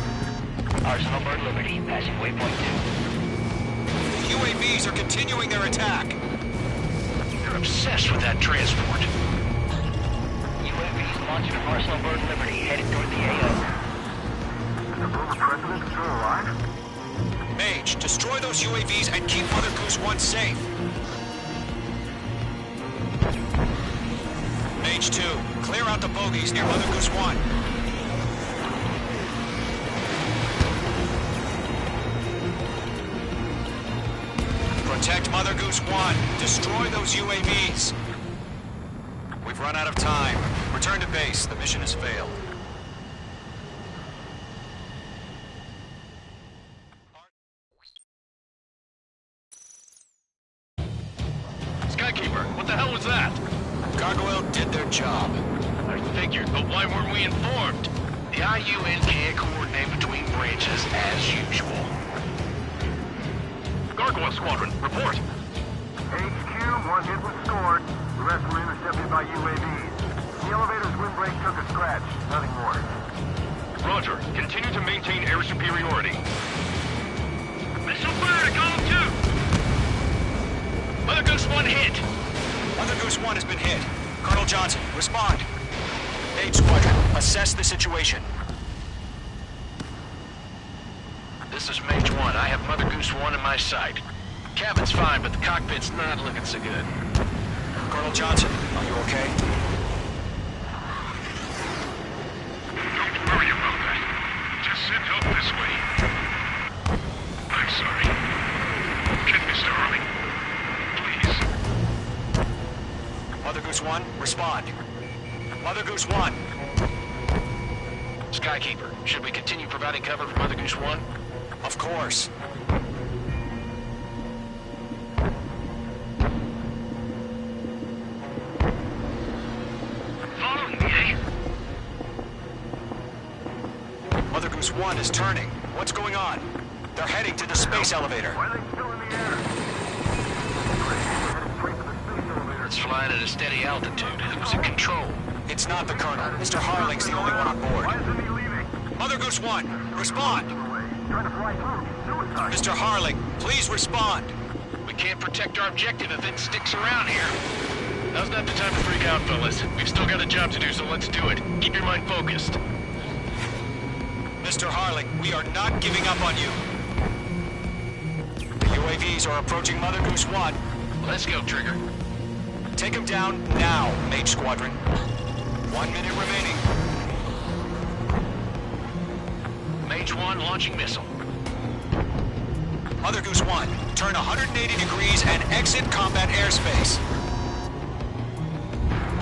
Arsenal Bird Liberty, passing waypoint 2. The UAVs are continuing their attack. They're obsessed with that transport. UAVs launching from Arsenal Bird Liberty, headed toward the AO. Is the former president still alive? Mage, destroy those UAVs and keep Mother Goose 1 safe. Mage 2, clear out the bogies near Mother Goose 1. Protect Mother Goose 1. Destroy those UAVs. We've run out of time. Return to base. The mission has failed. Skykeeper, what the hell was that? Gargoyle did their job. I figured, but why weren't we informed? The IUN can't coordinate between branches as usual. Gargoyle Squadron, report. HQ, one hit was scored. The rest were intercepted by UAVs. The elevator's windbreak took a scratch. Nothing more. Roger. Continue to maintain air superiority. Missile fire to column 2! Mother Goose 1 hit! Mother Goose 1 has been hit. Colonel Johnson, respond. Mage Squadron, assess the situation. This is Mage 1. I have Mother Goose 1 in my sight. Cabin's fine, but the cockpit's not looking so good. Colonel Johnson, are you okay? Don't worry about that. Just send help this way. I'm sorry. Get Mr. Harling. Please. Mother Goose 1, respond. Mother Goose 1. Skykeeper, should we continue providing cover for Mother Goose 1? Of course. Following me, eh? Mother Goose 1 is turning. What's going on? They're heading to the space elevator. Why are they still in the air? It's flying at a steady altitude. Who's in control? It's not the Colonel. Mr. Harling's the only one on board. Why isn't he leaving? Mother Goose 1, respond! Trying to fly through. Suicide. Mr. Harling, please respond! We can't protect our objective if it sticks around here. Now's not the time to freak out, fellas. We've still got a job to do, so let's do it. Keep your mind focused. Mr. Harling, we are not giving up on you. The UAVs are approaching Mother Goose 1. Let's go, Trigger. Take them down now, Mage Squadron. 1 minute remaining. Mage 1 launching missile. Mother Goose 1, turn 180 degrees and exit combat airspace.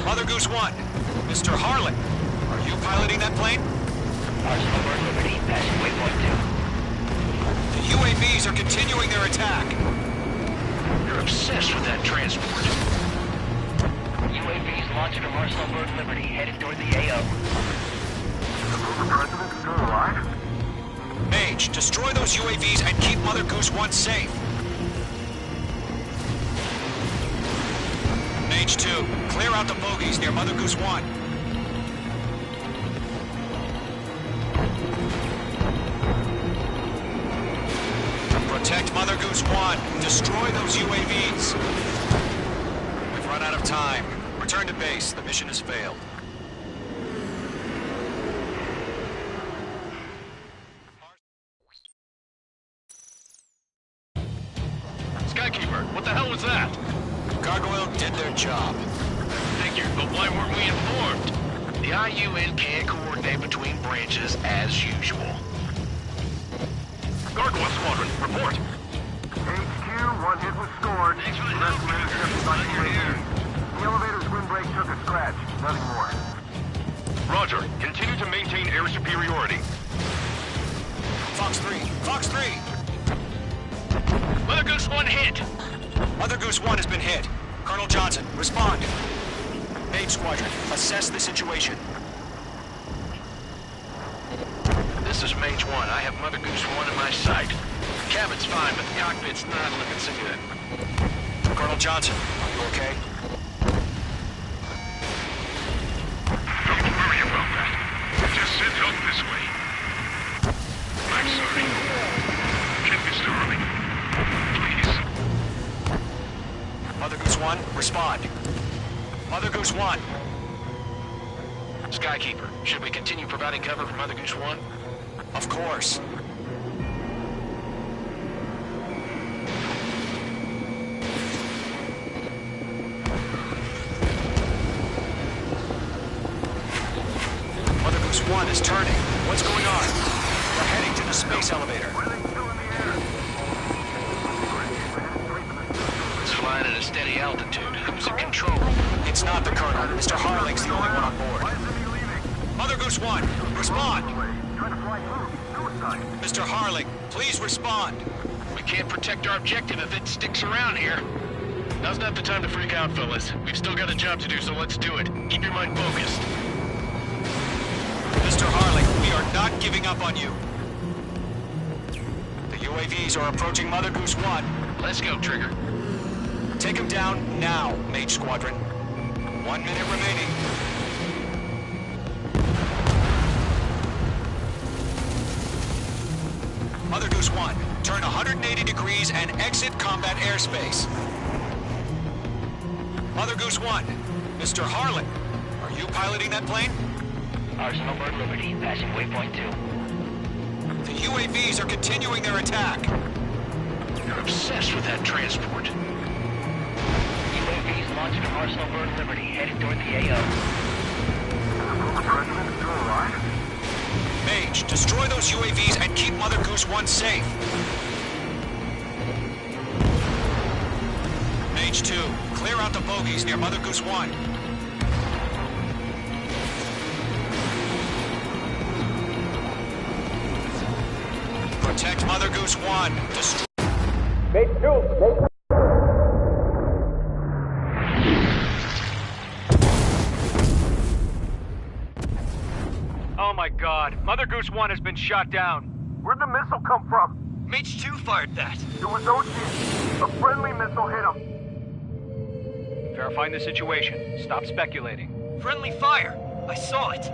Mother Goose 1, Mr. Harling, are you piloting that plane? Arsenal Bird Liberty, passing waypoint 2. The UAVs are continuing their attack. You're obsessed with that transport. UAVs launched from Arsenal Bird Liberty, headed toward the AO. The former president still alive? Mage, destroy those UAVs and keep Mother Goose 1 safe. Mage 2, clear out the bogies near Mother Goose 1. Protect Mother Goose 1. Destroy those UAVs. We've run out of time. Return to base. The mission has failed. Skykeeper, what the hell was that? Gargoyle did their job. Figured, but why weren't we informed? The IUN can't coordinate between branches as usual. Gargoyle Squadron, report. HQ, 1 hit was scored. Less than intercepted by the UAV. The elevator's windbreak took a scratch. Nothing more. Roger. Continue to maintain air superiority. Fox 3. Fox 3. Mother Goose 1 hit. Mother Goose 1 has been hit. Colonel Johnson, respond. Mage Squadron, assess the situation. This is Mage 1. I have Mother Goose 1 in my sight. The cabin's fine, but the cockpit's not looking so good. Colonel Johnson, are you okay? Don't worry about that. Just send help this way. I'm sorry. Get Mr. Harling. Please. Mother Goose 1, respond. Mother Goose 1. Skykeeper, should we continue providing cover for Mother Goose 1? Of course. Mother Goose 1 is turning. What's going on? We're heading to the space elevator. Why are they still in the air? It's flying at a steady altitude. Who's in control? It's not the Colonel. Mr. Harling's the only one on board. Why isn't he leaving? Mother Goose 1, respond. Trying to fly through. Suicide. Mr. Harling, please respond. We can't protect our objective if it sticks around here. Now's not the time to freak out, fellas. We've still got a job to do, so let's do it. Keep your mind focused. Mr. Harling, we are not giving up on you. The UAVs are approaching Mother Goose 1. Let's go, Trigger. Take them down now, Mage Squadron. 1 minute remaining. Mother Goose 1, turn 180 degrees and exit combat airspace. Mother Goose 1, Mr. Harling, are you piloting that plane? Arsenal Bird Liberty, passing waypoint 2. The UAVs are continuing their attack. You're obsessed with that transport. UAVs launched from Arsenal Bird Liberty, headed toward the AO. The former president still alive? Mage, destroy those UAVs and keep Mother Goose 1 safe. Mage 2, clear out the bogies near Mother Goose 1. Protect Mother Goose 1. Destroy... Mate 2, Oh my god. God. Mother Goose 1 has been shot down. Where'd the missile come from? Mage 2 fired that. It was Ocean. A friendly missile hit him. Verifying the situation. Stop speculating. Friendly fire! I saw it!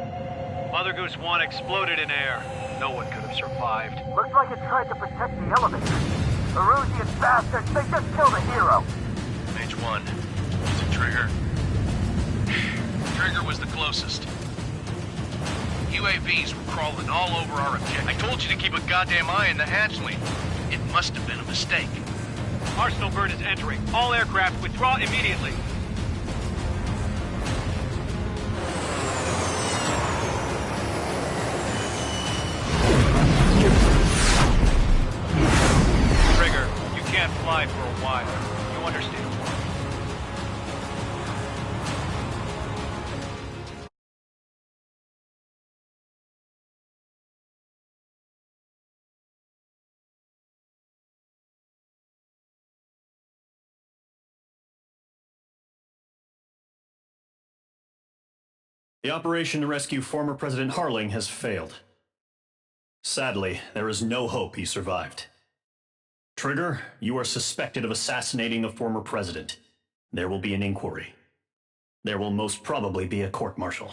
Mother Goose 1 exploded in air. No one could have survived. Looks like it tried to protect the elevator. Erusian bastards, they just killed a hero. Mage 1. Is it Trigger? Trigger was the closest. UAVs were crawling all over our objective. I told you to keep a goddamn eye on the hatchling. It must have been a mistake. Arsenal bird is entering. All aircraft withdraw immediately. Trigger, you can't fly for a while. You understand? The operation to rescue former President Harling has failed. Sadly, there is no hope he survived. Trigger, you are suspected of assassinating a former president. There will be an inquiry. There will most probably be a court-martial.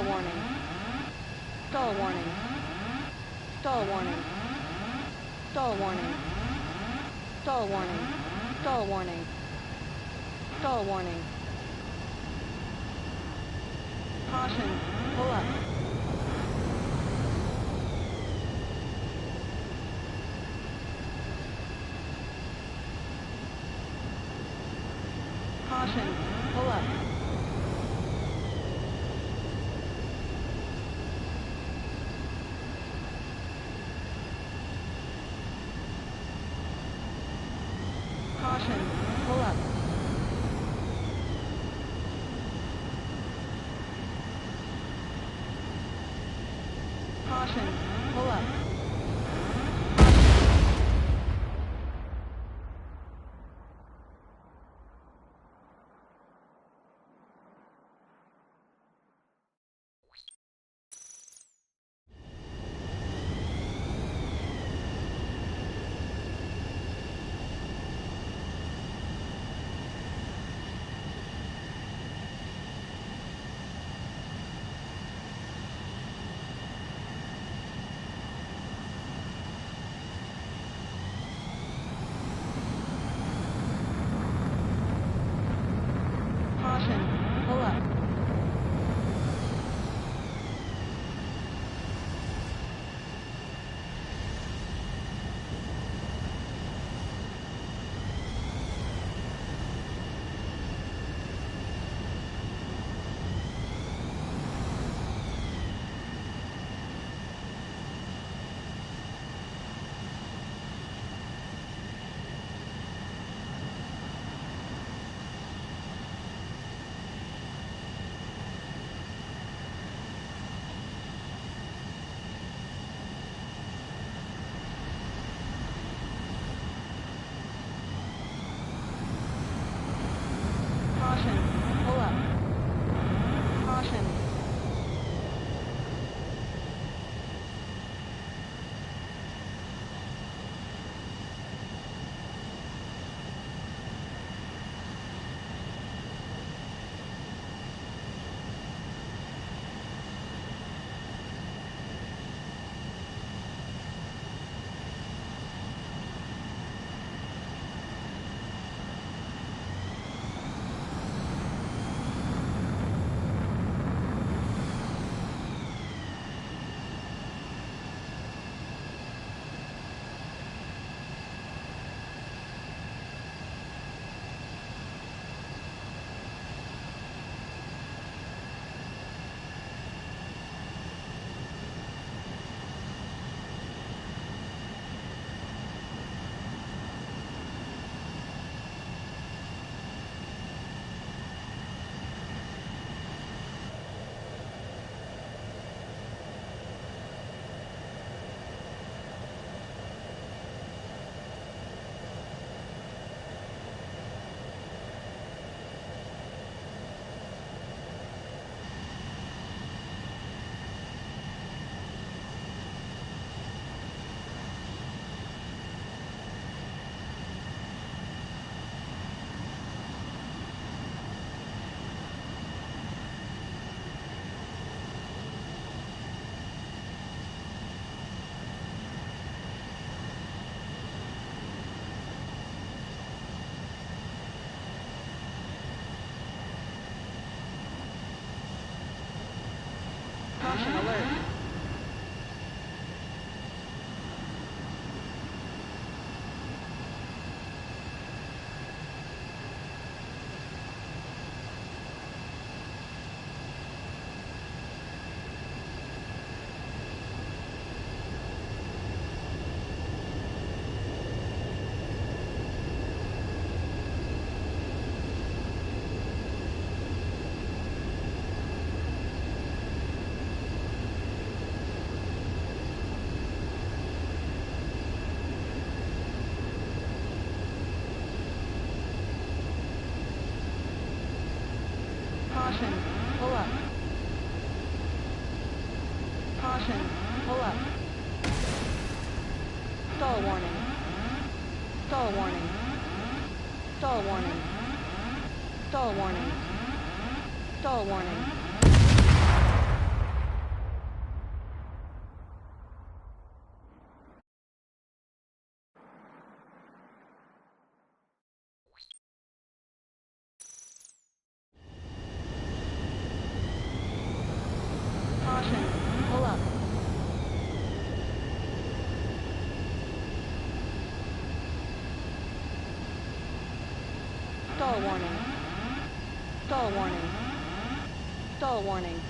Stall warning. Stall warning. Stall warning. Stall warning. Stall warning. Stall warning. Stall warning. Caution. Pull up. Caution. Pull up. Caution. Pull up. Caution. Pull up. Caution. Pull up. Caution. Pull up. Caution. Caution alert. Caution. Pull up. Caution. Pull up. Stall warning. Stall warning. Stall warning. Stall warning. Stall warning. Stall warning. Stall warning. Stall warning.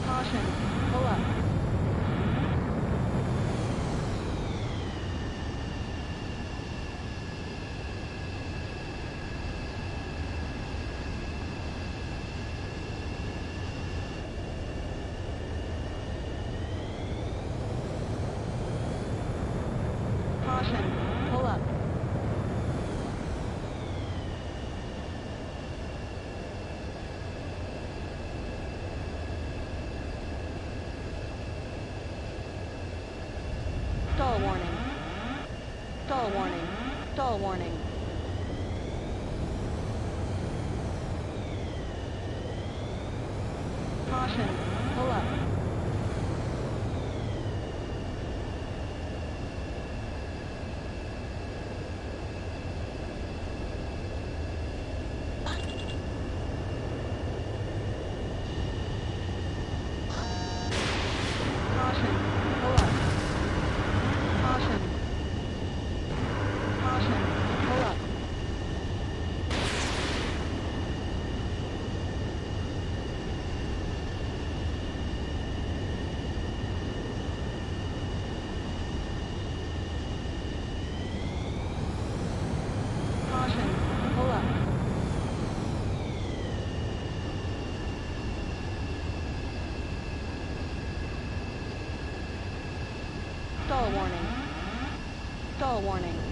Caution. Pull up. Caution. Pull up. Stall warning. Stall warning. Stall warning. Caution. Pull up. Caution. Pull up. Caution. Caution. Pull up. Caution. Pull up. Stall warning. Stall warning.